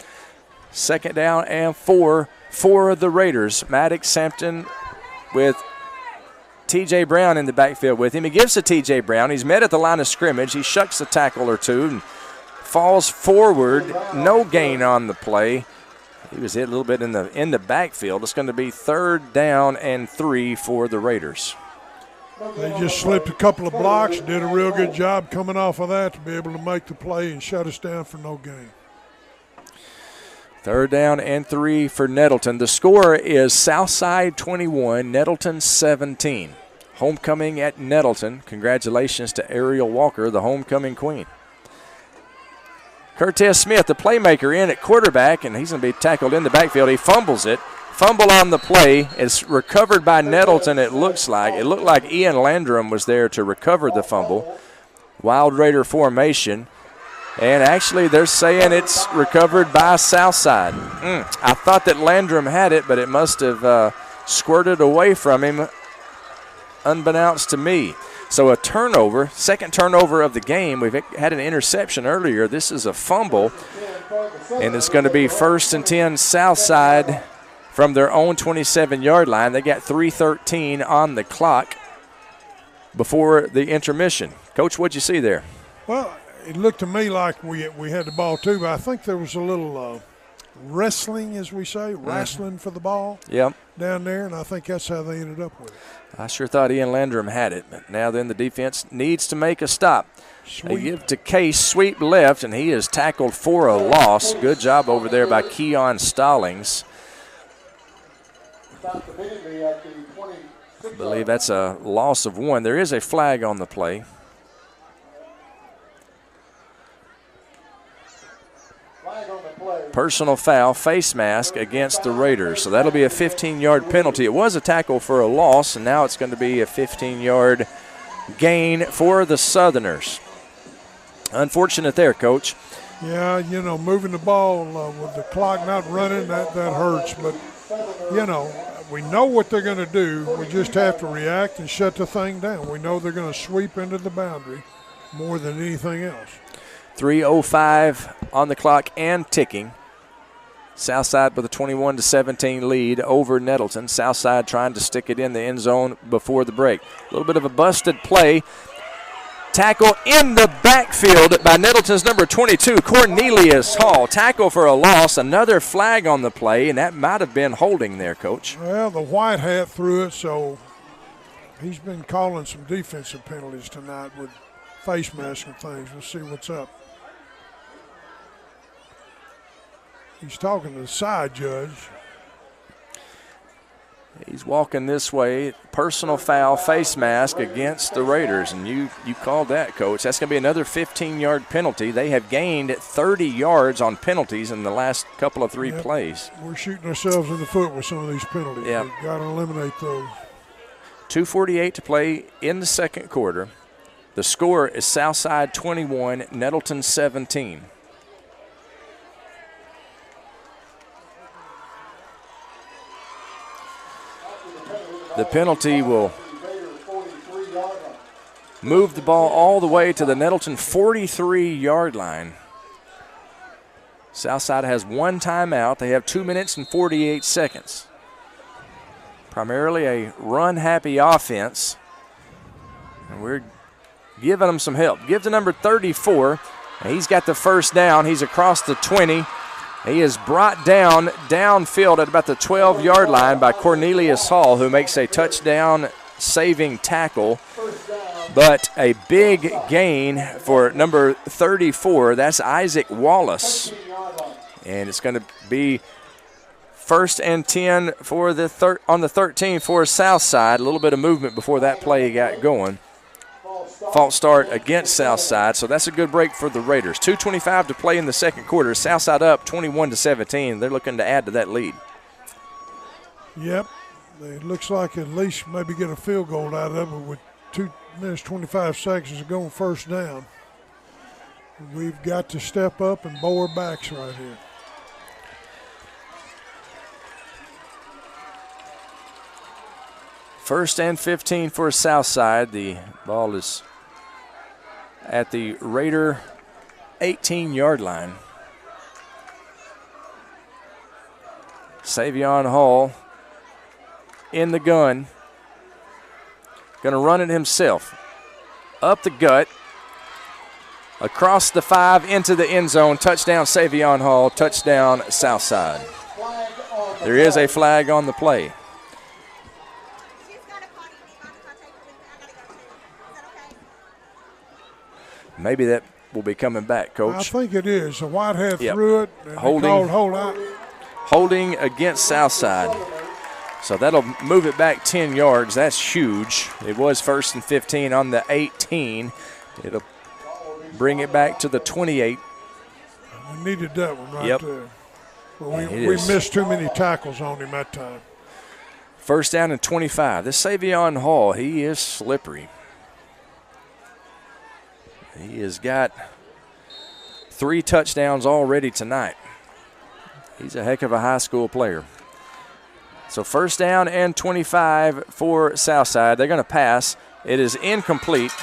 Second down and 4 for the Raiders. Maddox Hampton with T.J. Brown in the backfield with him. He gives to T.J. Brown. He's met at the line of scrimmage. He shucks a tackle or two and falls forward. No gain on the play. He was hit a little bit in the backfield. It's going to be third down and 3 for the Raiders. They just slipped a couple of blocks, did a real good job coming off of that to be able to make the play and shut us down for no gain. Third down and 3 for Nettleton. The score is Southside 21, Nettleton 17. Homecoming at Nettleton. Congratulations to Ariel Walker, the homecoming queen. Curtis Smith, the playmaker, in at quarterback, and he's going to be tackled in the backfield. He fumbles it. Fumble on the play. It's recovered by Nettleton, it looks like. It looked like Ian Landrum was there to recover the fumble. Wild Raider formation. And actually, they're saying it's recovered by Southside. I thought that Landrum had it, but it must have squirted away from him, unbeknownst to me. So a turnover, second turnover of the game. We've had an interception earlier. This is a fumble, and it's going to be 1st and 10 Southside from their own 27-yard line. They got 3:13 on the clock before the intermission. Coach, what'd you see there? Well, it looked to me like we had the ball too, but I think there was a little wrestling, as we say, wrestling for the ball down there, and I think that's how they ended up with it. I sure thought Ian Landrum had it, but now then the defense needs to make a stop. They give to Case, sweep left, and he is tackled for a loss. Good job over there by Keon Stallings. I believe that's a loss of 1. There is a flag on the play. Personal foul, face mask against the Raiders. So that'll be a 15-yard penalty. It was a tackle for a loss, and now it's going to be a 15-yard gain for the Southerners. Unfortunate there, Coach. Yeah, moving the ball with the clock not running, that hurts. But, we know what they're going to do. We just have to react and shut the thing down. We know they're going to sweep into the boundary more than anything else. 3:05 on the clock and ticking. Southside with a 21-17 lead over Nettleton. Southside trying to stick it in the end zone before the break. A little bit of a busted play. Tackle in the backfield by Nettleton's number 22, Cornelius Hall. Tackle for a loss. Another flag on the play, and that might have been holding there, Coach. Well, the white hat threw it, so he's been calling some defensive penalties tonight with face masks and things. We'll see what's up. He's talking to the side judge. He's walking this way. Personal foul, face mask against the Raiders. And you called that, Coach. That's going to be another 15-yard penalty. They have gained 30 yards on penalties in the last couple of three plays. We're shooting ourselves in the foot with some of these penalties. Yep. We've got to eliminate those. 2:48 to play in the second quarter. The score is Southside 21, Nettleton 17. The penalty will move the ball all the way to the Nettleton 43-yard line. Southside has one timeout. They have 2 minutes and 48 seconds. Primarily a run-happy offense. And we're giving them some help. Give to number 34. He's got the first down. He's across the 20. He is brought down downfield at about the 12-yard line by Cornelius Hall, who makes a touchdown-saving tackle. But a big gain for number 34. That's Isaac Wallace. And it's going to be 1st and 10 for on the 13 for Southside. A little bit of movement before that play got going. False start against Southside, so that's a good break for the Raiders. 2:25 to play in the second quarter. Southside up 21-17. They're looking to add to that lead. Yep. It looks like at least maybe get a field goal out of it with 2 minutes 25 seconds to go on first down. We've got to step up and bow our backs right here. First and 15 for Southside. The ball is at the Raider 18-yard line. Savion Hall in the gun. Going to run it himself. Up the gut. Across the 5 into the end zone. Touchdown Savion Hall. Touchdown Southside. There is a flag on the play. Maybe that will be coming back, Coach. I think it is. The white hat threw it. And holding against Southside. So that'll move it back 10 yards. That's huge. It was 1st and 15 on the 18. It'll bring it back to the 28. We needed that one right there. Well, we missed too many tackles on him that time. First down and 25. This Savion Hall, he is slippery. He has got 3 touchdowns already tonight. He's a heck of a high school player. So first down and 25 for Southside. They're going to pass. It is incomplete.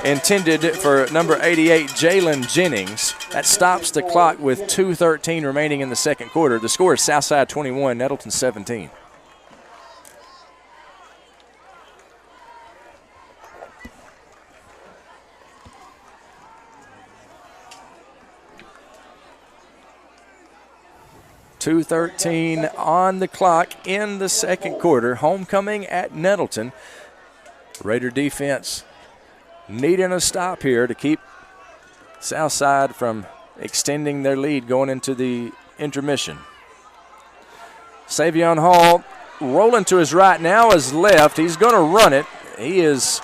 Intended for number 88, Jalen Jennings. That stops the clock with 2:13 remaining in the second quarter. The score is Southside 21, Nettleton 17. .213 on the clock in the second quarter. Homecoming at Nettleton. Raider defense needing a stop here to keep Southside from extending their lead going into the intermission. Savion Hall rolling to his right, now his left. He's going to run it. He is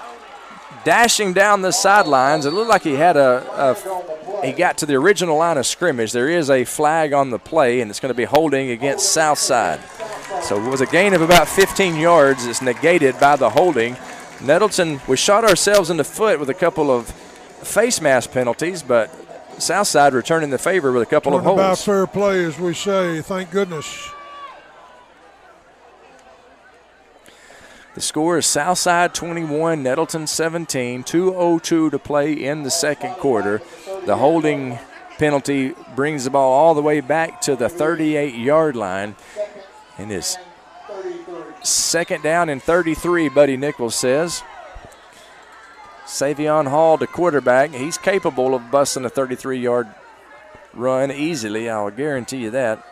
dashing down the sidelines. It looked like he had he got to the original line of scrimmage. There is a flag on the play, and it's going to be holding against Southside. So it was a gain of about 15 yards. It's negated by the holding. Nettleton, we shot ourselves in the foot with a couple of face mask penalties, but Southside returning the favor with a couple of holds. About fair play, as we say, thank goodness. The score is Southside 21, Nettleton 17, 2:02 to play in the second quarter. The holding penalty brings the ball all the way back to the 38-yard line. And it's second down and 33, Buddy Nichols says. Savion Hall, the quarterback, he's capable of busting a 33-yard run easily, I'll guarantee you that.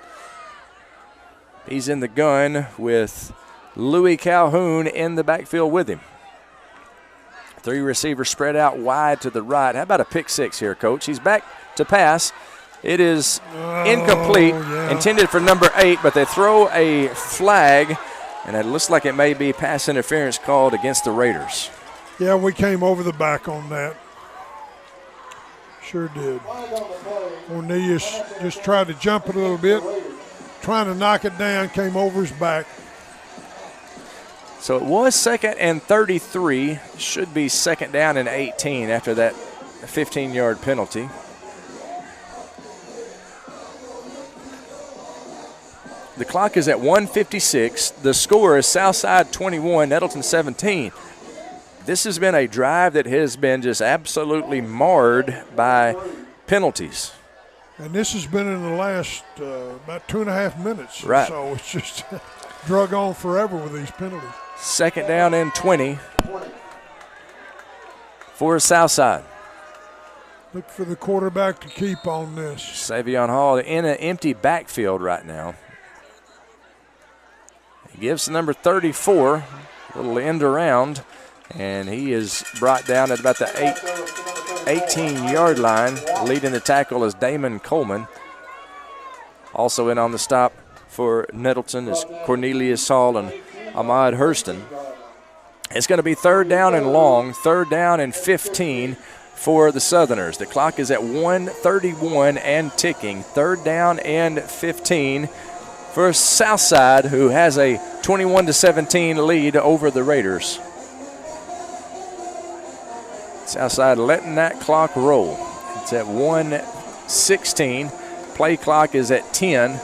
He's in the gun with Louis Calhoun in the backfield with him. 3 receivers spread out wide to the right. How about a pick six here, Coach? He's back to pass. It is incomplete, intended for number 8, but they throw a flag, and it looks like it may be pass interference called against the Raiders. Yeah, we came over the back on that. Sure did. Cornelius just tried to jump it a little bit, trying to knock it down, came over his back. So it was second and 33. Should be second down and 18 after that 15-yard penalty. The clock is at 1:56. The score is Southside 21, Nettleton 17. This has been a drive that has been just absolutely marred by penalties. And this has been in the last about 2.5 minutes. Right. So it's just drug on forever with these penalties. Second down and 20 for Southside. Look for the quarterback to keep on this. Savion Hall in an empty backfield right now. He gives to number 34, a little end around, and he is brought down at about the 18-yard line. Leading the tackle is Damon Coleman. Also in on the stop for Nettleton is Cornelius Hall and Ahmad Hurston. It's going to be third down and long, third down and 15 for the Southerners. The clock is at 1:31 and ticking. Third down and 15 for Southside, who has a 21-17 lead over the Raiders. Southside letting that clock roll. It's at 1:16. Play clock is at 10.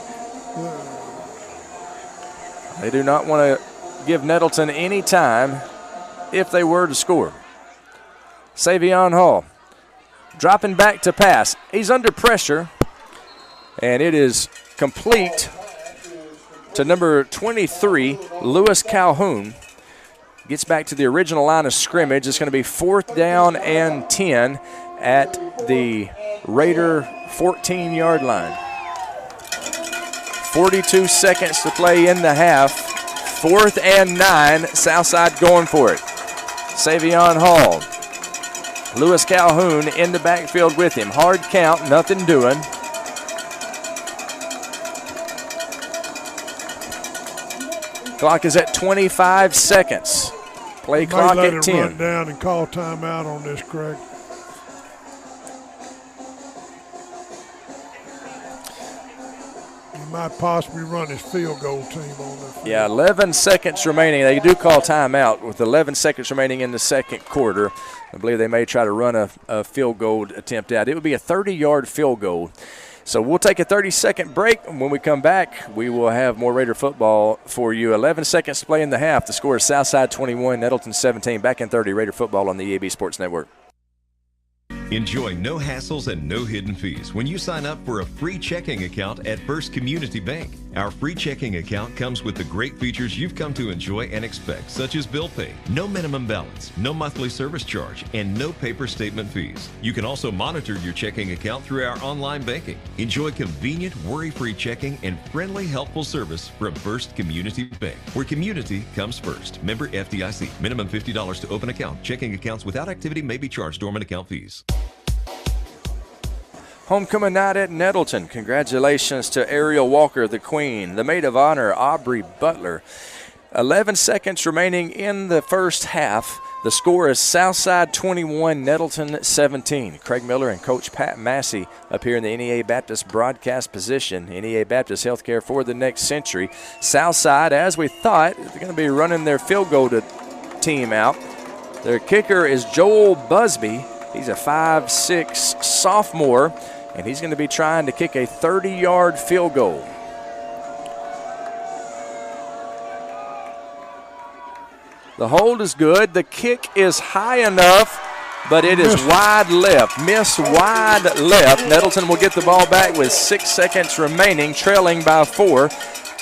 They do not want to give Nettleton any time if they were to score. Savion Hall dropping back to pass. He's under pressure, and it is complete to number 23, Lewis Calhoun. Gets back to the original line of scrimmage. It's going to be fourth down and 10 at the Raider 14-yard line. 42 seconds to play in the half. Fourth and 9. Southside going for it. Savion Hall. Lewis Calhoun in the backfield with him. Hard count, nothing doing. Clock is at 25 seconds. Play clock at 10. Run down and call timeout on this, Craig. He might possibly run his field goal team on the field. Yeah, 11 seconds remaining. They do call timeout with 11 seconds remaining in the second quarter. I believe they may try to run a field goal attempt out. It would be a 30-yard field goal. So we'll take a 30-second break. When we come back, we will have more Raider football for you. 11 seconds to play in the half. The score is Southside 21, Nettleton 17. Back in 30, Raider football on the EAB Sports Network. Enjoy no hassles and no hidden fees when you sign up for a free checking account at First Community Bank. Our free checking account comes with the great features you've come to enjoy and expect, such as bill pay, no minimum balance, no monthly service charge, and no paper statement fees. You can also monitor your checking account through our online banking. Enjoy convenient, worry-free checking and friendly, helpful service from First Community Bank, where community comes first. Member FDIC. Minimum $50 to open account. Checking accounts without activity may be charged dormant account fees. Homecoming night at Nettleton. Congratulations to Ariel Walker, the Queen. The maid of honor, Aubrey Butler. 11 seconds remaining in the first half. The score is Southside 21, Nettleton 17. Craig Miller and Coach Pat Massey up here in the NEA Baptist broadcast position. NEA Baptist Healthcare for the next century. Southside, as we thought, they're going to be running their field goal team out. Their kicker is Joel Busby. He's a 5'6" sophomore, and he's going to be trying to kick a 30-yard field goal. The hold is good. The kick is high enough, but it is wide left. Miss wide left. Nettleton will get the ball back with 6 seconds remaining, trailing by 4.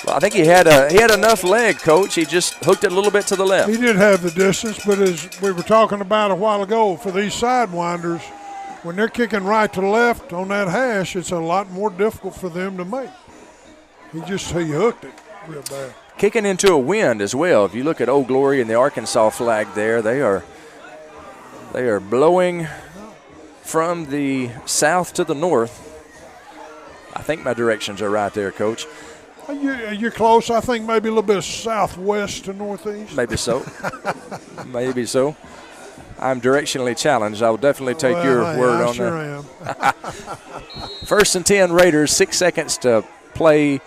Well, I think he had enough leg, Coach. He just hooked it a little bit to the left. He did have the distance, but as we were talking about a while ago, for these sidewinders, when they're kicking right to left on that hash, it's a lot more difficult for them to make. He hooked it real bad. Kicking into a wind as well. If you look at Old Glory and the Arkansas flag there, they are blowing from the south to the north. I think my directions are right there, Coach. You're close. I think maybe a little bit of southwest to northeast. Maybe so. Maybe so. I'm directionally challenged. I will definitely take your word on sure that. Am. 1st and 10 Raiders, 6 seconds to play.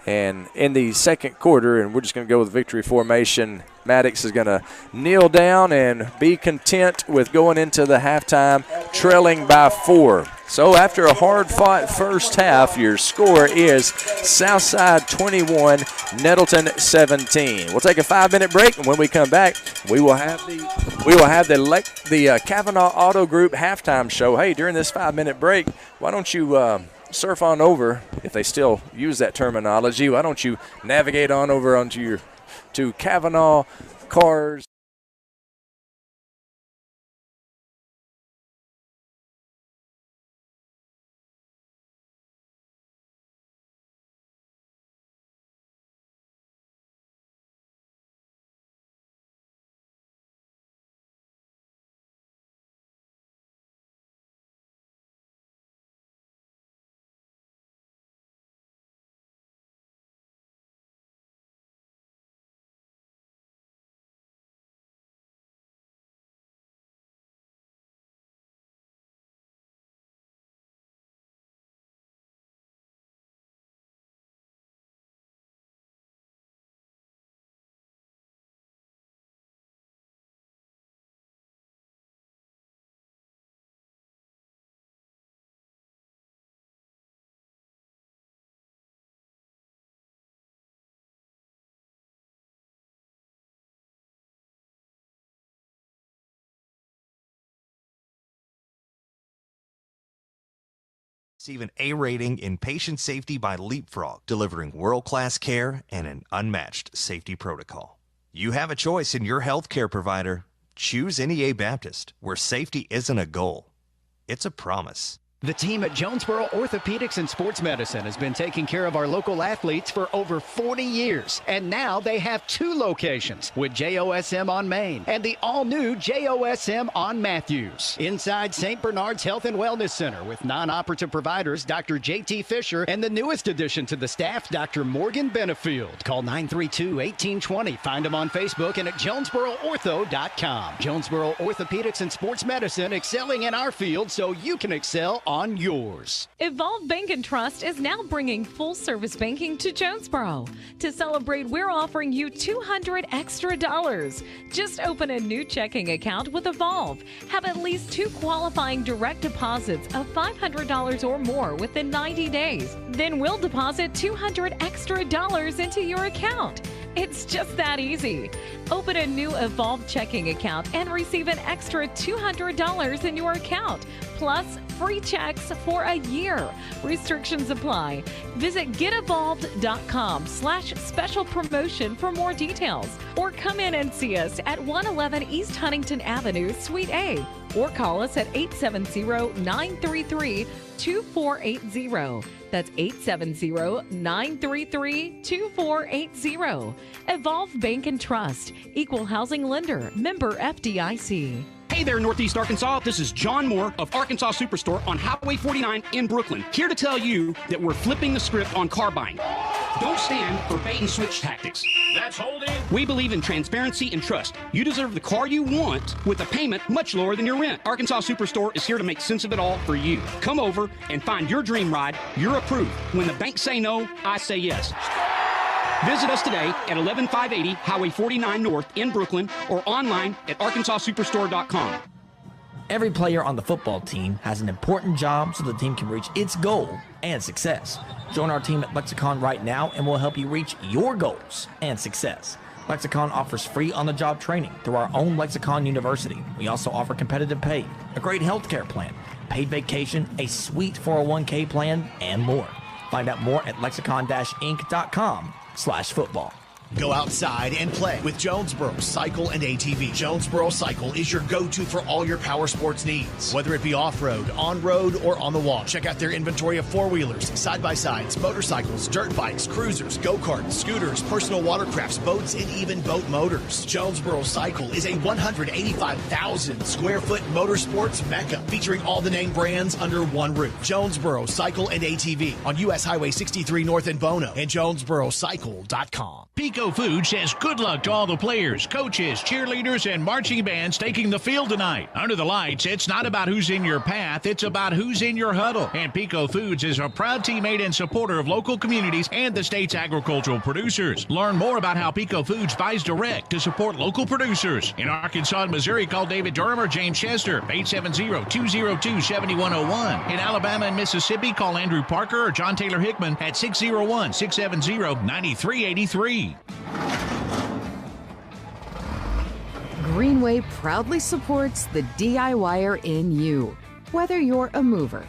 And in the second quarter, and we're just going to go with victory formation, Maddox is going to kneel down and be content with going into the halftime trailing by 4. So after a hard-fought first half, your score is Southside 21, Nettleton 17. We'll take a 5-minute break, and when we come back, we will have the Kavanaugh Auto Group halftime show. Hey, during this 5-minute break, why don't you surf on over, if they still use that terminology, why don't you navigate on over onto to Kavanaugh Cars. Receive an A rating in patient safety by Leapfrog, delivering world-class care and an unmatched safety protocol. You have a choice in your healthcare provider. Choose NEA Baptist, where safety isn't a goal, it's a promise. The team at Jonesboro Orthopedics and Sports Medicine has been taking care of our local athletes for over 40 years. And now they have 2 locations with JOSM on Main and the all-new JOSM on Matthews. Inside St. Bernard's Health and Wellness Center with non-operative providers Dr. J.T. Fisher and the newest addition to the staff, Dr. Morgan Benefield. Call 932-1820. Find them on Facebook and at JonesboroOrtho.com. Jonesboro Orthopedics and Sports Medicine, excelling in our field so you can excel on yours. Evolve Bank and Trust is now bringing full-service banking to Jonesboro. To celebrate, we're offering you $200 extra. Just open a new checking account with Evolve. Have at least 2 qualifying direct deposits of $500 or more within 90 days. Then we'll deposit $200 extra into your account. It's just that easy. Open a new Evolve checking account and receive an extra $200 in your account, plus free checks for a year. Restrictions apply. Visit getevolved.com/special promotion for more details, or come in and see us at 111 East Huntington Avenue, Suite A, or call us at 870-933-2480. That's 870-933-2480. Evolve Bank and Trust. Equal housing lender. Member FDIC. Hey there, Northeast Arkansas. This is John Moore of Arkansas Superstore on Highway 49 in Brooklyn. Here to tell you that we're flipping the script on car buying. Don't stand for bait and switch tactics. That's holding. We believe in transparency and trust. You deserve the car you want with a payment much lower than your rent. Arkansas Superstore is here to make sense of it all for you. Come over and find your dream ride. You're approved. When the banks say no, I say yes. Visit us today at 11580 Highway 49 North in Brooklyn, or online at arkansassuperstore.com. Every player on the football team has an important job so the team can reach its goal and success. Join our team at Lexicon right now and we'll help you reach your goals and success. Lexicon offers free on-the-job training through our own Lexicon University. We also offer competitive pay, a great health care plan, paid vacation, a sweet 401k plan, and more. Find out more at lexicon-inc.com/football. Go outside and play with Jonesboro Cycle and ATV. Jonesboro Cycle is your go-to for all your power sports needs, whether it be off-road, on-road, or on the wall. Check out their inventory of four-wheelers, side-by-sides, motorcycles, dirt bikes, cruisers, go-karts, scooters, personal watercrafts, boats, and even boat motors. Jonesboro Cycle is a 185,000 square foot motorsports mecca featuring all the name brands under one roof. Jonesboro Cycle and ATV on U.S. Highway 63 North in Bono and JonesboroCycle.com. Pico Food says good luck to all the players, coaches, cheerleaders, and marching bands taking the field tonight. Under the lights, it's not about who's in your path, it's about who's in your huddle. And Pico Foods is a proud teammate and supporter of local communities and the state's agricultural producers. Learn more about how Pico Foods buys direct to support local producers. In Arkansas and Missouri, call David Durham or James Chester, 870-202-7101. In Alabama and Mississippi, call Andrew Parker or John Taylor Hickman at 601-670-9383. Greenway proudly supports the DIYer in you. Whether you're a mover,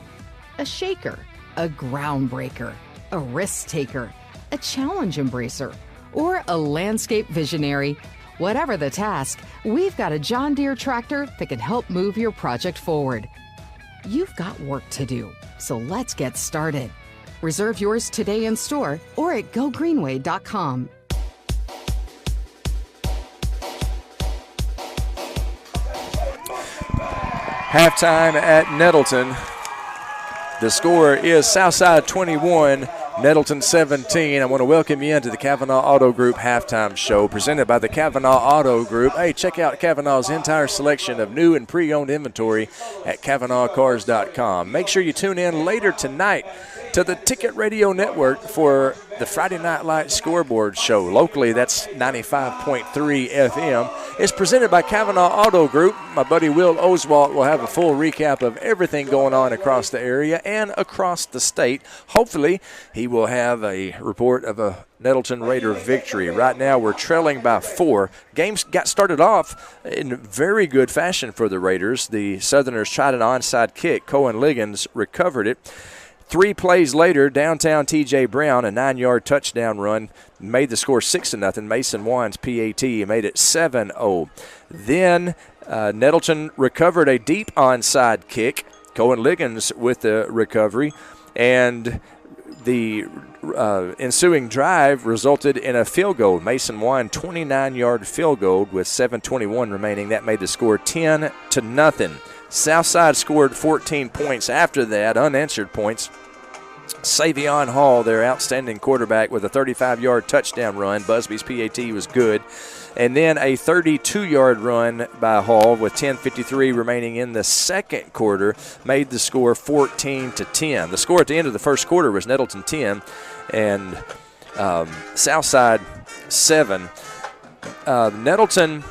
a shaker, a groundbreaker, a risk taker, a challenge embracer, or a landscape visionary, whatever the task, we've got a John Deere tractor that can help move your project forward. You've got work to do, so let's get started. Reserve yours today in store or at gogreenway.com. Halftime at Nettleton. The score is Southside 21, Nettleton 17. I want to welcome you into the Kavanaugh Auto Group halftime show presented by the Kavanaugh Auto Group. Hey, check out Kavanaugh's entire selection of new and pre-owned inventory at KavanaughCars.com. Make sure you tune in later tonight to the Ticket Radio Network for the Friday Night Light Scoreboard Show. Locally, that's 95.3 FM. It's presented by Kavanaugh Auto Group. My buddy Will Oswalt will have a full recap of everything going on across the area and across the state. Hopefully, he will have a report of a Nettleton Raider victory. Right now, we're trailing by 4. Games got started off in very good fashion for the Raiders. The Southerners tried an onside kick. Cohen Liggins recovered it. 3 plays later, downtown T.J. Brown, a 9-yard touchdown run, made the score 6-0. Mason Wine's PAT made it 7-0. Then Nettleton recovered a deep onside kick. Cohen Liggins with the recovery. And the ensuing drive resulted in a field goal. Mason Wine, 29-yard field goal with 7:21 remaining. That made the score 10-0. Southside scored 14 points after that, unanswered points. Savion Hall, their outstanding quarterback, with a 35-yard touchdown run. Busby's PAT was good. And then a 32-yard run by Hall with 10:53 remaining in the second quarter made the score 14-10. The score at the end of the first quarter was Nettleton 10 and Southside 7. Nettleton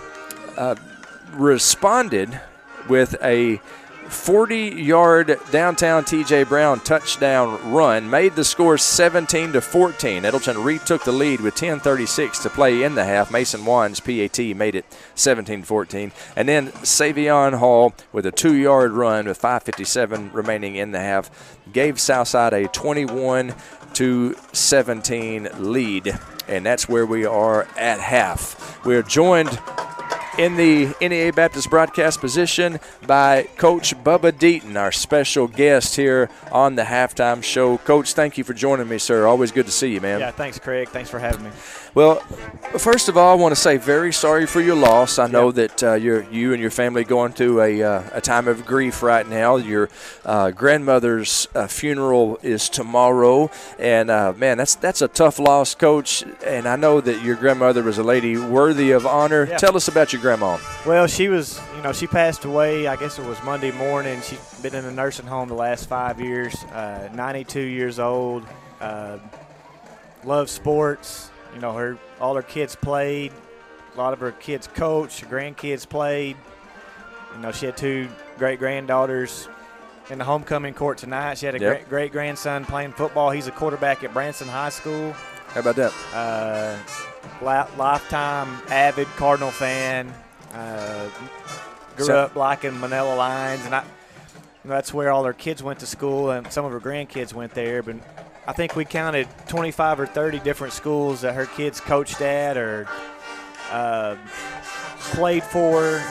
responded with a 40-yard downtown T.J. Brown touchdown run, made the score 17-14. Nettleton retook the lead with 10:36 to play in the half. Mason Wan's PAT made it 17-14. And then Savion Hall with a 2-yard run with 5:57 remaining in the half gave Southside a 21-17 lead. And that's where we are at half. We're joined in the NEA Baptist broadcast position by Coach Bubba Deaton, our special guest here on the halftime show. Coach, thank you for joining me, sir. Always good to see you, man. Yeah, thanks, Craig. Thanks for having me. Well, first of all, I want to say very sorry for your loss. I know that you and your family going through a time of grief right now. Your grandmother's funeral is tomorrow, and man, that's a tough loss, Coach. And I know that your grandmother was a lady worthy of honor. Yeah. Tell us about your grandma. Well, she was, she passed away. I guess it was Monday morning. She's been in a nursing home the last 5 years. 92 years old. Loves sports. All her kids played. A lot of her kids coached. Her grandkids played. She had 2 great-granddaughters in the homecoming court tonight. She had a great-grandson playing football. He's a quarterback at Branson High School. How about that? Lifetime avid Cardinal fan. Grew up liking Manila Lions, and that's where all her kids went to school, and some of her grandkids went there. But I think we counted 25 or 30 different schools that her kids coached at or played for.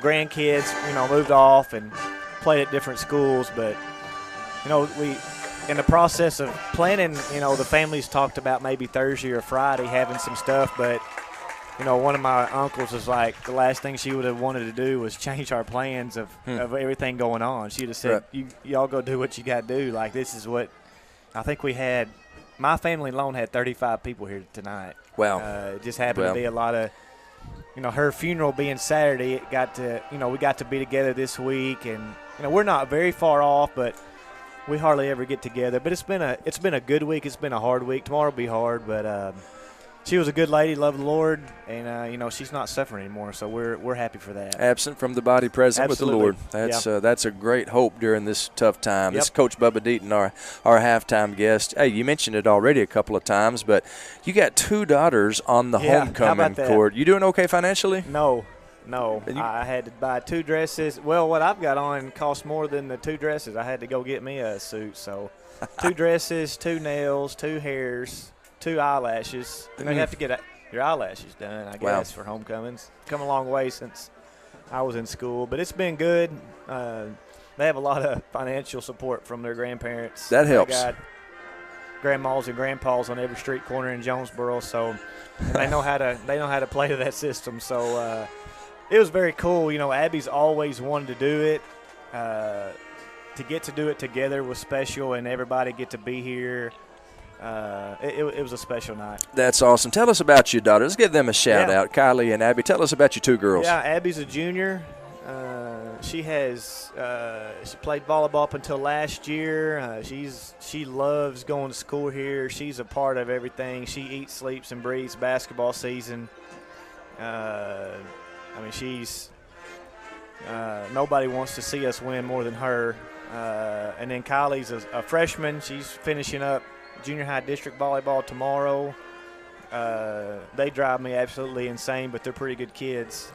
Grandkids, moved off and played at different schools. But, we in the process of planning, the families talked about maybe Thursday or Friday having some stuff, but one of my uncles was like, the last thing she would have wanted to do was change our plans of everything going on. She'd have said, y'all go do what you got to do. Like, this is what I think we had. My family alone had 35 people here tonight. Wow. It just happened to be a lot of, her funeral being Saturday, we got to be together this week. And, we're not very far off, but we hardly ever get together. But it's been a good week. It's been a hard week. Tomorrow will be hard, but she was a good lady, loved the Lord, and she's not suffering anymore. So we're happy for that. Absent from the body, present Absolutely. with the Lord. That's a great hope during this tough time. This is Coach Bubba Deaton, our halftime guest. Hey, you mentioned it already a couple of times, but you got 2 daughters on the homecoming court. You doing okay financially? No. I had to buy 2 dresses. Well, what I've got on costs more than the 2 dresses. I had to go get me a suit. So 2 dresses, 2 nails, 2 hairs, 2 eyelashes. You have to get your eyelashes done, I guess, for homecomings. Come a long way since I was in school, but it's been good. They have a lot of financial support from their grandparents. That helps. They got grandmas and grandpas on every street corner in Jonesboro, so they know how to play to that system. So it was very cool. Abby's always wanted to do it. To get to do it together was special, and everybody get to be here. It was a special night. That's awesome. Tell us about your daughters. Give them a shout out, Kylie and Abby. Tell us about your 2 girls. Yeah, Abby's a junior. She played volleyball up until last year. She loves going to school here. She's a part of everything. She eats, sleeps, and breathes basketball season. She's nobody wants to see us win more than her. And then Kylie's a freshman. She's finishing up junior high district volleyball tomorrow. They drive me absolutely insane, but they're pretty good kids.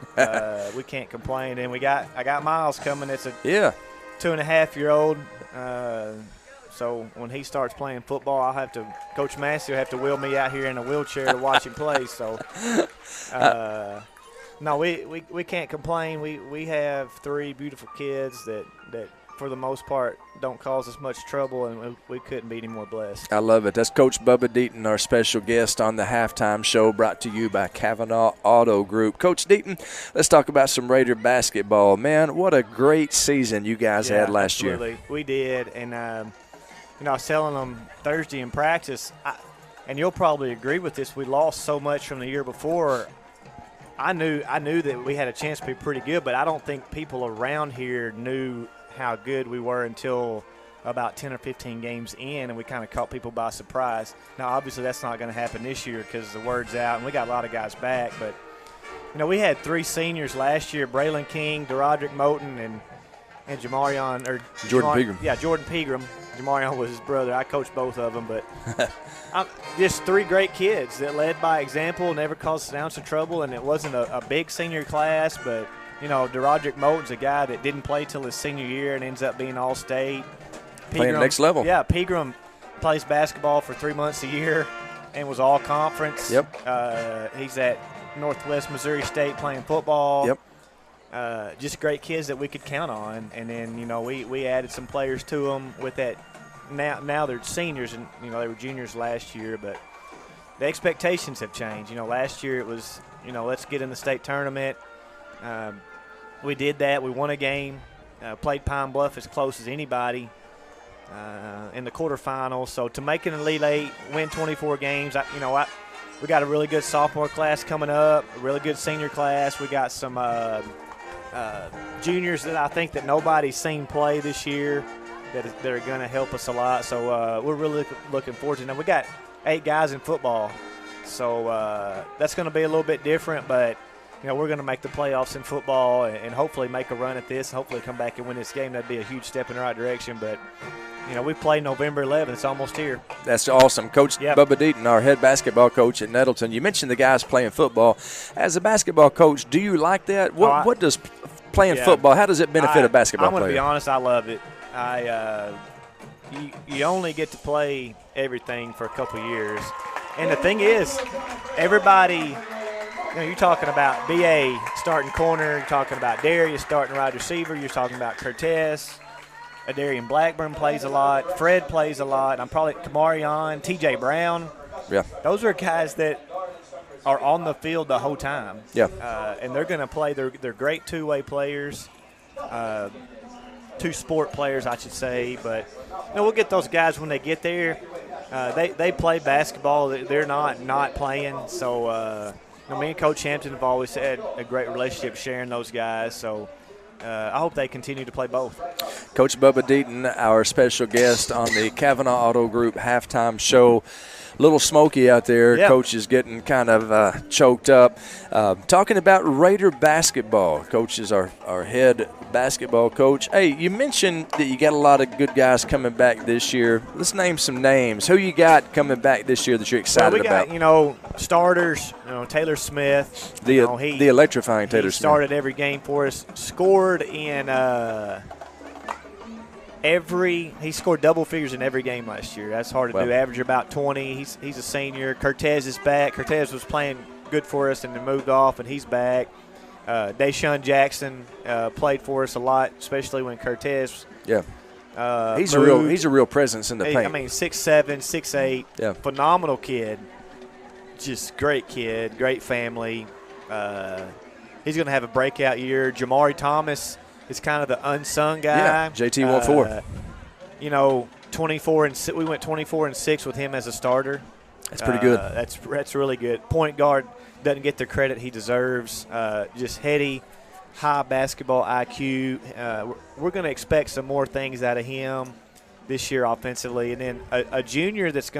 We can't complain. And I got Miles coming. It's a 2.5-year-old. So when he starts playing football, Coach Massey will have to wheel me out here in a wheelchair to watch him play. So, no, we can't complain. We have 3 beautiful kids that for the most part, don't cause us much trouble, and we couldn't be any more blessed. I love it. That's Coach Bubba Deaton, our special guest on the halftime show, brought to you by Kavanaugh Auto Group. Coach Deaton, let's talk about some Raider basketball. Man, what a great season you guys had last year. We did, and I was telling them Thursday in practice, and you'll probably agree with this, we lost so much from the year before. I knew that we had a chance to be pretty good, but I don't think people around here knew how good we were until about 10 or 15 games in, and we kind of caught people by surprise. Now, obviously, that's not going to happen this year because the word's out, and we got a lot of guys back. But, we had 3 seniors last year, Braylon King, DeRoderick Moten, and Jamarion – or Jordan Pegram. Yeah, Jordan Pegram. Jamarion was his brother. I coached both of them. But just 3 great kids that led by example, never caused an ounce of trouble, and it wasn't a big senior class, but – DeRoderick Moten's a guy that didn't play till his senior year and ends up being all-state. Playing next level. Yeah, Pegram plays basketball for 3 months a year and was all-conference. Yep. He's at Northwest Missouri State playing football. Yep. Just great kids that we could count on. And then, we added some players to them with that. Now they're seniors, and, they were juniors last year. But the expectations have changed. Last year it was, let's get in the state tournament. We did that. We won a game, played Pine Bluff as close as anybody in the quarterfinals. So to make an Elite Eight, win 24 games, we got a really good sophomore class coming up, a really good senior class. We got some juniors that I think that nobody's seen play this year that are going to help us a lot. So we're really looking forward to it. Now, we got 8 guys in football, so that's going to be a little bit different, but we're going to make the playoffs in football and hopefully make a run at this, hopefully come back and win this game. That'd be a huge step in the right direction. But we play November 11th. It's almost here. That's awesome. Coach Bubba Deaton, our head basketball coach at Nettleton. You mentioned the guys playing football. As a basketball coach, do you like that? What does playing football, how does it benefit a basketball player? I'm going to be honest, I love it. You only get to play everything for a couple years. And the thing is, everybody, you're talking about B.A. starting corner, you're talking about Darius starting wide receiver, you're talking about Cortez. Adarian Blackburn plays a lot. Fred plays a lot. I'm probably Kamarion, T.J. Brown. Yeah. Those are guys that are on the field the whole time. Yeah. And they're going to play. They're great two-way players, two-sport players, I should say. But we'll get those guys when they get there. They play basketball. They're not playing. So me and Coach Hampton have always had a great relationship sharing those guys. So I hope they continue to play both. Coach Bubba Deaton, our special guest on the Kavanaugh Auto Group halftime show. Little smoky out there. Yep. Coach is getting kind of choked up. Talking about Raider basketball. Coach is our head basketball coach. Hey, you mentioned that you got a lot of good guys coming back this year. Let's name some names. Who you got coming back this year that you're excited about? We got, starters, Taylor Smith. The electrifying Taylor Smith. He started every game for us. Scored in he scored double figures in every game last year. That's hard to do. Average about 20. He's a senior. Cortez is back. Cortez was playing good for us and then moved off, and he's back. Deshaun Jackson played for us a lot, especially when Cortez. Yeah. He's a real presence in the paint. 6'7", 6'8". Yeah. Phenomenal kid. Just great kid, great family. He's going to have a breakout year. Jamari Thomas is kind of the unsung guy. Yeah, JT 1-4. 24 and we went 24-6 with him as a starter. That's pretty good. That's really good. Point guard doesn't get the credit he deserves. Just heady, high basketball IQ. We're going to expect some more things out of him this year offensively. And then a junior that's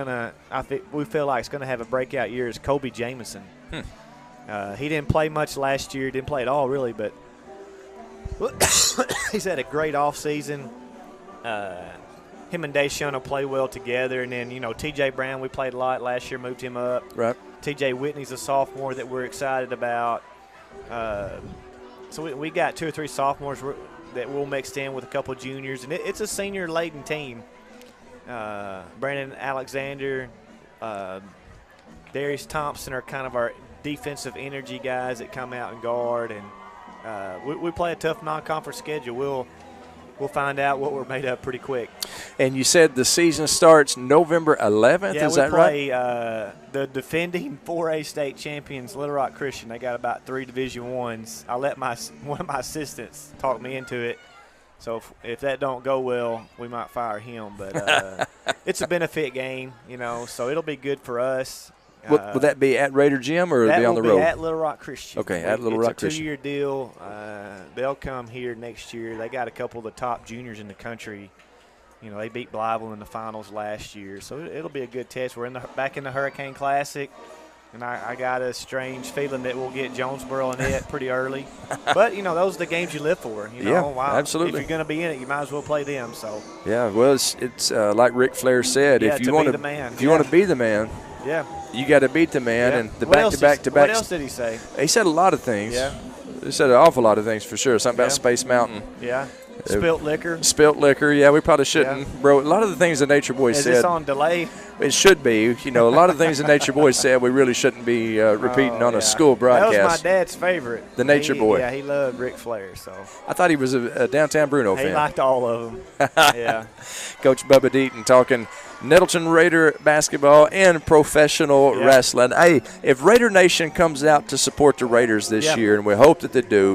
we feel like is going to have a breakout year is Kobe Jamison. He didn't play much last year. Didn't play at all really, but he's had a great offseason. Him and Deshaun will play well together. And then, T.J. Brown, we played a lot last year, moved him up. Right. T.J. Whitney's a sophomore that we're excited about. So we got 2 or 3 sophomores that we'll mix in with a couple juniors. And it's a senior-laden team. Brandon Alexander, Darius Thompson are kind of our defensive energy guys that come out and guard. And we play a tough non-conference schedule. We'll find out what we're made of pretty quick. And you said the season starts November 11th, is that right? Yeah, we play the defending 4A state champions, Little Rock Christian. They got about 3 Division I's. I let one of my assistants talk me into it. So if that don't go well, we might fire him. But it's a benefit game, so it'll be good for us. Will that be at Raider Gym or will it be on the road? At Little Rock Christian. Okay, at Little Rock Christian. It's a 2-year deal. They'll come here next year. They got a couple of the top juniors in the country. They beat Blytheville in the finals last year, so it'll be a good test. We're back in the Hurricane Classic, and I got a strange feeling that we'll get Jonesboro in it pretty early. But those are the games you live for. Absolutely. If you're going to be in it, you might as well play them. So yeah, well, it's like Ric Flair said, if you want to be the man. Yeah. You got to beat the man, and the back-to-back. What else did he say? He said a lot of things. Yeah. He said an awful lot of things for sure. Something about Space Mountain. Yeah. Spilt liquor. Spilt liquor. Yeah, we probably shouldn't. Yeah. Bro, a lot of the things the Nature Boy said. Is this on delay? It should be. A lot of things the Nature Boy said we really shouldn't be repeating on a school broadcast. That was my dad's favorite. The Nature Boy. Yeah, he loved Ric Flair. So I thought he was a Downtown Bruno fan. He liked all of them. Yeah. Coach Bubba Deaton talking Nettleton Raider basketball and professional wrestling. Hey, if Raider Nation comes out to support the Raiders this year, and we hope that they do,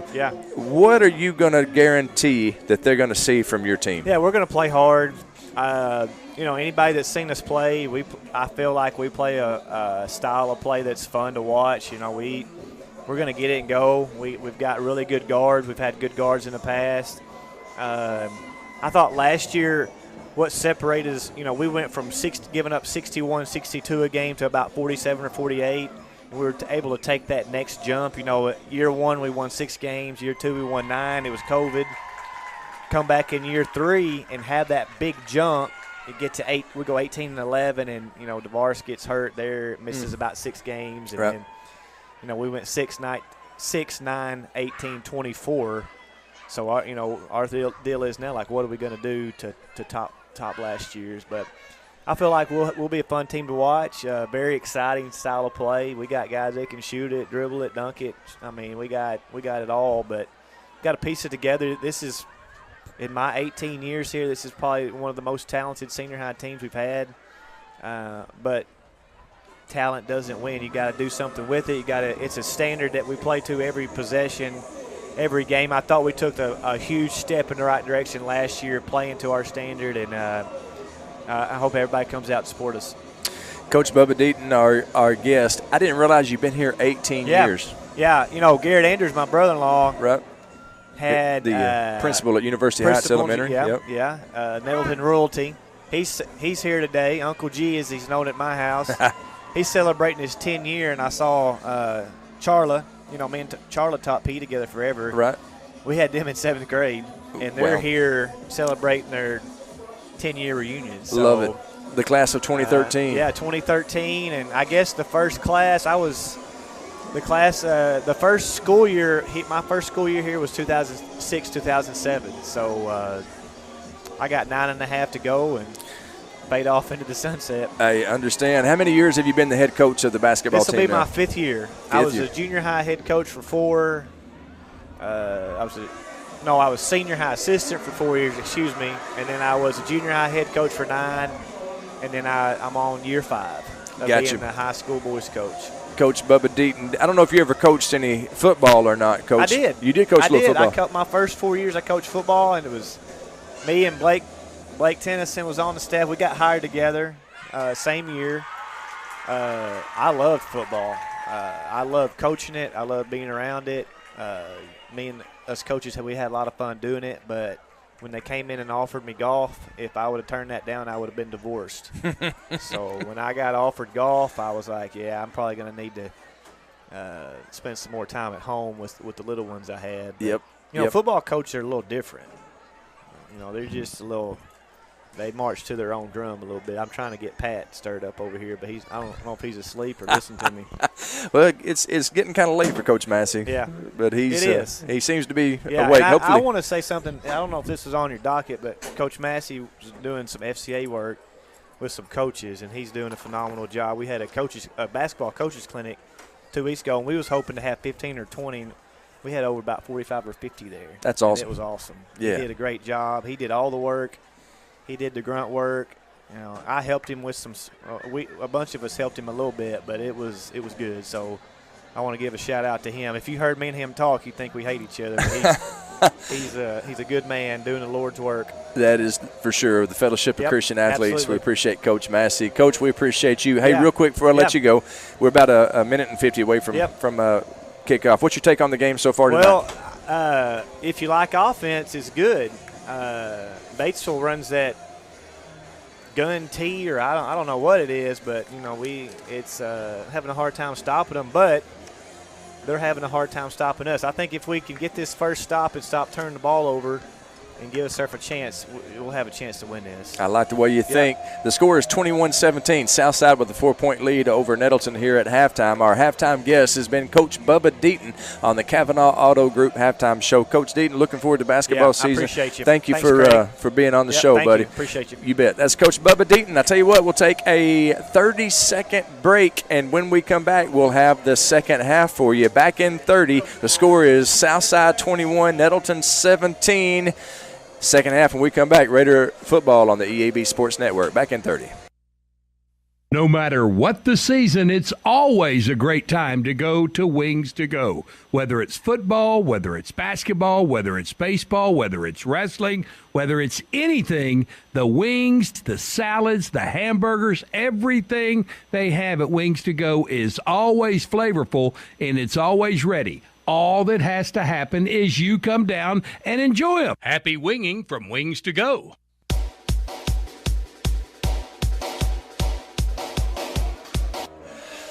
what are you going to guarantee that they're going to see from your team? Yeah, we're going to play hard. Anybody that's seen us play, I feel like we play a style of play that's fun to watch. We're going to get it and go. We've got really good guards. We've had good guards in the past. I thought last year what separated us, we went from giving up 61, 62 a game to about 47 or 48. And we were able to take that next jump. Year 1 we won 6 games. Year 2 we won 9. It was COVID. come back in year 3 and have that big jump. It get to 8. We go 18-11, and DeVaris gets hurt there, misses about 6 games, and then we went 6-9, 18-24. So our deal is now, like, what are we going to do to top last year's? But I feel like we'll be a fun team to watch. Very exciting style of play. We got guys that can shoot it, dribble it, dunk it. I mean, we got it all, but got to piece it together. This is, in my 18 years here, this is probably one of the most talented senior high teams we've had. But talent doesn't win. You got to do something with it. It's a standard that we play to every possession, every game. I thought we took a huge step in the right direction last year, playing to our standard, and I hope everybody comes out to support us. Coach Bubba Deaton, our guest. I didn't realize you've been here 18 years. Yeah, Garrett Andrews, my brother-in-law, right, had the principal at University Heights Elementary. Nettleton Royalty. He's here today. Uncle G, as he's known at my house. He's celebrating his 10th year, and I saw Charla. Me and Charla taught P together forever. Right. We had them in 7th grade, and they're here celebrating their 10-year reunion. So, love it. The class of 2013. 2013, and I guess the first class the first school year, my first school year here was 2006, 2007. So I got 9.5 to go and fade off into the sunset. I understand. How many years have you been the head coach of the basketball team? This will be my 5th year. I was a junior high head coach for 4. I was senior high assistant for 4 years, and then I was a junior high head coach for 9, and then I'm on year 5 of being the high school boys coach. Coach Bubba Deaton. I don't know if you ever coached any football or not, Coach. I did. You did coach a little football. My first 4 years I coached football, and it was me and Blake Tennyson was on the staff. We got hired together same year. I loved football. I loved coaching it. I loved being around it. Me and us coaches, we had a lot of fun doing it, but when they came in and offered me golf, if I would have turned that down, I would have been divorced. So when I got offered golf, I was like, I'm probably going to need to spend some more time at home with the little ones I had. But, football coaches are a little different. They're just a little – they march to their own drum a little bit. I'm trying to get Pat stirred up over here, but I don't know if he's asleep or listening to me. Well, it's getting kind of late for Coach Massey. Yeah. But he seems to be awake. Hopefully. I want to say something. I don't know if this is on your docket, but Coach Massey was doing some FCA work with some coaches, and he's doing a phenomenal job. We had a basketball coaches clinic 2 weeks ago, and we was hoping to have 15 or 20. We had over about 45 or 50 there. That's awesome. And it was awesome. Yeah. He did a great job. He did all the work. He did the grunt work. I helped him with some. A bunch of us helped him a little bit, but it was good. So I want to give a shout out to him. If you heard me and him talk, you'd think we hate each other. But he's a good man doing the Lord's work. That is for sure. The Fellowship of Christian Athletes. Absolutely. We appreciate Coach Massey. Coach, we appreciate you. Hey, real quick before I let you go, we're about a minute and 50 away from kickoff. What's your take on the game so far tonight? Well, if you like offense, it's good. Batesville runs that gun tee, or I don't know what it is, but it's having a hard time stopping them. But they're having a hard time stopping us. I think if we can get this first stop and stop turning the ball over and give us a chance, we'll have a chance to win this. I like the way you think. The score is 21-17. Southside with a 4-point lead over Nettleton here at halftime. Our halftime guest has been Coach Bubba Deaton on the Kavanaugh Auto Group halftime show. Coach Deaton, looking forward to basketball season. I appreciate you. Thank you for being on the show, buddy. Appreciate you. You bet. That's Coach Bubba Deaton. I tell you what, we'll take a 30-second break, and when we come back, we'll have the second half for you. Back in 30. The score is Southside 21, Nettleton 17. Second half when we come back. Raider football on the EAB Sports Network. Back in 30. No matter what the season, it's always a great time to go to Wings to Go. Whether it's football, whether it's basketball, whether it's baseball, whether it's wrestling, whether it's anything, the wings, the salads, the hamburgers, everything they have at Wings to Go is always flavorful and it's always ready. All that has to happen is you come down and enjoy them. Happy winging from Wings to Go.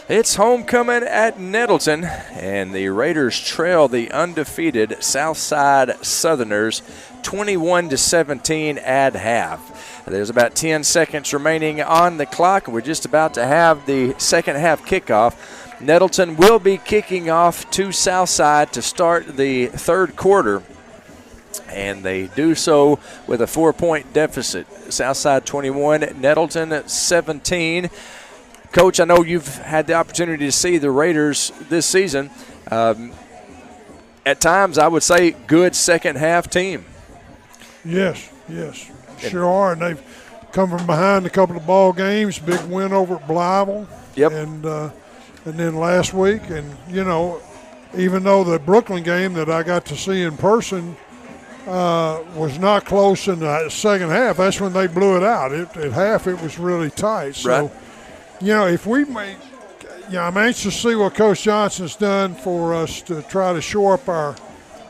It's homecoming at Nettleton, and the Raiders trail the undefeated Southside Southerners 21-17 at half. There's about 10 seconds remaining on the clock. We're just about to have the second half kickoff. Nettleton will be kicking off to Southside to start the third quarter, and they do so with a 4-point deficit. Southside 21, Nettleton 17. Coach, I know you've had the opportunity to see the Raiders this season. At times, I would say good second half team. Yes, sure are. And they've come from behind a couple of ball games. Big win over at Blytheville. Yep. And then last week, and even though the Brooklyn game that I got to see in person was not close in the second half, that's when they blew it out. At half, it was really tight. So. Right. If we make, I'm anxious to see what Coach Johnson's done for us to try to shore up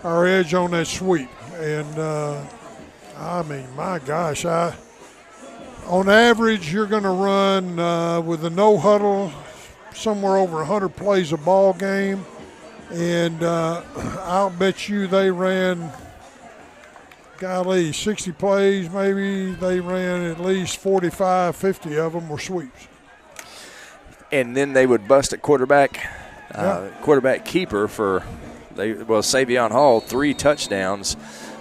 our edge on that sweep. And, my gosh, on average, you're going to run with a no huddle somewhere over 100 plays a ball game. And I'll bet you they ran, 60 plays maybe. They ran at least 45, 50 of them were sweeps. And then they would bust at quarterback keeper for Savion Hall, 3 touchdowns,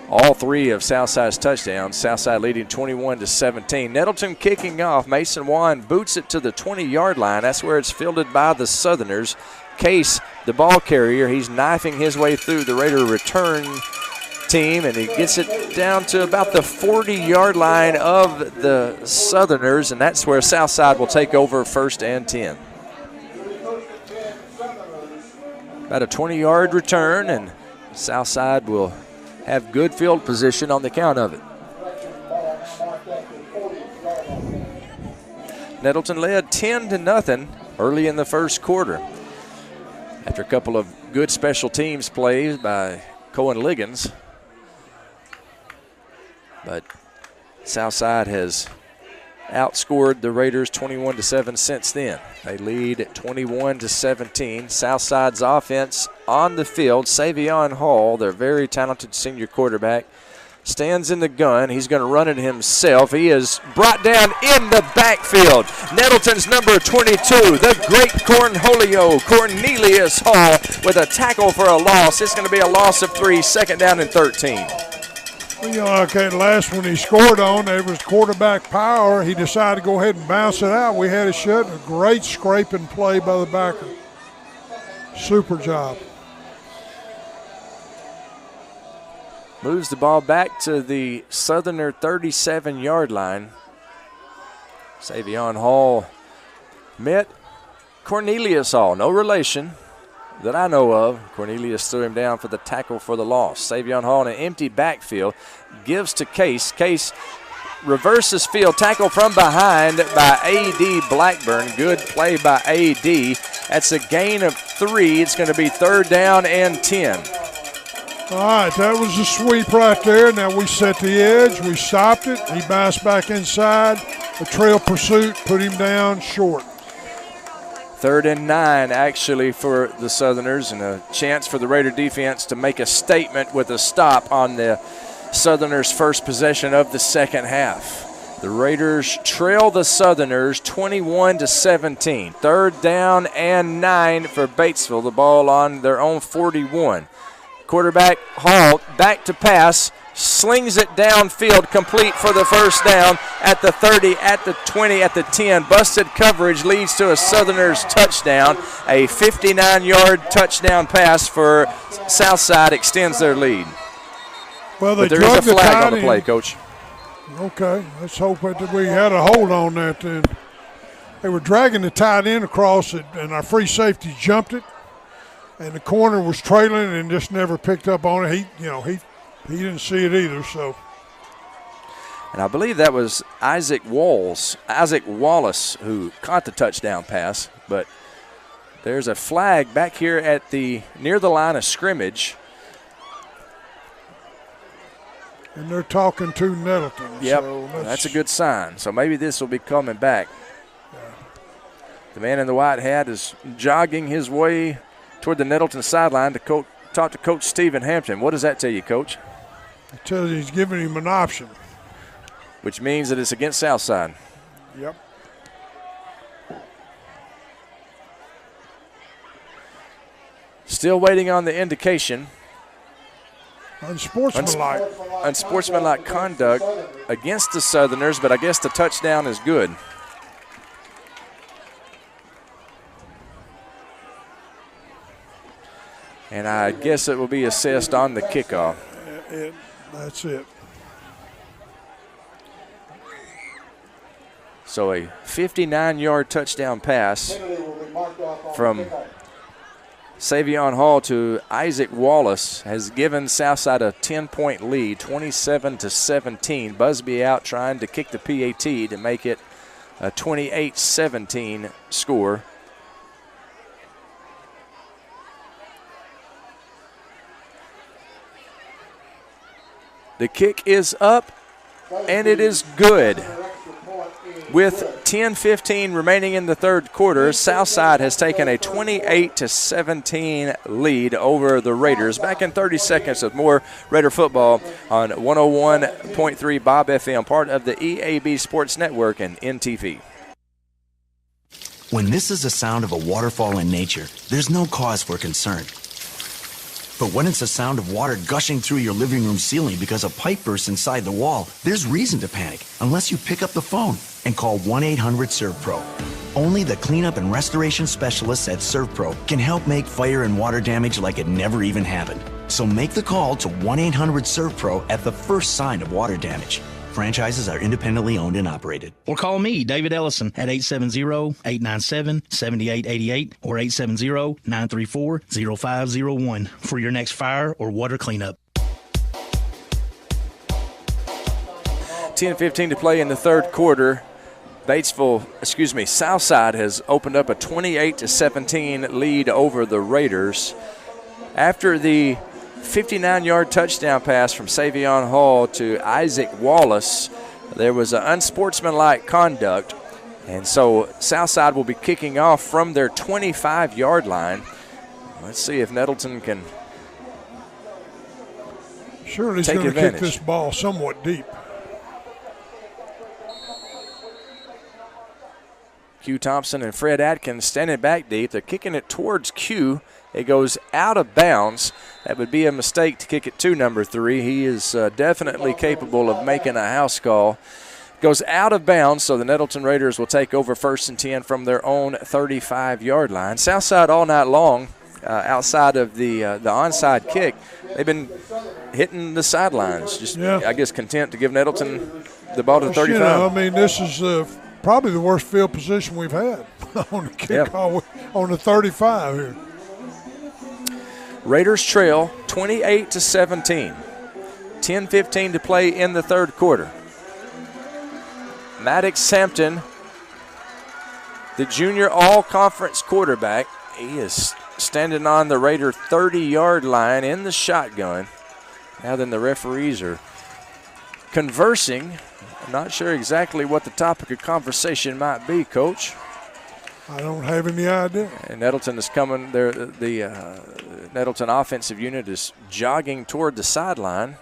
all 3 of Southside's touchdowns. Southside leading 21-17. Nettleton kicking off. Mason Wan boots it to the 20-yard line. That's where it's fielded by the Southerners. Case, the ball carrier, he's knifing his way through the Raider return team, and he gets it down to about the 40-yard line of the Southerners, and that's where Southside will take over 1st and 10. About a 20-yard return, and Southside will have good field position on the count of it. Nettleton led 10-0 early in the first quarter. After a couple of good special teams plays by Cohen Liggins. But Southside has outscored the Raiders 21-7 since then. They lead 21-17. Southside's offense on the field. Savion Hall, their very talented senior quarterback, stands in the gun. He's going to run it himself. He is brought down in the backfield. Nettleton's number 22, the great Cornelius Hall, with a tackle for a loss. It's going to be a loss of 3, 2nd down and 13. The last one he scored on, there was quarterback power. He decided to go ahead and bounce it out. We had it shut. A great scraping play by the backer. Super job. Moves the ball back to the Southerner 37-yard line. Savion Hall met Cornelius Hall, no relation that I know of. Cornelius threw him down for the tackle for the loss. Savion Hall in an empty backfield gives to Case. Case reverses field, tackle from behind by A.D. Blackburn. Good play by A.D. That's a gain of 3. It's going to be 3rd down and 10. All right, that was a sweep right there. Now we set the edge. We stopped it. He bounced back inside. A trail pursuit put him down short. 3rd and 9 actually for the Southerners, and a chance for the Raider defense to make a statement with a stop on the Southerners' first possession of the second half. The Raiders trail the Southerners 21-17. 3rd down and 9 for Batesville. The ball on their own 41. Quarterback Hall back to pass, slings it downfield, complete for the 1st down at the 30, at the 20, at the 10. Busted coverage leads to a Southerners touchdown. A 59-yard touchdown pass for Southside extends their lead. Well, but there is a flag on the play, Coach. Okay, let's hope that we had a hold on that then. They were dragging the tight end across it, and our free safety jumped it, and the corner was trailing and just never picked up on it. He didn't see it either, so. And I believe that was Isaac Wallace who caught the touchdown pass, but there's a flag back here at near the line of scrimmage. And they're talking to Nettleton. Yep, so that's a good sign. So maybe this will be coming back. The man in the white hat is jogging his way toward the Nettleton sideline to talk to Coach Stephen Hampton. What does that tell you, Coach? It tells you he's giving him an option. Which means that it's against Southside. Yep. Still waiting on the indication. Unsportsmanlike. Unsportsmanlike conduct against the Southerners, but I guess the touchdown is good. And I guess it will be assessed on the kickoff. That's it. So a 59-yard touchdown pass from Savion Hall to Isaac Wallace has given Southside a 10-point lead, 27-17. Busby out trying to kick the PAT to make it a 28-17 score. The kick is up, and it is good. With 10:15 remaining in the third quarter, Southside has taken a 28-17 lead over the Raiders. Back in 30 seconds with more Raider football on 101.3 Bob FM, part of the EAB Sports Network and NTV. When this is the sound of a waterfall in nature, there's no cause for concern. But when it's the sound of water gushing through your living room ceiling because a pipe bursts inside the wall, there's reason to panic unless you pick up the phone and call 1-800-SERVPRO. Only the cleanup and restoration specialists at ServPro can help make fire and water damage like it never even happened. So make the call to 1-800-SERVPRO at the first sign of water damage. Franchises are independently owned and operated. Or call me, David Ellison, at 870-897-7888 or 870-934-0501 for your next fire or water cleanup. 10:15 to play in the third quarter. Southside has opened up a 28-17 lead over the Raiders. After the 59-yard touchdown pass from Savion Hall to Isaac Wallace, there was an unsportsmanlike conduct, and so Southside will be kicking off from their 25-yard line. Let's see if Nettleton can surely he's take going to advantage. kick this ball somewhat deep. Q Thompson and Fred Atkins standing back deep. They're kicking it towards Q. It goes out of bounds. That would be a mistake to kick it to number 3. He is definitely capable of making a house call. Goes out of bounds, so the Nettleton Raiders will take over 1st and 10 from their own 35-yard line. Southside all night long, outside of the onside kick, they've been hitting the sidelines. I guess, content to give Nettleton the ball to 35. You know, I mean, this is probably the worst field position we've had on the kickoff on the 35 here. Raiders trail 28-17. 10:15 to play in the third quarter. Maddox Sampton, the junior all-conference quarterback, he is standing on the Raider 30-yard line in the shotgun. Now then the referees are conversing. I'm not sure exactly what the topic of conversation might be, Coach. I don't have any idea. And Nettleton is coming there. The Nettleton offensive unit is jogging toward the sideline.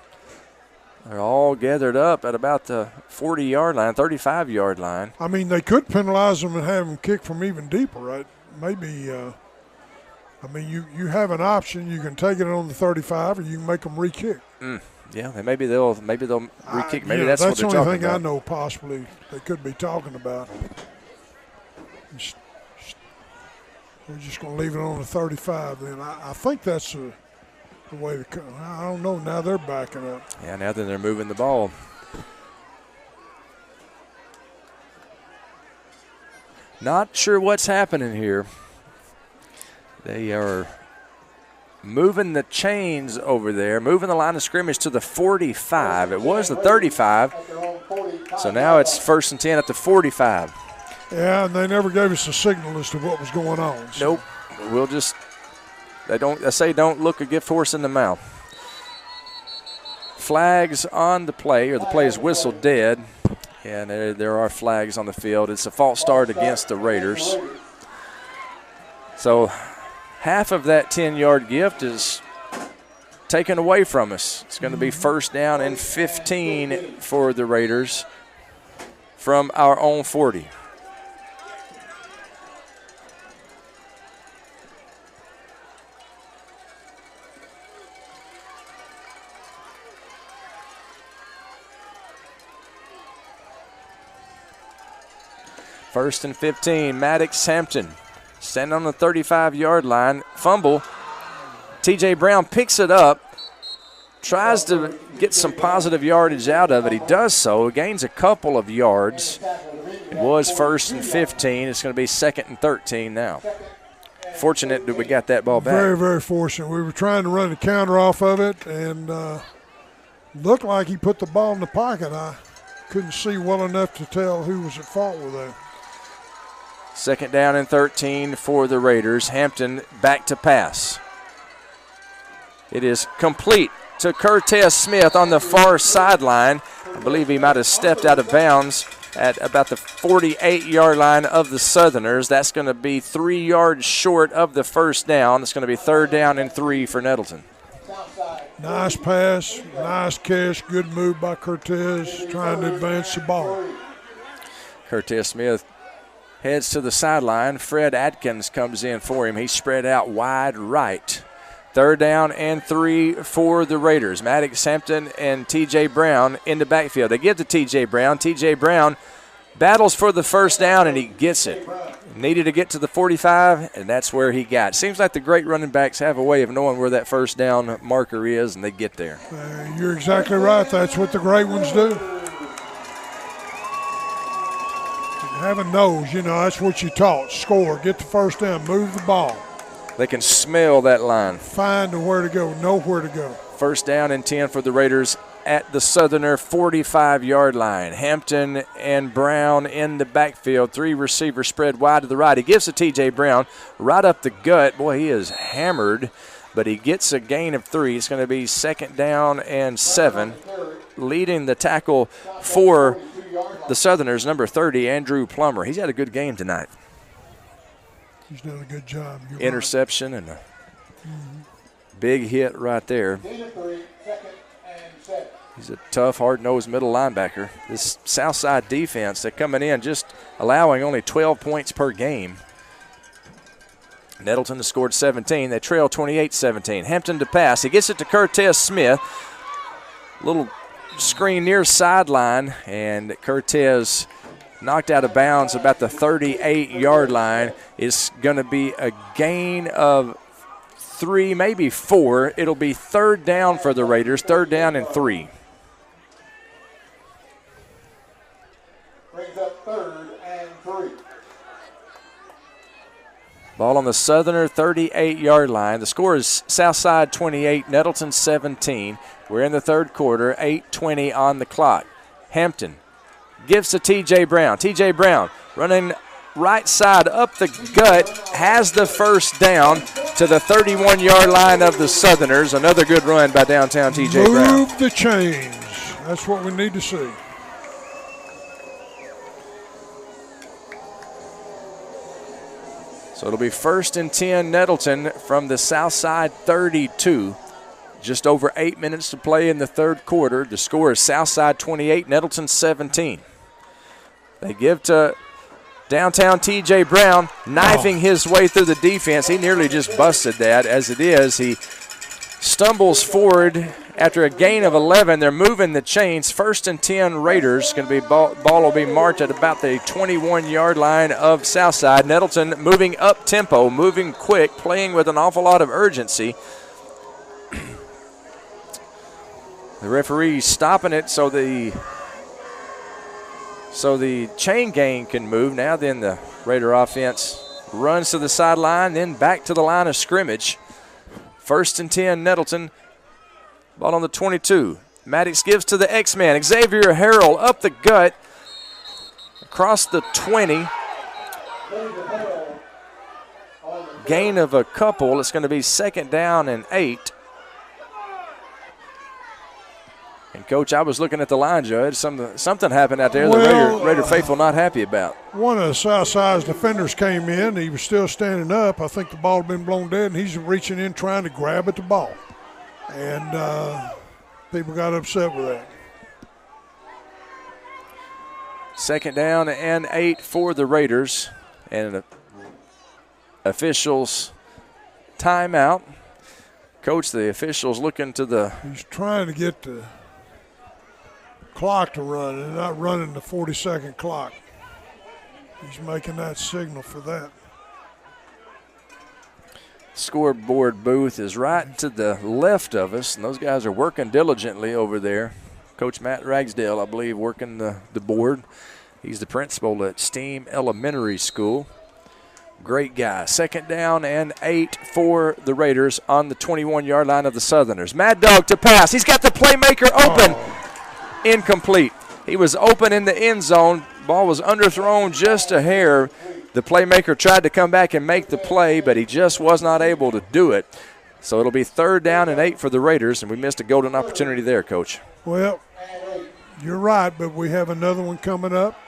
They're all gathered up at about the 40-yard line, 35-yard line. I mean, they could penalize them and have them kick from even deeper, right? Maybe, I mean, you have an option. You can take it on the 35 or you can make them re-kick. Yeah, and maybe they'll re-kick. Maybe that's what they're talking about. That's the only thing I know possibly they could be talking about. We're just going to leave it on the 35 then. I think that's the way to come. I don't know. Now they're backing up. Yeah, now then they're moving the ball. Not sure what's happening here. They are moving the chains over there, moving the line of scrimmage to the 45. It was the 35, so now it's 1st and 10 at the 45. Yeah, and they never gave us a signal as to what was going on. So. Nope. We'll just they say don't look a gift horse in the mouth. Flags on the play, or the play is whistled dead, and there are flags on the field. It's a false start against the Raiders. So half of that 10-yard gift is taken away from us. It's going to be first down and 15 for the Raiders from our own 40. First and 15, Maddox Hampton standing on the 35-yard line. Fumble. T.J. Brown picks it up, tries to get some positive yardage out of it. He does so, gains a couple of yards. It was first and 15. It's going to be second and 13 now. Fortunate that we got that ball back. Very, very fortunate. We were trying to run the counter off of it, and looked like he put the ball in the pocket. I couldn't see well enough to tell who was at fault with that. Second down and 13 for the Raiders. Hampton back to pass. It is complete to Curtis Smith on the far sideline. I believe he might have stepped out of bounds at about the 48-yard line of the Southerners. That's going to be 3 yards short of the first down. It's going to be third down and 3 for Nettleton. Nice pass, nice catch, good move by Curtis, trying to advance the ball. Curtis Smith heads to the sideline. Fred Atkins comes in for him. He's spread out wide right. Third down and 3 for the Raiders. Maddox Hampton and T.J. Brown in the backfield. They give to T.J. Brown. T.J. Brown battles for the first down, and he gets it. Needed to get to the 45, and that's where he got. Seems like the great running backs have a way of knowing where that first down marker is, and they get there. You're exactly right. That's what the great ones do. Having knows, that's what you taught. Score, get the first down, move the ball. They can smell that line. Find where to go, know where to go. First down and 10 for the Raiders at the Southerner 45-yard line. Hampton and Brown in the backfield. 3 receivers spread wide to the right. He gives to T.J. Brown right up the gut. Boy, he is hammered, but he gets a gain of 3. It's going to be second down and 7. Leading the tackle for the Southerners, number 30, Andrew Plummer. He's had a good game tonight. He's done a good job. Interception and a big hit right there. He's a tough, hard-nosed middle linebacker. This Southside defense, they're coming in just allowing only 12 points per game. Nettleton has scored 17. They trail 28-17. Hampton to pass. He gets it to Curtis Smith. Little screen near sideline, and Curtis knocked out of bounds about the 38-yard line. It's going to be a gain of 3, maybe 4. It'll be third down for the Raiders, third down and 3. Brings up third and 3. Ball on the Southerner 38-yard line. The score is Southside 28, Nettleton 17. We're in the third quarter, 8:20 on the clock. Hampton gives to T.J. Brown. T.J. Brown running right side up the gut, has the first down to the 31-yard line of the Southerners. Another good run by downtown T.J. Brown. Move the chains. That's what we need to see. So it'll be first and 10 Nettleton from the Southside 32. Just over 8 minutes to play in the third quarter. The score is Southside 28, Nettleton 17. They give to downtown T.J. Brown, knifing his way through the defense. He nearly just busted that. As it is, he stumbles forward after a gain of 11. They're moving the chains. First and 10 Raiders. Going to be ball will be marked at about the 21-yard line of Southside. Nettleton moving up tempo, moving quick, playing with an awful lot of urgency. The referee stopping it so the chain gang can move. Now then the Raider offense runs to the sideline, then back to the line of scrimmage. First and 10 Nettleton. Ball on the 22. Maddox gives to the X-Man. Xavier Harrell up the gut. Across the 20. Gain of a couple. It's going to be second down and 8. And, Coach, I was looking at the line judge. Something happened out there the Raider faithful not happy about. One of the Southside's defenders came in. He was still standing up. I think the ball had been blown dead, and he's reaching in trying to grab at the ball. And people got upset with that. 2nd down and 8 for the Raiders. And officials timeout. Coach, the officials looking to the. He's trying to get the clock to run and not running the 40-second clock. He's making that signal for that. Scoreboard booth is right to the left of us, and those guys are working diligently over there. Coach Matt Ragsdale, I believe, working the board. He's the principal at Steam Elementary School. Great guy. 2nd down and 8 for the Raiders on the 21-yard line of the Southerners. Mad Dog to pass. He's got the playmaker open. Incomplete. He was open in the end zone. Ball was underthrown just a hair. The playmaker tried to come back and make the play, but he just was not able to do it. So it'll be 3rd down and 8 for the Raiders, and we missed a golden opportunity there, Coach. Well, you're right, but we have another one coming up.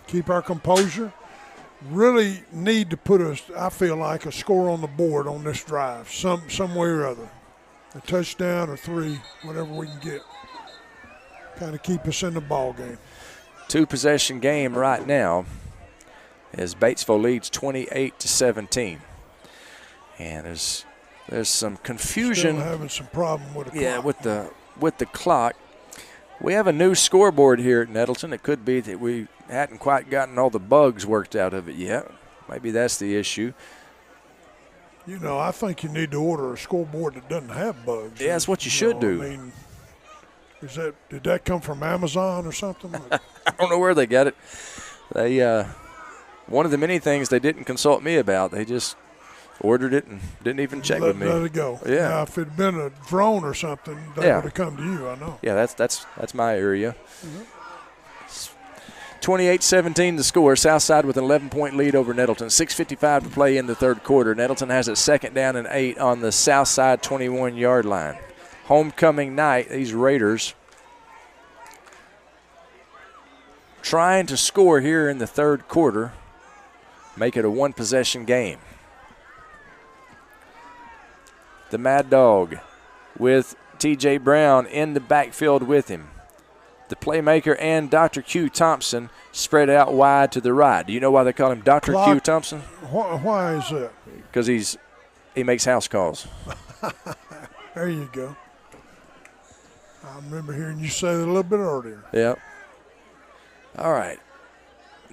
Keep our composure. Really need to put I feel like, a score on the board on this drive, some way or other. A touchdown or 3, whatever we can get. Kind of keep us in the ball game. 2-possession game right now as Batesville leads 28-17. And there's some confusion. Still having some problem with the clock. Yeah, with the clock. We have a new scoreboard here at Nettleton. It could be that we hadn't quite gotten all the bugs worked out of it yet. Maybe that's the issue. You know, I think you need to order a scoreboard that doesn't have bugs. Yeah, that's what you should do. I mean, did that come from Amazon or something? I don't know where they got it. They one of the many things they didn't consult me about. They just ordered it and didn't even check with me. Let it go. Yeah. Now, if it had been a drone or something, that would have come to you, I know. Yeah, that's my area. 28-17 the score. Southside with an 11-point lead over Nettleton. 6:55 to play in the 3rd quarter. Nettleton has it 2nd down and 8 on the Southside 21-yard line. Homecoming night, these Raiders trying to score here in the 3rd quarter. Make it a 1-possession game. The Mad Dog with T.J. Brown in the backfield with him. The playmaker and Dr. Q Thompson spread out wide to the right. Do you know why they call him Dr. Q Thompson? Why is that? Because he makes house calls. There you go. I remember hearing you say that a little bit earlier. Yep. All right.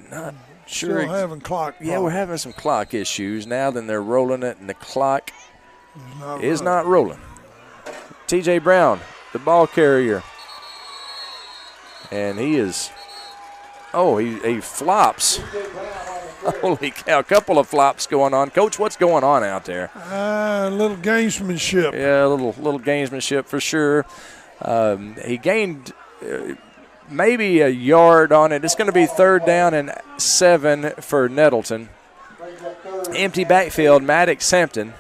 Not sure. Still having clock problems. Yeah, we're having some clock issues. Now then they're rolling it, and the clock is not rolling. T.J. Brown, the ball carrier. And he is, he flops. Holy cow, a couple of flops going on. Coach, what's going on out there? A little gamesmanship. Yeah, a little gamesmanship for sure. He gained maybe a yard on it. It's going to be 3rd down and 7 for Nettleton. Empty backfield, Maddox Hampton,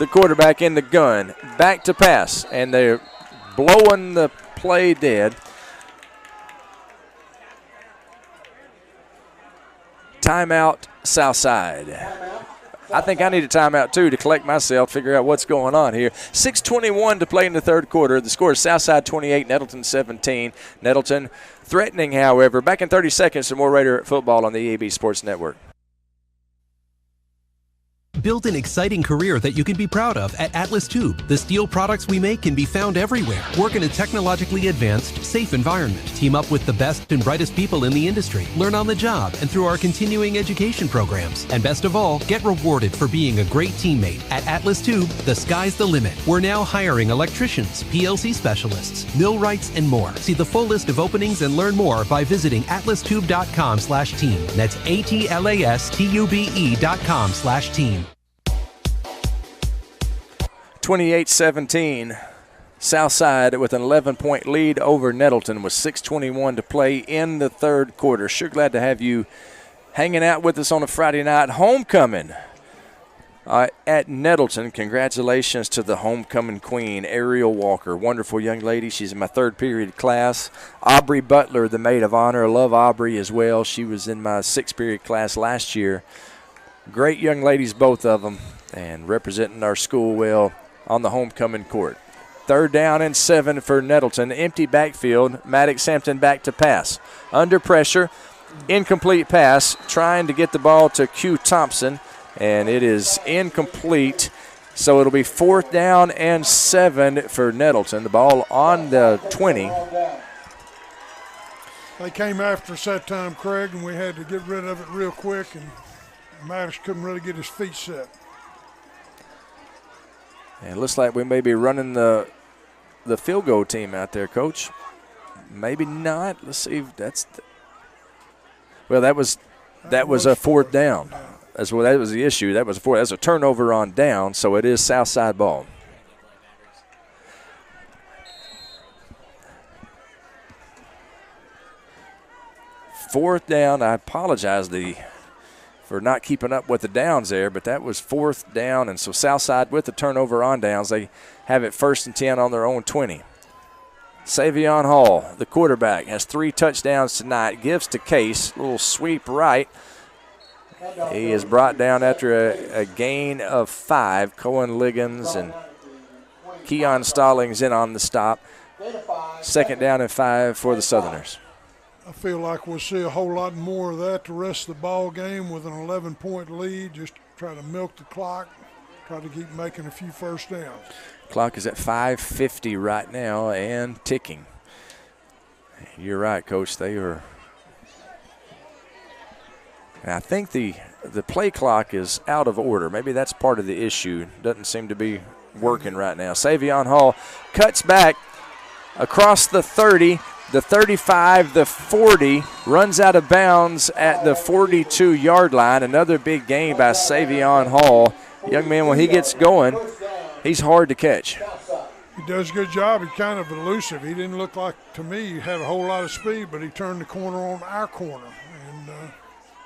the quarterback in the gun. Back to pass, and they're blowing the play dead. Timeout, Southside. I think I need a timeout, too, to collect myself, figure out what's going on here. 6:21 to play in the 3rd quarter. The score is Southside 28, Nettleton 17. Nettleton threatening, however. Back in 30 seconds, some more Raider football on the EAB Sports Network. Build an exciting career that you can be proud of at Atlas Tube. The steel products we make can be found everywhere. Work in a technologically advanced, safe environment. Team up with the best and brightest people in the industry. Learn on the job and through our continuing education programs. And best of all, get rewarded for being a great teammate. At Atlas Tube, the sky's the limit. We're now hiring electricians, PLC specialists, millwrights, and more. See the full list of openings and learn more by visiting atlastube.com/team. That's ATLASTUBE.com/team. 28-17, Southside with an 11-point lead over Nettleton with 6:21 to play in the 3rd quarter. Sure glad to have you hanging out with us on a Friday night. Homecoming At Nettleton, congratulations to the homecoming queen, Ariel Walker. Wonderful young lady. She's in my third period class. Aubrey Butler, the maid of honor. I love Aubrey as well. She was in my sixth period class last year. Great young ladies, both of them, and representing our school well on the homecoming court. 3rd down and 7 for Nettleton. Empty backfield. Maddox Hampton back to pass. Under pressure. Incomplete pass. Trying to get the ball to Q Thompson. And it is incomplete, so it'll be 4th down and 7 for Nettleton. The ball on the 20. They came after us that time, Craig, and we had to get rid of it real quick, and Maddox couldn't really get his feet set. And it looks like we may be running the field goal team out there, Coach. Maybe not. Let's see if that's well, that was a 4th down. That was the issue. That's a turnover on down, so it is Southside ball. Fourth down. I apologize for not keeping up with the downs there, but that was 4th down, and so Southside with the turnover on downs. They have it 1st and 10 on their own 20. Savion Hall, the quarterback, has 3 touchdowns tonight. Gives to Case, little sweep right. He is brought down after a gain of 5. Cohen Liggins and Keon Stallings in on the stop. 2nd down and 5 for the Southerners. I feel like we'll see a whole lot more of that the rest of the ball game with an 11-point lead. Just try to milk the clock, try to keep making a few first downs. Clock is at 5:50 right now and ticking. You're right, Coach. They are. And I think the play clock is out of order. Maybe that's part of the issue. Doesn't seem to be working right now. Savion Hall cuts back across the 30, the 35, the 40, runs out of bounds at the 42-yard line. Another big gain by Savion Hall. Young man, when he gets going, he's hard to catch. He does a good job. He's kind of elusive. He didn't look like, to me, he had a whole lot of speed, but he turned the corner on our corner.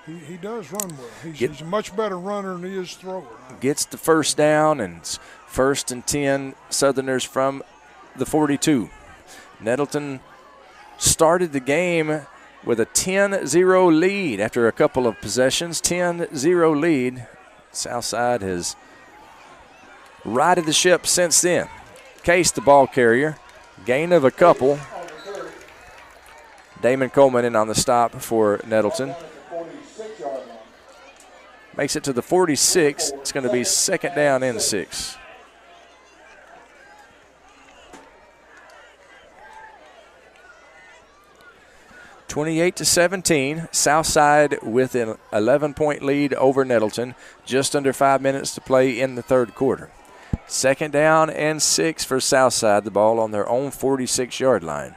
And he does run well. He's a much better runner than he is thrower. Gets the 1st down, and it's 1st and 10 Southerners from the 42. Nettleton started the game with a 10-0 lead after a couple of possessions. 10-0 lead. Southside has righted the ship since then. Case, the ball carrier. Gain of a couple. Damon Coleman in on the stop for Nettleton. Makes it to the 46. It's going to be 2nd down and 6. (28-17). Southside with an 11-point lead over Nettleton. Just under 5 minutes to play in the 3rd quarter. 2nd down and 6 for Southside. The ball on their own 46-yard line.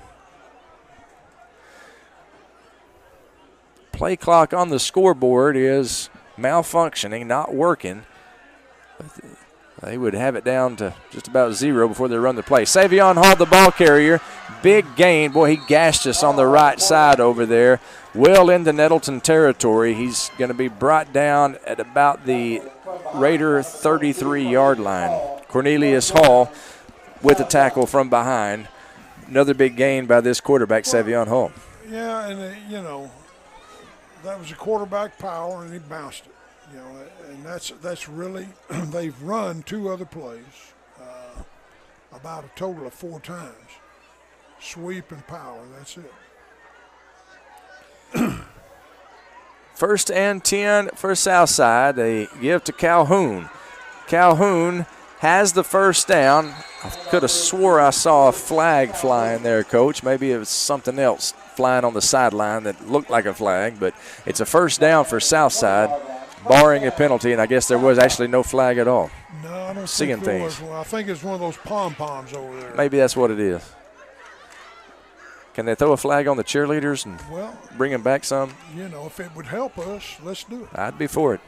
Play clock on the scoreboard is malfunctioning, not working. They would have it down to just about 0 before they run the play. Savion Hall, the ball carrier. Big gain. Boy, he gashed us on the right side over there. Well into Nettleton territory. He's going to be brought down at about the Raider 33-yard line. Cornelius Hall with a tackle from behind. Another big gain by this quarterback, Savion Hall. Yeah, and, that was a quarterback power, and he bounced it. And that's really – they've run 2 other plays about a total of 4 times. Sweep and power, that's it. 1st and 10 for Southside. They give to Calhoun. Calhoun has the 1st down. I could have swore I saw a flag flying there, Coach. Maybe it was something else flying on the sideline that looked like a flag, but it's a 1st down for Southside, barring a penalty, and I guess there was actually no flag at all. No, I don't Seeing think there things. was. Well, I think it's one of those pom-poms over there. Maybe that's what it is. Can they throw a flag on the cheerleaders and bring them back some? If it would help us, let's do it. I'd be for it.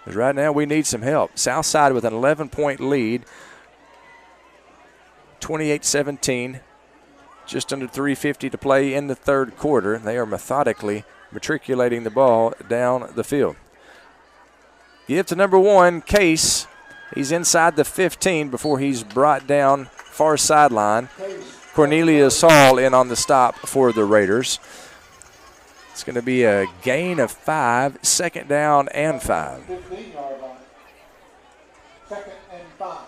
Because right now we need some help. Southside with an 11-point lead, 28-17. Just under 3:50 to play in the 3rd quarter. They are methodically matriculating the ball down the field. Give to number 1, Case. He's inside the 15 before he's brought down far sideline. Cornelius Hall in on the stop for the Raiders. It's going to be a gain of 5, second down and 5. 15-yard line. Second and 5.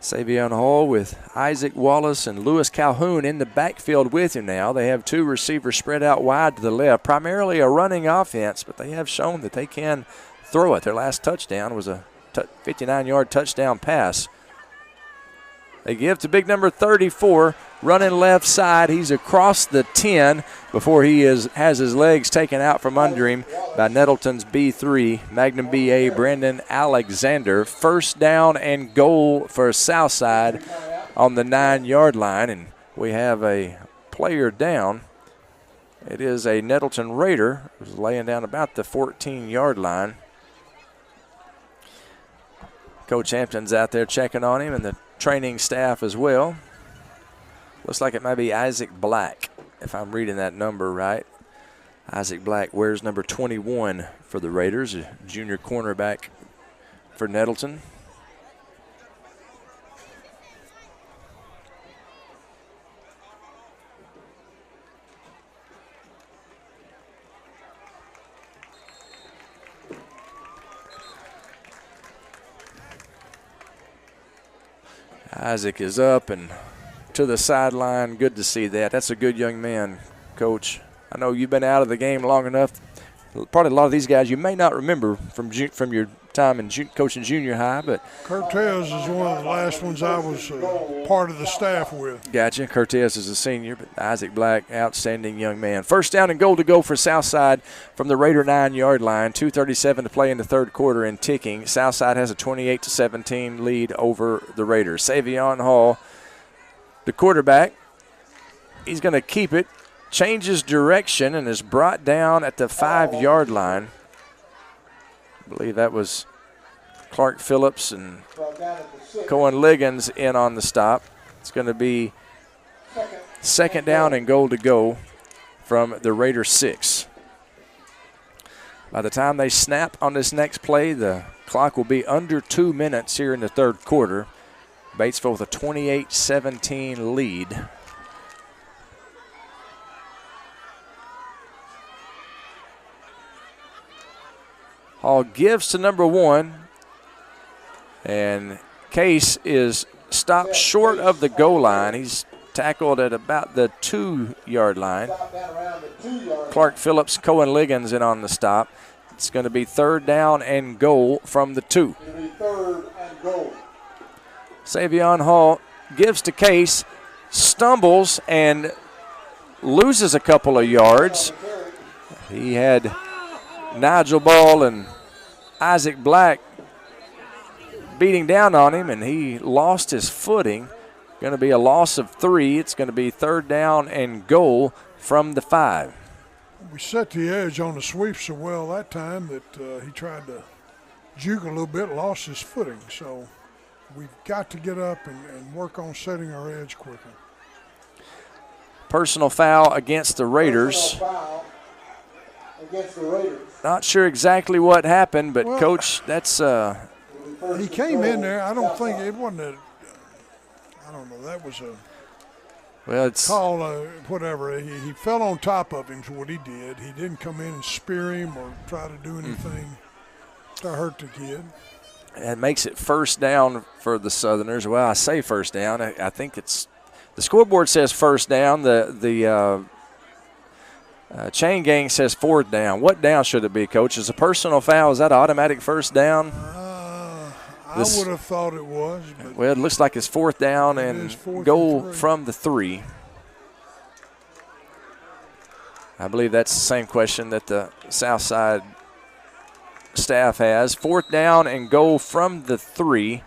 Savion Hall with Isaac Wallace and Lewis Calhoun in the backfield with him now. They have 2 receivers spread out wide to the left, primarily a running offense, but they have shown that they can throw it. Their last touchdown was a 59-yard touchdown pass. They give to big number 34, running left side. He's across the 10 before he has his legs taken out from under him by Nettleton's B3, Magnum BA Brandon Alexander. First down and goal for Southside on the 9-yard line, and we have a player down. It is a Nettleton Raider who's laying down about the 14-yard line. Coach Hampton's out there checking on him, and the training staff as well. Looks like it might be Isaac Black, if I'm reading that number right. Isaac Black wears number 21 for the Raiders, a junior cornerback for Nettleton. Isaac is up and to the sideline. Good to see that. That's a good young man, Coach. I know you've been out of the game long enough. Probably a lot of these guys you may not remember from your time in coaching junior high, but Cortez is one of the last ones I was part of the staff with. Gotcha. Cortez is a senior, but Isaac Black, outstanding young man. First down and goal to go for Southside from the Raider 9-yard line. 2:37 to play in the third quarter and ticking. Southside has a 28-17 lead over the Raiders. Savion Hall, the quarterback, he's going to keep it. Changes direction and is brought down at the 5-yard line. I believe that was Clark Phillips and Cohen Liggins in on the stop. It's going to be second down and goal to go from the Raiders 6. By the time they snap on this next play, the clock will be under 2 minutes here in the third quarter. Batesville with a 28-17 lead. Hall gives to number 1, and Case is stopped short of the goal line. He's tackled at about the 2-yard line. Clark Phillips, Cohen Liggins in on the stop. It's going to be third down and goal from the 2. Savion Hall gives to Case, stumbles and loses a couple of yards. He had Nigel Ball and Isaac Black beating down on him, and he lost his footing. Going to be a loss of 3. It's going to be third down and goal from the 5. We set the edge on the sweep so well that time that he tried to juke a little bit, lost his footing. So we've got to get up and work on setting our edge quicker. Personal foul against the Raiders. Not sure exactly what happened, but, well, Coach, that's he came in there. I don't think it wasn't a – I don't know. That was a call, whatever. He fell on top of him is what he did. He didn't come in and spear him or try to do anything to hurt the kid. That makes it first down for the Southerners. Well, I say first down. I think it's – the scoreboard says first down. The chain gang says fourth down. What down should it be, Coach? Is a personal foul, is that automatic first down? I would have thought it was. But well, it looks like it's fourth down and goal from the 3. I believe that's the same question that the Southside staff has. Fourth down and goal from the 3.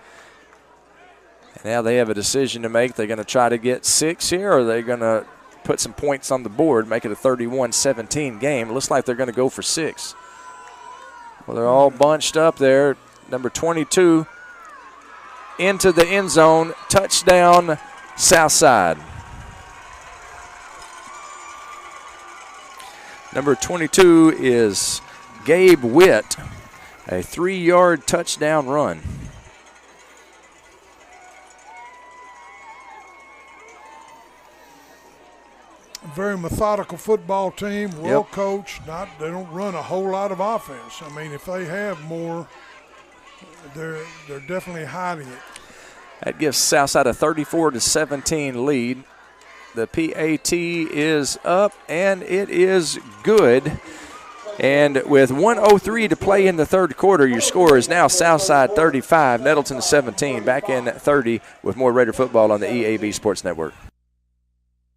And now they have a decision to make. They're going to try to get 6 here, or are they going to put some points on the board, make it a 31-17 game? It looks like they're going to go for 6. Well, they're all bunched up there. Number 22 into the end zone. Touchdown, Southside. Number 22 is Gabe Witt, a 3-yard touchdown run. Very methodical football team, well coached. They don't run a whole lot of offense. I mean, if they have more, they're definitely hiding it. That gives Southside a 34-17 lead. The PAT is up, and it is good. And with 1:03 to play in the third quarter, your score is now Southside 35, Nettleton 17. Back in 30 with more Raider football on the EAB Sports Network.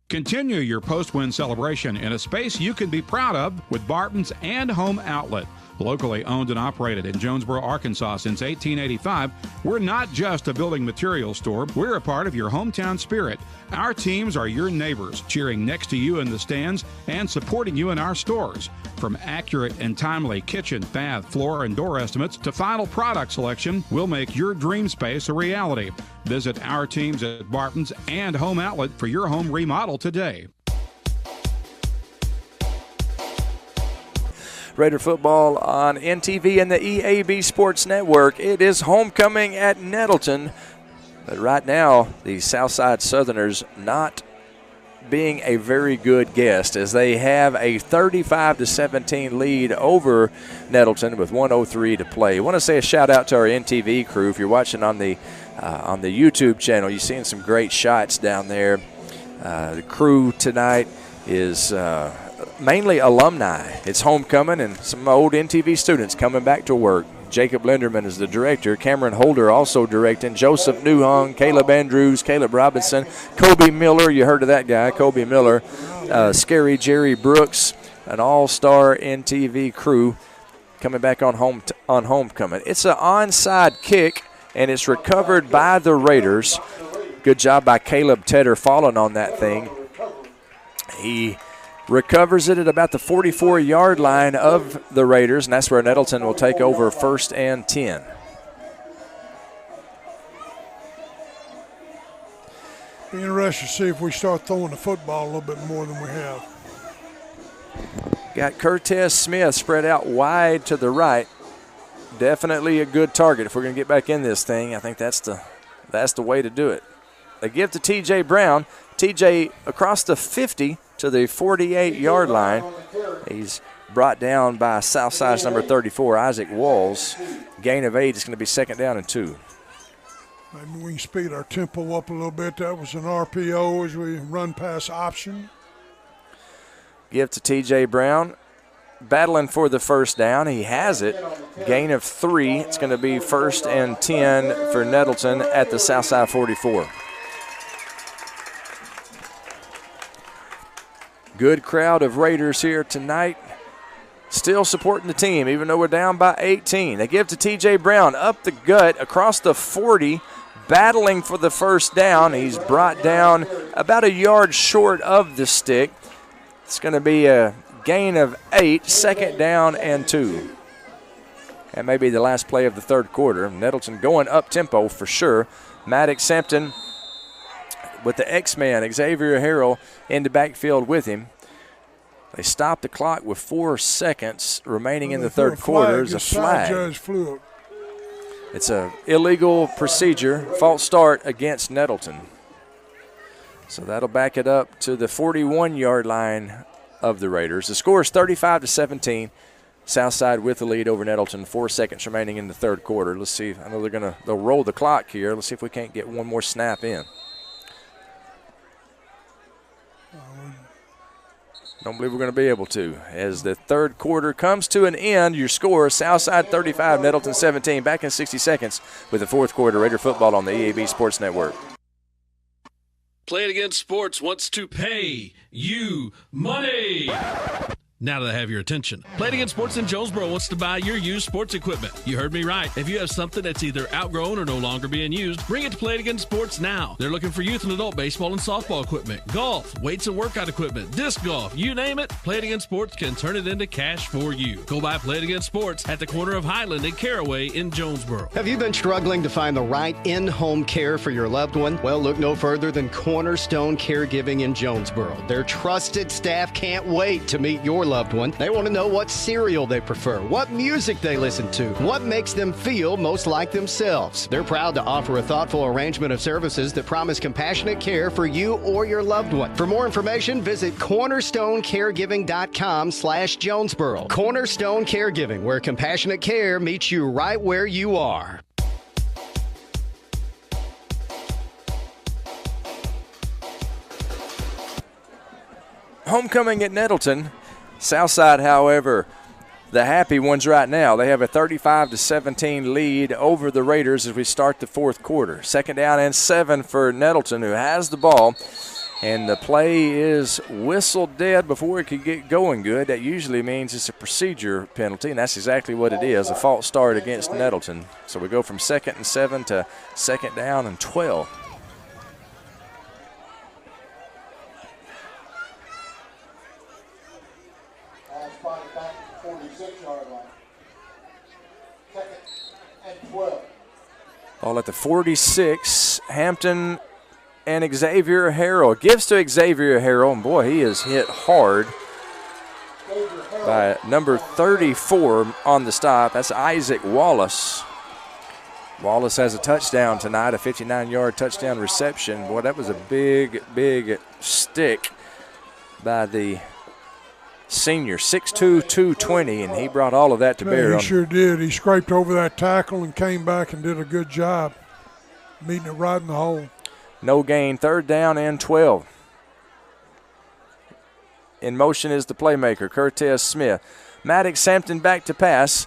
Continue your post-win celebration in a space you can be proud of with Barton's and Home Outlet. Locally owned and operated in Jonesboro, Arkansas since 1885, we're not just a building materials store, we're a part of your hometown spirit. Our teams are your neighbors, cheering next to you in the stands and supporting you in our stores. From accurate and timely kitchen, bath, floor, and door estimates to final product selection, we'll make your dream space a reality. Visit our teams at Barton's and Home Outlet for your home remodel today. Raider football on NTV and the EAB Sports Network. It is homecoming at Nettleton. But right now, the Southside Southerners not being a very good guest as they have a 35-17 lead over Nettleton with 1:03 to play. I want to say a shout out to our NTV crew. If you're watching on the YouTube channel, you're seeing some great shots down there. The crew tonight is mainly alumni. It's homecoming and some old NTV students coming back to work. Jacob Linderman is the director. Cameron Holder also directing. Joseph Newhung, Caleb Andrews, Caleb Robinson, Kobe Miller. You heard of that guy, Kobe Miller. Scary Jerry Brooks, an all-star NTV crew coming back on homecoming. It's an onside kick, and it's recovered by the Raiders. Good job by Caleb Tedder falling on that thing. He recovers it at about the 44-yard line of the Raiders, and that's where Nettleton will take over 1st and 10. Be interested to see if we start throwing the football a little bit more than we have. Got Curtis Smith spread out wide to the right. Definitely a good target if we're going to get back in this thing. I think that's the way to do it. They give to T.J. Brown. T.J. across the 50 to the 48-yard line. He's brought down by Southside's number 34, Isaac Walls. Gain of 8 is going to be 2nd down and 2. Maybe we can speed our tempo up a little bit. That was an RPO as we run past option. Give to T.J. Brown. Battling for the 1st down. He has it. Gain of 3. It's going to be 1st and 10 for Nettleton at the Southside 44. Good crowd of Raiders here tonight. Still supporting the team, even though we're down by 18. They give to T.J. Brown up the gut across the 40, battling for the 1st down. He's brought down about a yard short of the stick. It's going to be a gain of 8, 2nd down and 2. That may be the last play of the third quarter. Nettleton going up tempo for sure. Maddox Sampton with the X-Man, Xavier Harrell, in the backfield with him. They stop the clock with 4 seconds remaining in the third quarter. There's a flag. It's an illegal procedure, false start against Nettleton. So that'll back it up to the 41-yard line of the Raiders. The score is 35-17. Southside with the lead over Nettleton. 4 seconds remaining in the third quarter. Let's see. I know they'll roll the clock here. Let's see if we can't get one more snap in. Don't believe we're going to be able to. As the third quarter comes to an end, your score, Southside 35, Nettleton 17. Back in 60 seconds with the fourth quarter. Raider football on the EAB Sports Network. Play It Again Sports wants to pay you money. Now that I have your attention, Play It Again Sports in Jonesboro wants to buy your used sports equipment. You heard me right. If you have something that's either outgrown or no longer being used, bring it to Play It Again Sports now. They're looking for youth and adult baseball and softball equipment, golf, weights and workout equipment, disc golf, you name it, Play It Again Sports can turn it into cash for you. Go by Play It Again Sports at the corner of Highland and Caraway in Jonesboro. Have you been struggling to find the right in-home care for your loved one? Well, look no further than Cornerstone Caregiving in Jonesboro. Their trusted staff can't wait to meet your loved one. They want to know what cereal they prefer, what music they listen to, what makes them feel most like themselves. They're proud to offer a thoughtful arrangement of services that promise compassionate care for you or your loved one. For more information, visit cornerstonecaregiving.com/Jonesboro. Cornerstone Caregiving, where compassionate care meets you right where you are. Homecoming at Nettleton. Southside, however, the happy ones right now. They have a 35-17 lead over the Raiders as we start the fourth quarter. Second down and 7 for Nettleton, who has the ball. And the play is whistled dead before it could get going good. That usually means it's a procedure penalty, and that's exactly what it is, a false start against Nettleton. So we go from 2nd and 7 to 2nd down and 12. Ball at the 46. Hampton and Xavier Harrell. Gives to Xavier Harrell, and boy, he is hit hard by number 34 on the stop. That's Isaac Wallace. Wallace has a touchdown tonight, a 59-yard touchdown reception. Boy, that was a big, big stick by the senior, 6'2", 220, and he brought all of that to bear. He sure did. He scraped over that tackle and came back and did a good job meeting it right in the hole. No gain, 3rd down and 12. In motion is the playmaker, Curtis Smith. Maddox Hampton back to pass.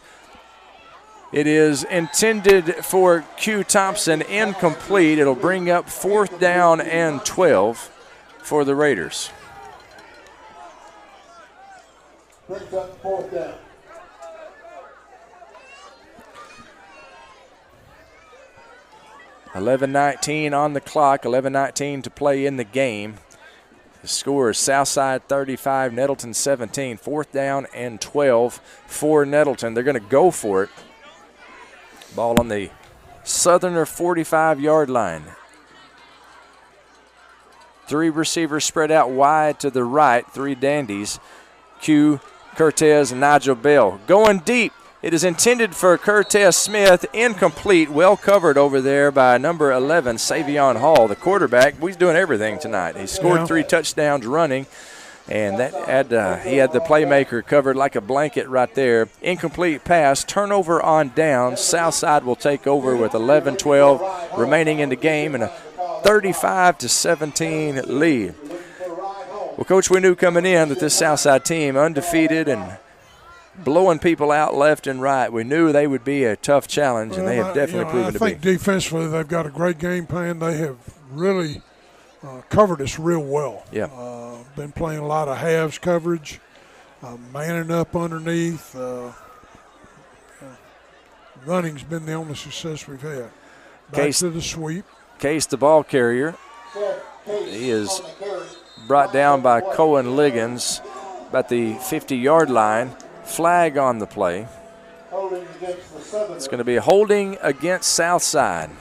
It is intended for Q Thompson, incomplete. It'll bring up 4th down and 12 for the Raiders. Brings up 4th down. $11:19 on the clock, 11:19 to play in the game. The score is Southside 35, Nettleton 17. 4th down and 12 for Nettleton. They're going to go for it. Ball on the Southerner 45-yard line. 3 receivers spread out wide to the right, 3 dandies. Q, Cortez, and Nigel Bell. Going deep. It is intended for Curtis Smith, incomplete, well covered over there by number 11, Savion Hall, the quarterback. He's doing everything tonight. He scored 3 touchdowns running, and that he had the playmaker covered like a blanket right there. Incomplete pass, turnover on down. Southside will take over with 11-12 remaining in the game and a 35-17 lead. Well, Coach, we knew coming in that this Southside team, undefeated and blowing people out left and right, we knew they would be a tough challenge, and they have definitely proven to be. I think defensively they've got a great game plan. They have really covered us real well. Yeah. Been playing a lot of halves coverage, manning up underneath. Running's been the only success we've had. Back to the sweep. Case, the ball carrier. He is brought down by Cohen Liggins about the 50-yard line. Flag on the play. It's going to be a holding against Southside.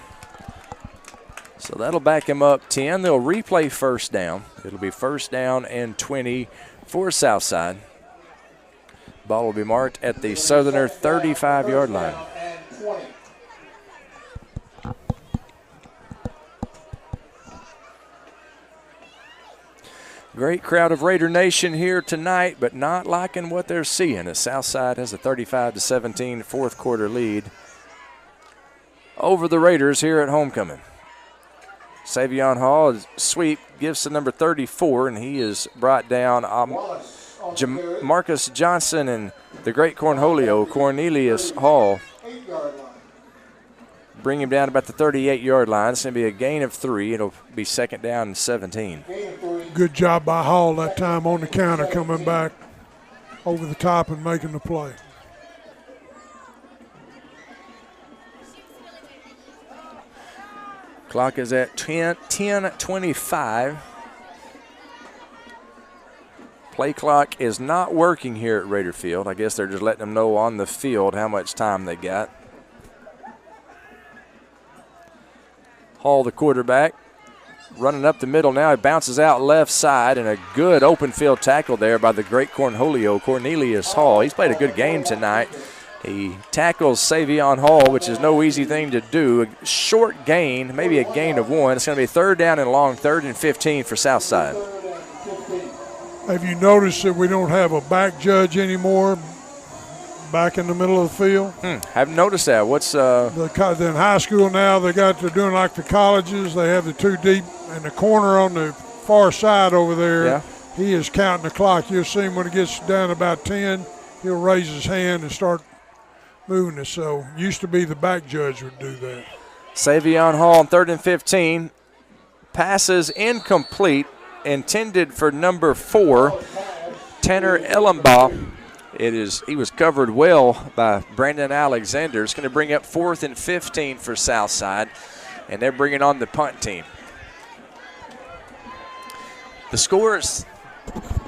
So that'll back him up 10. They'll replay 1st down. It'll be 1st down and 20 for Southside. Ball will be marked at the Southerner 35-yard line. Great crowd of Raider Nation here tonight, but not liking what they're seeing as Southside has a 35-17 fourth quarter lead over the Raiders here at homecoming. Savion Hall, sweep, gives to number 34, and he is brought down. Marcus Johnson and the great Cornholio, Cornelius Hall, bring him down about the 38-yard line. It's going to be a gain of 3. It'll be 2nd down and 17. Good job by Hall that time on the counter, coming back over the top and making the play. Clock is at 10:25. Play clock is not working here at Raider Field. I guess they're just letting them know on the field how much time they got. Hall, the quarterback. running up the middle now. He bounces out left side, and a good open field tackle there by the great Cornelius Hall. He's played a good game tonight. He tackles Savion Hall, which is no easy thing to do. A short gain, maybe a gain of 1. It's going to be 3rd down and long, 3rd and 15 for Southside. Have you noticed that we don't have a back judge anymore back in the middle of the field? Haven't noticed that. What's in high school now, they're doing like the colleges. They have the 2 deep in the corner on the far side over there. Yeah. He is counting the clock. You'll see him when it gets down about 10, he'll raise his hand and start moving it. So used to be the back judge would do that. Savion Hall on 3rd and 15. Passes incomplete, intended for number 4, Tanner Ellenbaugh. He was covered well by Brandon Alexander. It's going to bring up 4th and 15 for Southside, and they're bringing on the punt team. The score is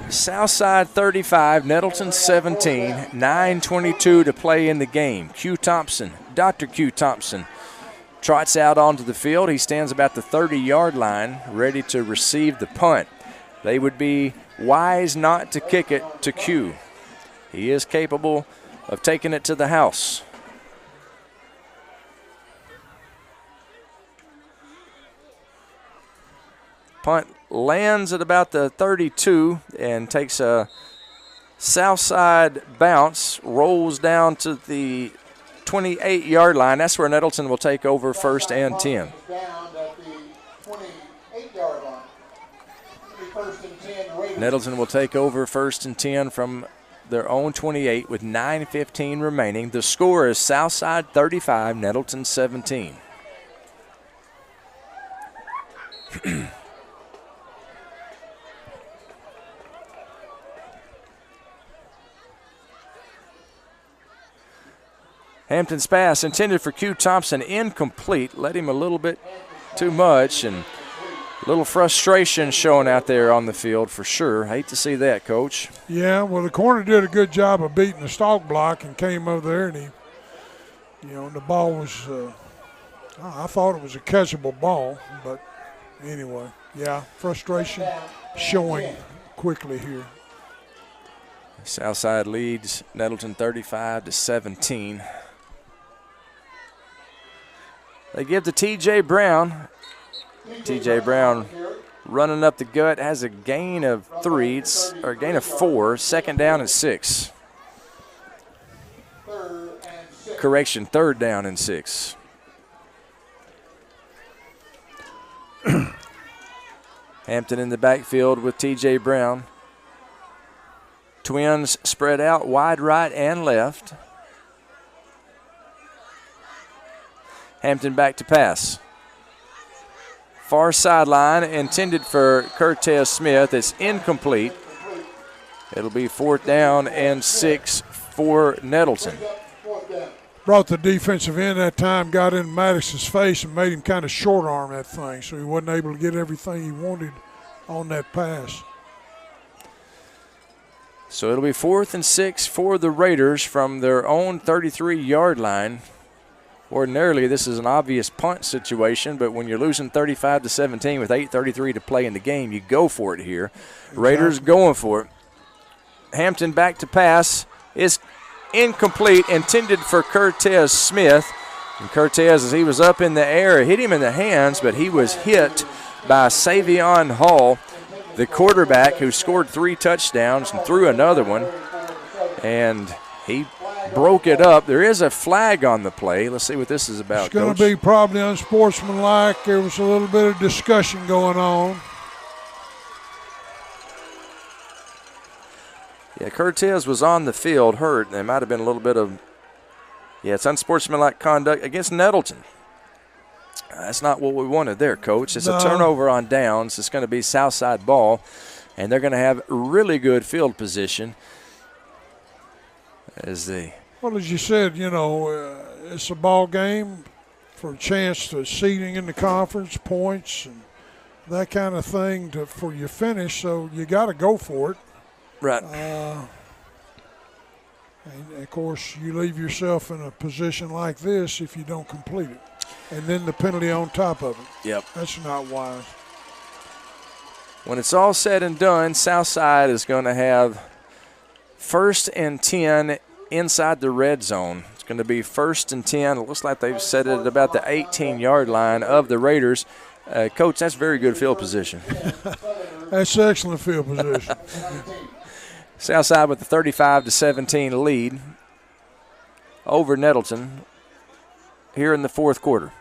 Southside 35, Nettleton 17, 9:22 to play in the game. Dr. Q Thompson trots out onto the field. He stands about the 30-yard line, ready to receive the punt. They would be wise not to kick it to Q. He is capable of taking it to the house. Punt lands at about the 32 and takes a Southside bounce, rolls down to the 28-yard line. That's where Nettleton will take over 1st and 10. Nettleton will take over 1st and 10 from their own 28 with 9:15 remaining. The score is Southside 35, Nettleton 17. Hampton's pass intended for Q Thompson, incomplete. Led him a little bit too much, and a little frustration showing out there on the field for sure. Hate to see that, Coach. Yeah, well, the corner did a good job of beating the stalk block and came over there, and the ball was, I thought it was a catchable ball, but anyway, yeah, frustration showing quickly here. Southside leads Nettleton 35-17. They give to T.J. Brown. T.J. Brown running up the gut, has a gain of 3, or a gain of 4, 2nd down and 6. Correction, 3rd down and 6. Hampton in the backfield with T.J. Brown. Twins spread out wide right and left. Hampton back to pass. Far sideline intended for Curtis Smith. It's incomplete. It'll be 4th down and 6 for Nettleton. Brought the defensive end that time, got in Maddox's face and made him kind of short arm that thing, so he wasn't able to get everything he wanted on that pass. So it'll be 4th and 6 for the Raiders from their own 33-yard line. Ordinarily, this is an obvious punt situation, but when you're losing 35-17 with 8:33 to play in the game, you go for it here. Exactly. Raiders going for it. Hampton back to pass is incomplete, intended for Curtis Smith. And Curtis, as he was up in the air, hit him in the hands, but he was hit by Savion Hall, the quarterback who scored 3 touchdowns and threw another one. And he broke it up. There is a flag on the play. Let's see what this is about, It's going to be probably unsportsmanlike. There was a little bit of discussion going on. Yeah, Curtis was on the field hurt. There might have been a little bit of, it's unsportsmanlike conduct against Nettleton. That's not what we wanted there, Coach. It's a turnover on downs. It's going to be Southside ball, and they're going to have really good field position. Well, as you said, it's a ball game for a chance to seeding in the conference, points, and that kind of thing for your finish. So you got to go for it. Right. And of course, you leave yourself in a position like this if you don't complete it, and then the penalty on top of it. Yep. That's not wise. When it's all said and done, Southside is going to have 1st and 10 inside the red zone. It's going to be 1st and 10. It looks like they've set it at about the 18-yard line of the Raiders. Coach, that's very good field position. That's excellent field position. Southside with the 35-17 lead over Nettleton here in the fourth quarter.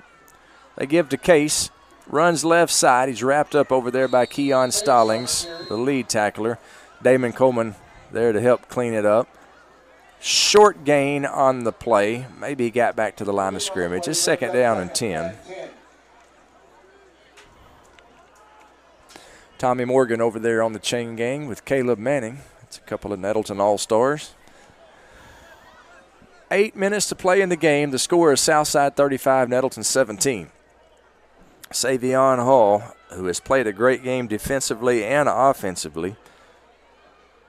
They give to Case. Runs left side. He's wrapped up over there by Keon Stallings, the lead tackler. Damon Coleman there to help clean it up. Short gain on the play. Maybe he got back to the line of scrimmage. It's 2nd down and 10. Tommy Morgan over there on the chain gang with Caleb Manning. That's a couple of Nettleton All-Stars. 8 minutes to play in the game. The score is Southside 35, Nettleton 17. Savion Hall, who has played a great game defensively and offensively.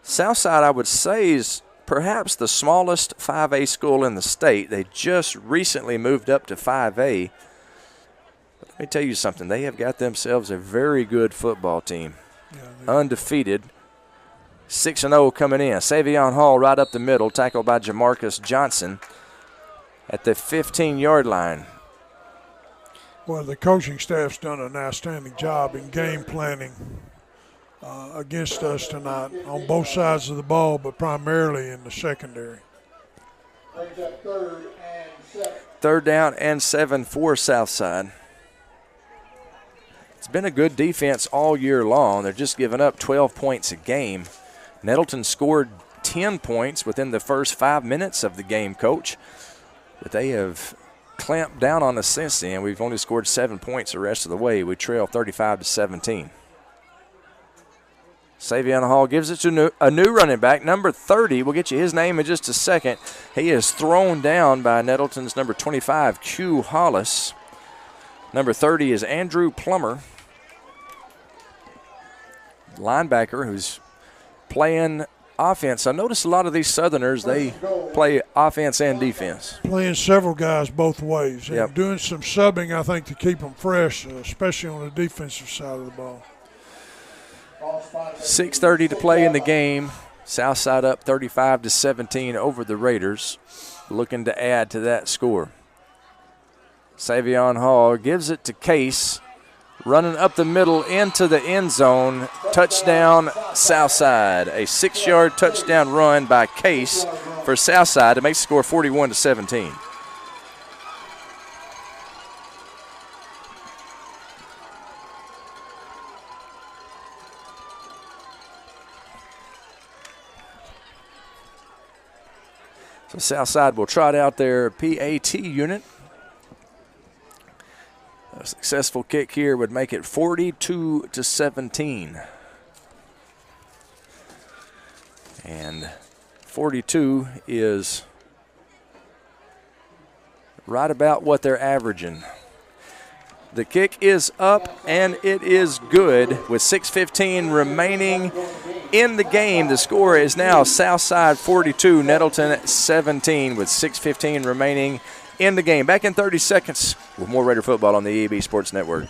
Southside, I would say, is perhaps the smallest 5A school in the state. They just recently moved up to 5A. But let me tell you something. They have got themselves a very good football team. Undefeated. 6-0 coming in. Savion Hall right up the middle, tackled by Jamarcus Johnson at the 15-yard line. Well, the coaching staff's done an outstanding job in game planning against us tonight on both sides of the ball, but primarily in the secondary. 3rd down and 7 for Southside. It's been a good defense all year long. They're just giving up 12 points a game. Nettleton scored 10 points within the first 5 minutes of the game, Coach, but they have clamped down on us since then. We've only scored 7 points the rest of the way. We trail 35-17. Savion Hall gives it to a new running back, number 30. We'll get you his name in just a second. He is thrown down by Nettleton's number 25, Q Hollis. Number 30 is Andrew Plummer, linebacker who's playing offense. I notice a lot of these Southerners, they play offense and defense. Playing several guys both ways. And Yep. doing some subbing, I think, to keep them fresh, especially on the defensive side of the ball. 6:30 to play in the game. Southside up 35-17 over the Raiders, looking to add to that score. Savion Hall gives it to Case, running up the middle into the end zone. Touchdown, Southside. A 6-yard touchdown run by Case for Southside to make the score 41-17. So Southside will trot out their PAT unit. A successful kick here would make it 42-17. And 42 is right about what they're averaging. The kick is up, and it is good. With 6:15 remaining in the game, the score is now Southside 42, Nettleton 17, with 6:15 remaining in the game. Back in 30 seconds with more Raider football on the EAB Sports Network.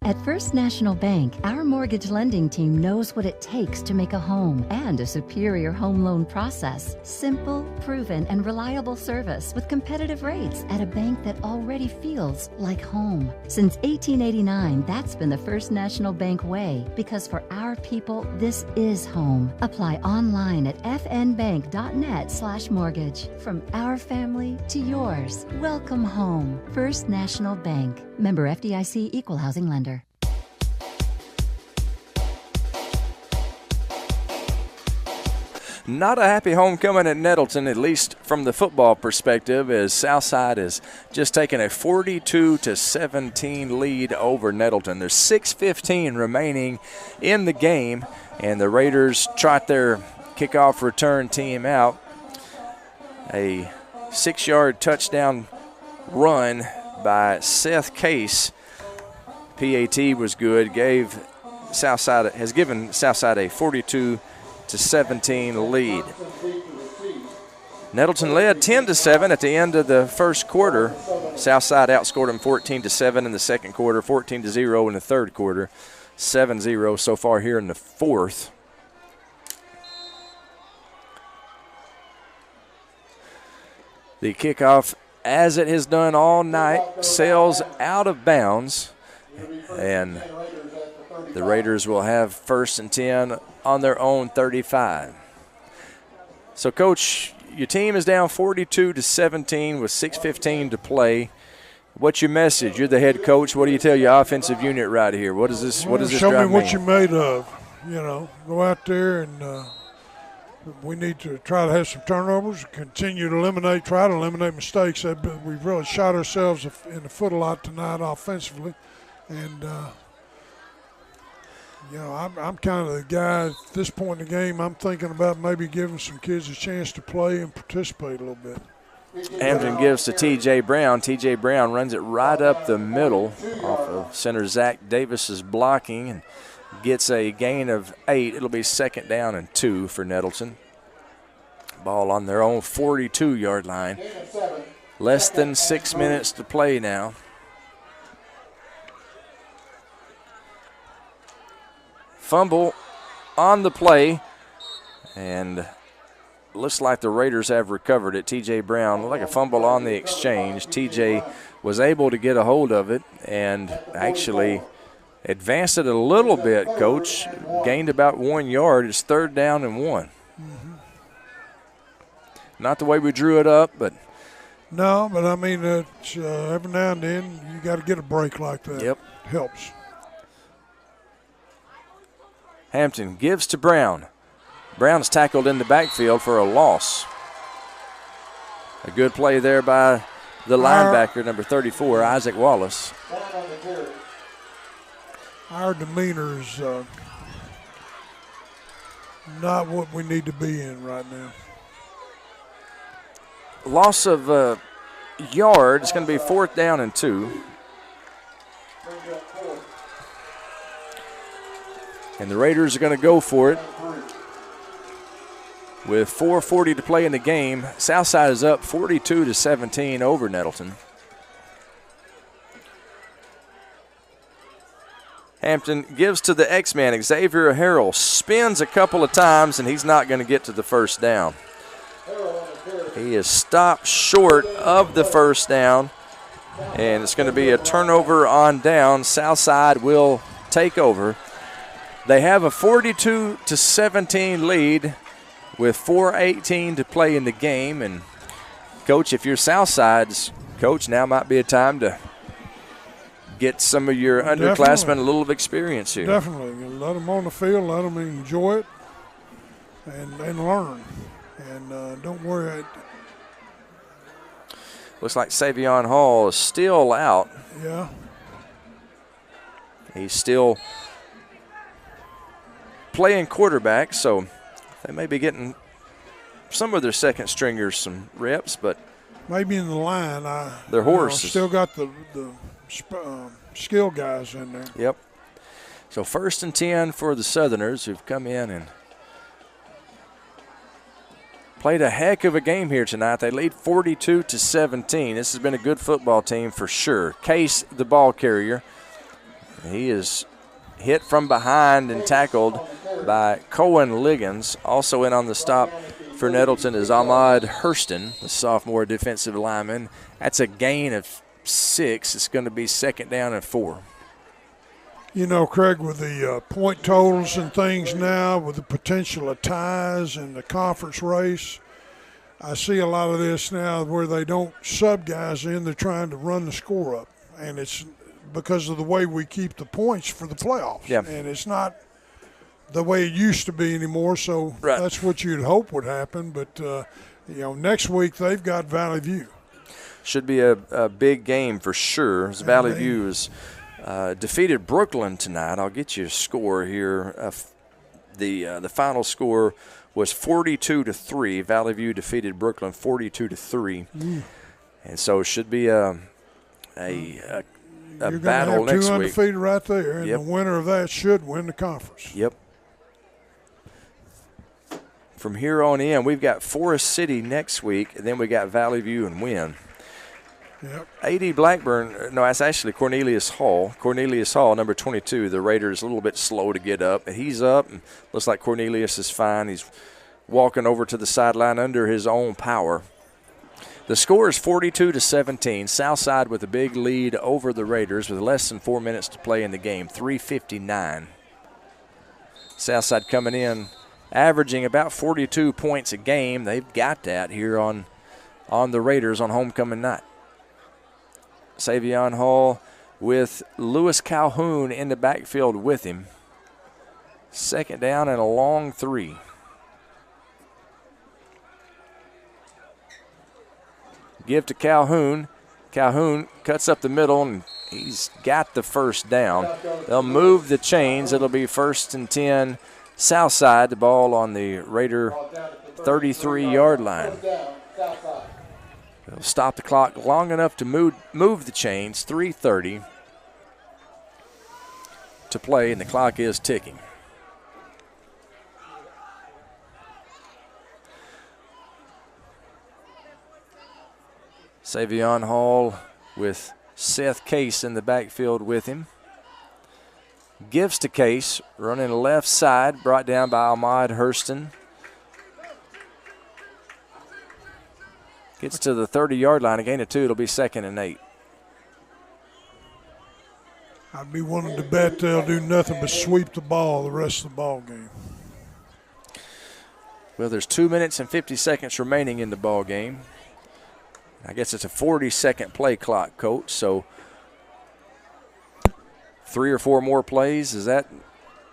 At First National Bank, our mortgage lending team knows what it takes to make a home and a superior home loan process. Simple, proven, and reliable service with competitive rates at a bank that already feels like home. Since 1889, that's been the First National Bank way, because for our people, this is home. Apply online at fnbank.net/mortgage. From our family to yours, welcome home. First National Bank. Member FDIC, Equal Housing Lender. Not a happy homecoming at Nettleton, at least from the football perspective, as Southside has just taken a 42-17 lead over Nettleton. There's 6:15 remaining in the game, and the Raiders trot their kickoff return team out. A 6-yard touchdown run by Seth Case. PAT was good, has given Southside a 42-17 lead. Nettleton led 10-7 at the end of the first quarter. Southside outscored them 14-7 in the second quarter, 14-0 in the third quarter. 7-0 so far here in the fourth. The kickoff, as it has done all night, sails out of bounds, and the Raiders will have 1st and 10 on their own 35. So, Coach, your team is down 42-17 with 6:15 to play. What's your message? You're the head coach. What do you tell your offensive unit right here? What does this? What does this show drive me what mean? you're made of. You know, go out there and we need to try to have some turnovers. Try to eliminate mistakes. We've really shot ourselves in the foot a lot tonight offensively, and you know, I'm kind of the guy at this point in the game. I'm thinking about maybe giving some kids a chance to play and participate a little bit. Hampton gives to T.J. Brown. T.J. Brown runs it right up the middle off of center Zach Davis's blocking and gets a gain of 8. It'll be 2nd down and 2 for Nettleton. Ball on their own 42-yard line. Less than 6 minutes to play now. Fumble on the play, and looks like the Raiders have recovered it. T.J. Brown, like a fumble on the exchange. T.J. was able to get a hold of it and actually advanced it a little bit, Coach. Gained about 1 yard. It's 3rd down and 1. Not the way we drew it up, but. No, but I mean, it's, every now and then you got to get a break like that. Yep. Helps. Hampton gives to Brown. Brown's tackled in the backfield for a loss. A good play there by the linebacker, number 34, Isaac Wallace. Our demeanor is not what we need to be in right now. Loss of a yard. It's going to be 4th down and 2. And the Raiders are going to go for it. With 4:40 to play in the game, Southside is up 42-17 over Nettleton. Hampton gives to the X-Man, Xavier Harrell. Spins a couple of times, and he's not going to get to the 1st down. He is stopped short of the 1st down, and it's going to be a turnover on down. Southside will take over. They have a 42-17 lead with 4:18 to play in the game. And, Coach, if you're Southside's coach, now might be a time to get some of your underclassmen a little of experience here. Definitely. Let them on the field, let them enjoy it, and learn. And don't worry. Looks like Savion Hall is still out. Yeah. He's still playing quarterback, so they may be getting some of their second stringers some reps, but maybe in the line, their horses still got the skill guys in there. Yep. So 1st and 10 for the Southerners, who've come in and played a heck of a game here tonight. They lead 42-17. This has been a good football team for sure. Case, the ball carrier, he is hit from behind and tackled by Cohen Liggins. Also in on the stop for Nettleton is Ahmad Hurston, the sophomore defensive lineman. That's a gain of 6. It's going to be 2nd down and 4. You know, Craig, with the point totals and things now, with the potential of ties in the conference race, I see a lot of this now where they don't sub guys in. They're trying to run the score up, and it's because of the way we keep the points for the playoffs. Yeah. And it's not the way it used to be anymore, so that's what you'd hope would happen. But, next week they've got Valley View. Should be a big game for sure. As Valley View is defeated Brooklyn tonight. I'll get you a score here. The final score was 42-3. Valley View defeated Brooklyn 42-3. And so it should be a You're battle have next two week. Undefeated right there, and the winner of that should win the conference. Yep. From here on in, we've got Forest City next week, and then we got Valley View and Wynn. Yep. A.D. Blackburn, no, that's actually Cornelius Hall. Cornelius Hall, number 22. The Raiders a little bit slow to get up. He's up, and looks like Cornelius is fine. He's walking over to the sideline under his own power. The score is 42-17. Southside with a big lead over the Raiders with less than 4 minutes to play in the game, 3:59. Southside coming in, averaging about 42 points a game. They've got that here on the Raiders on homecoming night. Savion Hall with Lewis Calhoun in the backfield with him. Second down and a long 3. Give to Calhoun. Calhoun cuts up the middle, and he's got the first down. They'll move the chains. It'll be 1st and 10. Southside, the ball on the Raider 33-yard line. They'll stop the clock long enough to move the chains. 3:30 to play, and the clock is ticking. Savion Hall with Seth Case in the backfield with him. Gives to Case, running left side, brought down by Ahmad Hurston. Gets to the 30-yard line, a gain of 2. It'll be 2nd and 8. I'd be willing to bet they'll do nothing but sweep the ball the rest of the ball game. Well, there's 2 minutes and 50 seconds remaining in the ball game. I guess it's a 40-second play clock, Coach, so 3 or 4 more plays.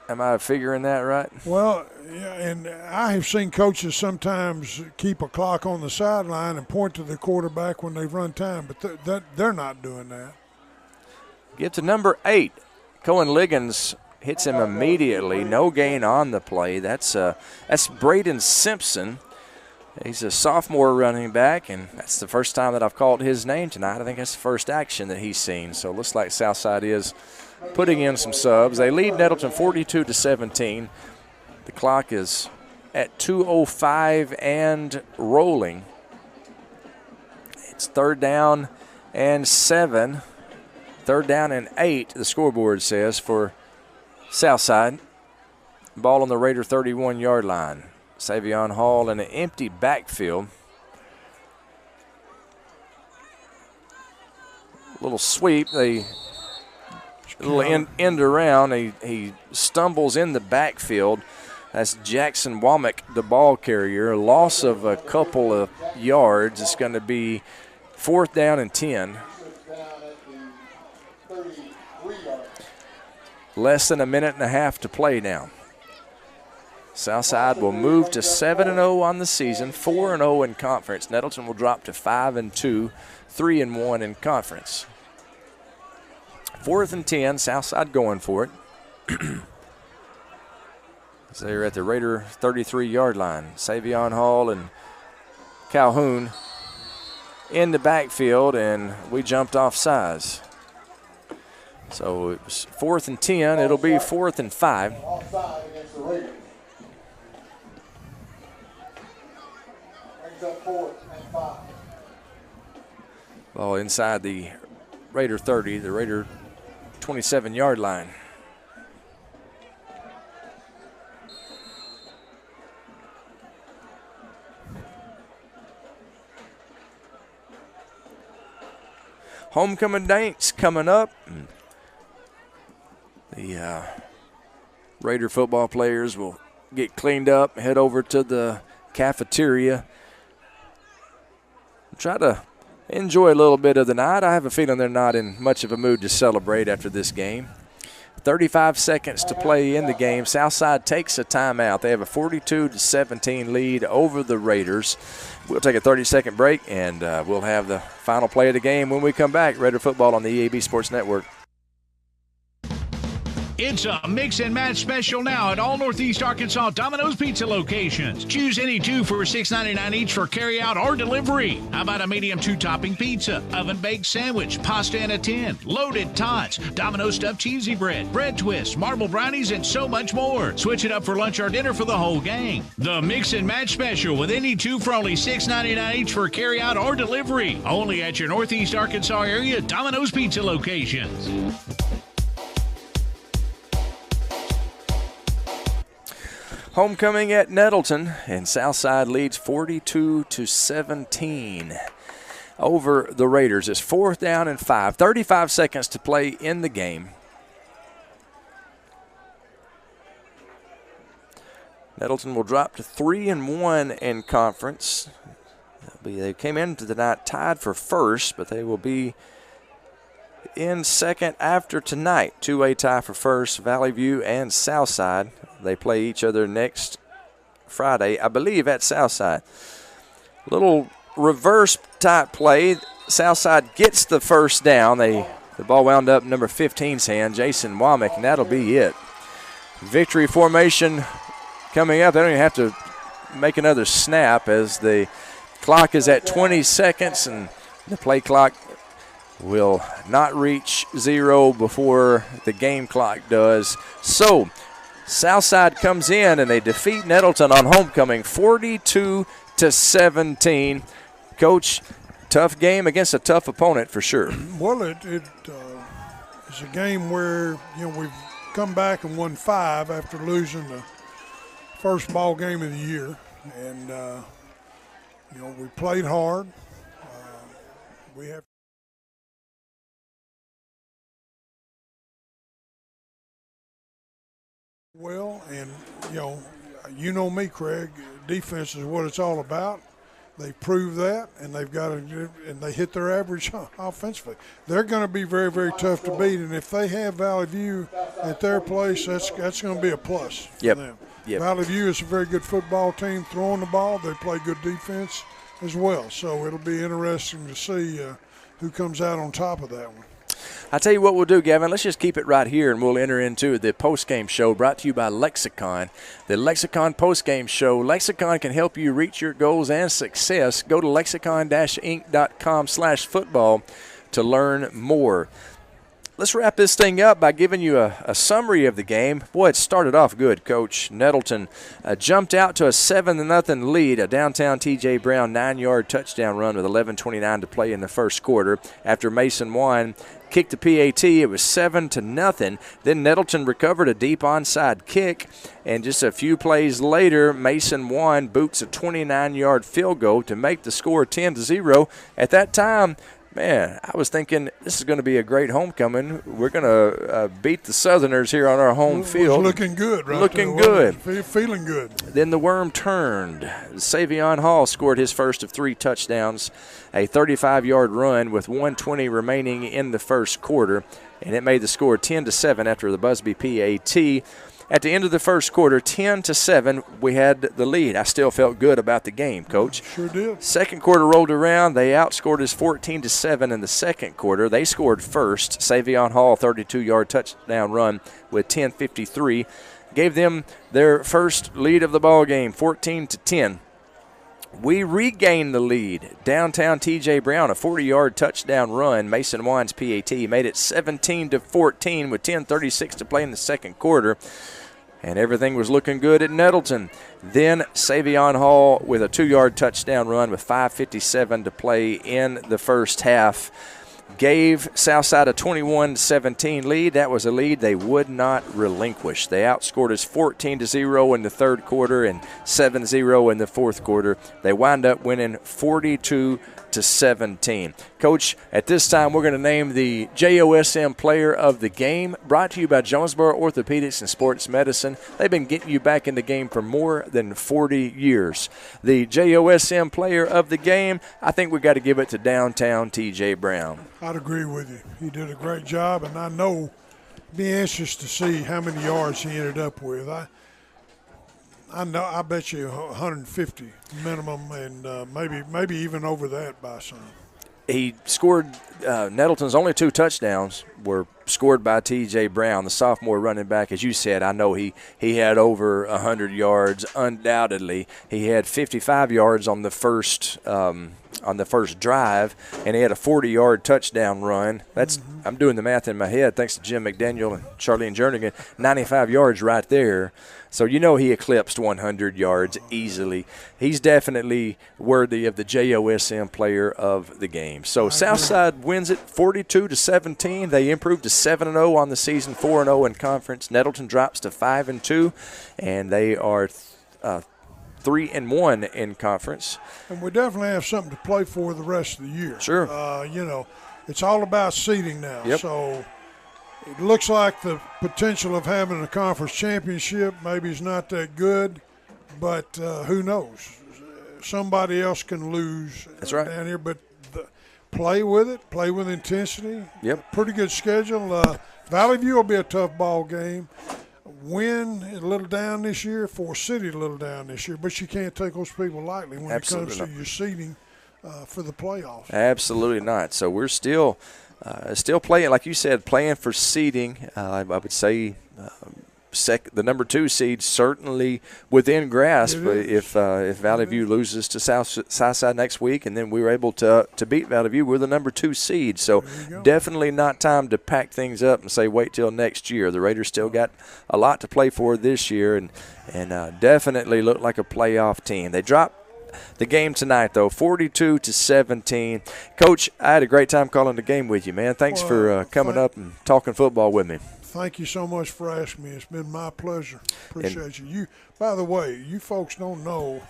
Am I figuring that right? Well, yeah, and I have seen coaches sometimes keep a clock on the sideline and point to the quarterback when they've run time, but they're not doing that. Get to number 8. Cohen Liggins hits him immediately. No gain on the play. That's Braden Simpson. He's a sophomore running back, and that's the first time that I've called his name tonight. I think that's the first action that he's seen. So it looks like Southside is putting in some subs. They lead Nettleton 42-17. The clock is at 2:05 and rolling. It's 3rd down and 7. 3rd down and 8, the scoreboard says, for Southside. Ball on the Raider 31-yard line. Savion Hall in an empty backfield. Little sweep. Little end around. He stumbles in the backfield. That's Jackson Womack, the ball carrier. Loss of a couple of yards. It's going to be 4th down and 10. Less than a minute and a half to play now. Southside will move to 7-0 on the season, 4-0 in conference. Nettleton will drop to 5-2, 3-1 in conference. 4th and 10, Southside going for it. So they're at the Raider 33-yard line. Savion Hall and Calhoun in the backfield, and we jumped off sides. So it was 4th and 10. It'll be 4th and 5. Ball inside the Raider 30, the Raider 27-yard line. Homecoming dance coming up. The Raider football players will get cleaned up, head over to the cafeteria, try to enjoy a little bit of the night. I have a feeling they're not in much of a mood to celebrate after this game. 35 seconds to play in the game. Southside takes a timeout. They have a 42-17 lead over the Raiders. We'll take a 30-second break, and we'll have the final play of the game when we come back. Raider football on the EAB Sports Network. It's a mix and match special now at all Northeast Arkansas Domino's Pizza locations. Choose any two for $6.99 each for carryout or delivery. How about a medium 2-topping pizza, oven-baked sandwich, pasta in a tin, loaded tots, Domino's stuffed cheesy bread, bread twists, marble brownies, and so much more. Switch it up for lunch or dinner for the whole gang. The mix and match special with any two for only $6.99 each for carryout or delivery. Only at your Northeast Arkansas area Domino's Pizza locations. Homecoming at Nettleton, and Southside leads 42-17 over the Raiders. It's 4th down and 5. 35 seconds to play in the game. Nettleton will drop to 3-1 in conference. They came into the night tied for first, but they will be in second after tonight. Two-way tie for first, Valley View and Southside. They play each other next Friday, I believe, at Southside. Little reverse type play. Southside gets the first down. The ball wound up number 15's hand, Jason Womack, and that'll be it. Victory formation coming up. They don't even have to make another snap as the clock is at 20 seconds, and the play clock will not reach 0 before the game clock does. So Southside comes in and they defeat Nettleton on homecoming 42-17. Coach, tough game against a tough opponent for sure. Well, it's a game where we've come back and won 5 after losing the first ball game of the year, and we played hard. We have. Well, and you know me, Craig. Defense is what it's all about. They prove that, and they hit their average offensively. They're going to be very, very tough to beat, and if they have Valley View at their place, that's going to be a plus for them. Yep. Valley View is a very good football team throwing the ball. They play good defense as well, so it'll be interesting to see who comes out on top of that one. I tell you what we'll do, Gavin. Let's just keep it right here, and we'll enter into the post-game show brought to you by Lexicon. The Lexicon post-game show. Lexicon can help you reach your goals and success. Go to lexicon-inc.com/football to learn more. Let's wrap this thing up by giving you a summary of the game. Boy, it started off good, Coach. Nettleton jumped out to a 7-0 lead, a downtown T.J. Brown 9-yard touchdown run with 11:29 to play in the first quarter. After Mason Wine kicked the PAT, it was 7-0. Then Nettleton recovered a deep onside kick, and just a few plays later, Mason Wine boots a 29-yard field goal to make the score 10-0. At that time, man, I was thinking this is going to be a great homecoming. We're going to beat the Southerners here on our home field. Looking good, right? Looking good. Feeling good. Then the worm turned. Savion Hall scored his first of 3 touchdowns, a 35-yard run with 1:20 remaining in the first quarter, and it made the score 10-7 after the Busby PAT. At the end of the first quarter, 10-7, we had the lead. I still felt good about the game, Coach. Sure did. Second quarter rolled around. They outscored us 14-7 in the second quarter. They scored first. Savion Hall, 32-yard touchdown run with 10:53, gave them their first lead of the ball game, 14-10. We regained the lead. Downtown T.J. Brown, a 40-yard touchdown run. Mason Wine's PAT made it 17-14 with 10:36 to play in the second quarter. And everything was looking good at Nettleton. Then Savion Hall with a 2-yard touchdown run with 5:57 to play in the first half gave Southside a 21-17 lead. That was a lead they would not relinquish. They outscored us 14-0 in the third quarter and 7-0 in the fourth quarter. They wind up winning 42-17. Coach, at this time we're going to name the JOSM Player of the Game, brought to you by Jonesboro Orthopedics and Sports Medicine. They've been getting you back in the game for more than 40 years. The JOSM Player of the Game, I think we got to give it to downtown T.J. Brown. I'd agree with you. He did a great job, and I know, be anxious to see how many yards he ended up with. I bet you 150 minimum, and maybe even over that by some. He scored Nettleton's only 2 touchdowns were scored by T.J. Brown, the sophomore running back. As you said, I know he had over 100 yards undoubtedly. He had 55 yards on the first drive, and he had a 40-yard touchdown run. That's I'm doing the math in my head thanks to Jim McDaniel and Charlene Jernigan. 95 yards right there. So he eclipsed 100 yards easily. He's definitely worthy of the JOSM player of the game. So Southside wins it 42-17. They improved to 7-0 on the season, 4-0 in conference. Nettleton drops to 5-2, and they are 3-1 in conference. And we definitely have something to play for the rest of the year. Sure. It's all about seeding now. Yep. So it looks like the potential of having a conference championship maybe is not that good, but who knows? Somebody else can lose. That's right. Down here, but play with it, play with intensity. Yep. Pretty good schedule. Valley View will be a tough ball game. Win a little down this year, Forest City a little down this year, but you can't take those people lightly when Absolutely it comes to your seeding for the playoffs. Absolutely not. So we're still playing, like you said, playing for seeding. I would say the number 2 seed certainly within grasp if Valley View loses to Southside next week, and then we were able to beat Valley View. We're the number 2 seed, so definitely not time to pack things up and say wait till next year. The Raiders still got a lot to play for this year, and definitely look like a playoff team. They dropped the game tonight, though, 42-17. Coach, I had a great time calling the game with you, man. Thanks for coming up and talking football with me. Thank you so much for asking me. It's been my pleasure. Appreciate you. By the way, you folks don't know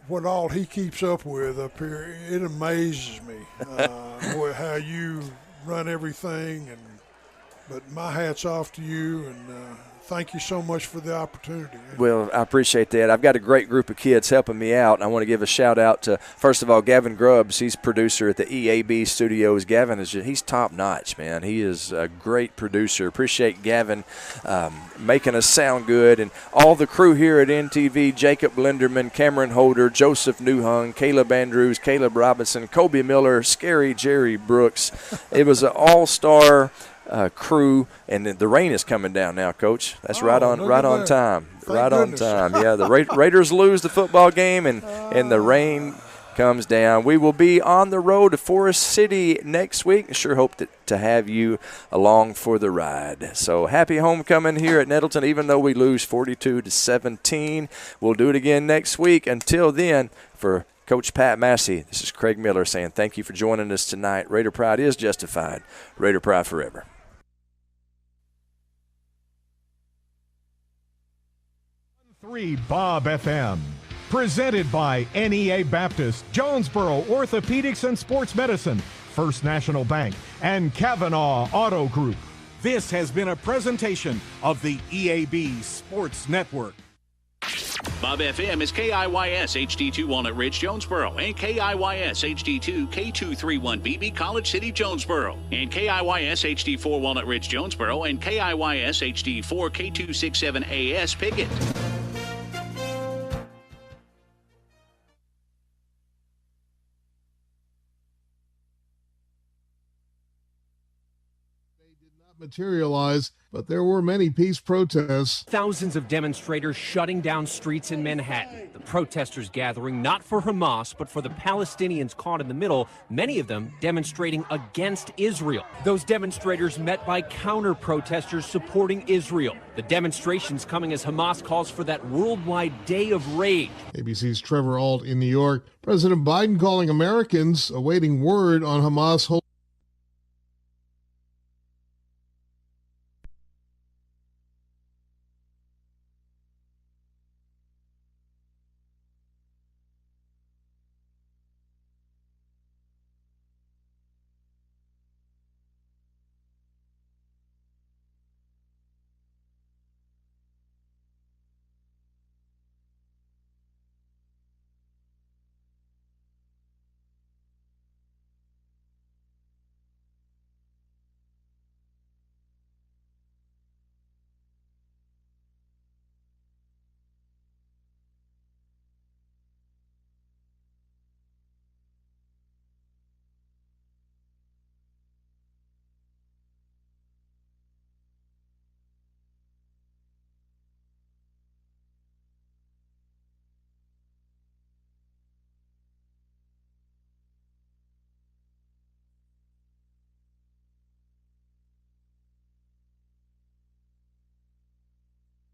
what all he keeps up with up here. It amazes me how you run everything. But my hat's off to you, and thank you so much for the opportunity. Well, I appreciate that. I've got a great group of kids helping me out, and I want to give a shout-out to, first of all, Gavin Grubbs. He's producer at the EAB Studios. Gavin, he's top-notch, man. He is a great producer. Appreciate Gavin making us sound good. And all the crew here at NTV, Jacob Linderman, Cameron Holder, Joseph Newhung, Caleb Andrews, Caleb Robinson, Kobe Miller, Scary Jerry Brooks. It was an all-star crew, and the rain is coming down now, Coach. That's right on time. Right on time. Yeah, the Raiders lose the football game, and the rain comes down. We will be on the road to Forest City next week. Sure hope to have you along for the ride. So happy homecoming here at Nettleton, even though we lose 42-17. We'll do it again next week. Until then, for Coach Pat Massey, this is Craig Miller saying thank you for joining us tonight. Raider Pride is justified. Raider Pride forever. Bob FM. Presented by NEA Baptist, Jonesboro Orthopedics and Sports Medicine, First National Bank, and Kavanaugh Auto Group. This has been a presentation of the EAB Sports Network. Bob FM is KIYS HD2 Walnut Ridge, Jonesboro, and KIYS HD2 K231BB College City, Jonesboro, and KIYS HD4 Walnut Ridge, Jonesboro, and KIYS HD4 K267AS Pickett. Materialize, but there were many peace protests. Thousands of demonstrators shutting down streets in Manhattan. The protesters gathering not for Hamas, but for the Palestinians caught in the middle, many of them demonstrating against Israel. Those demonstrators met by counter-protesters supporting Israel. The demonstrations coming as Hamas calls for that worldwide day of rage. ABC's Trevor Ault in New York. President Biden calling Americans awaiting word on Hamas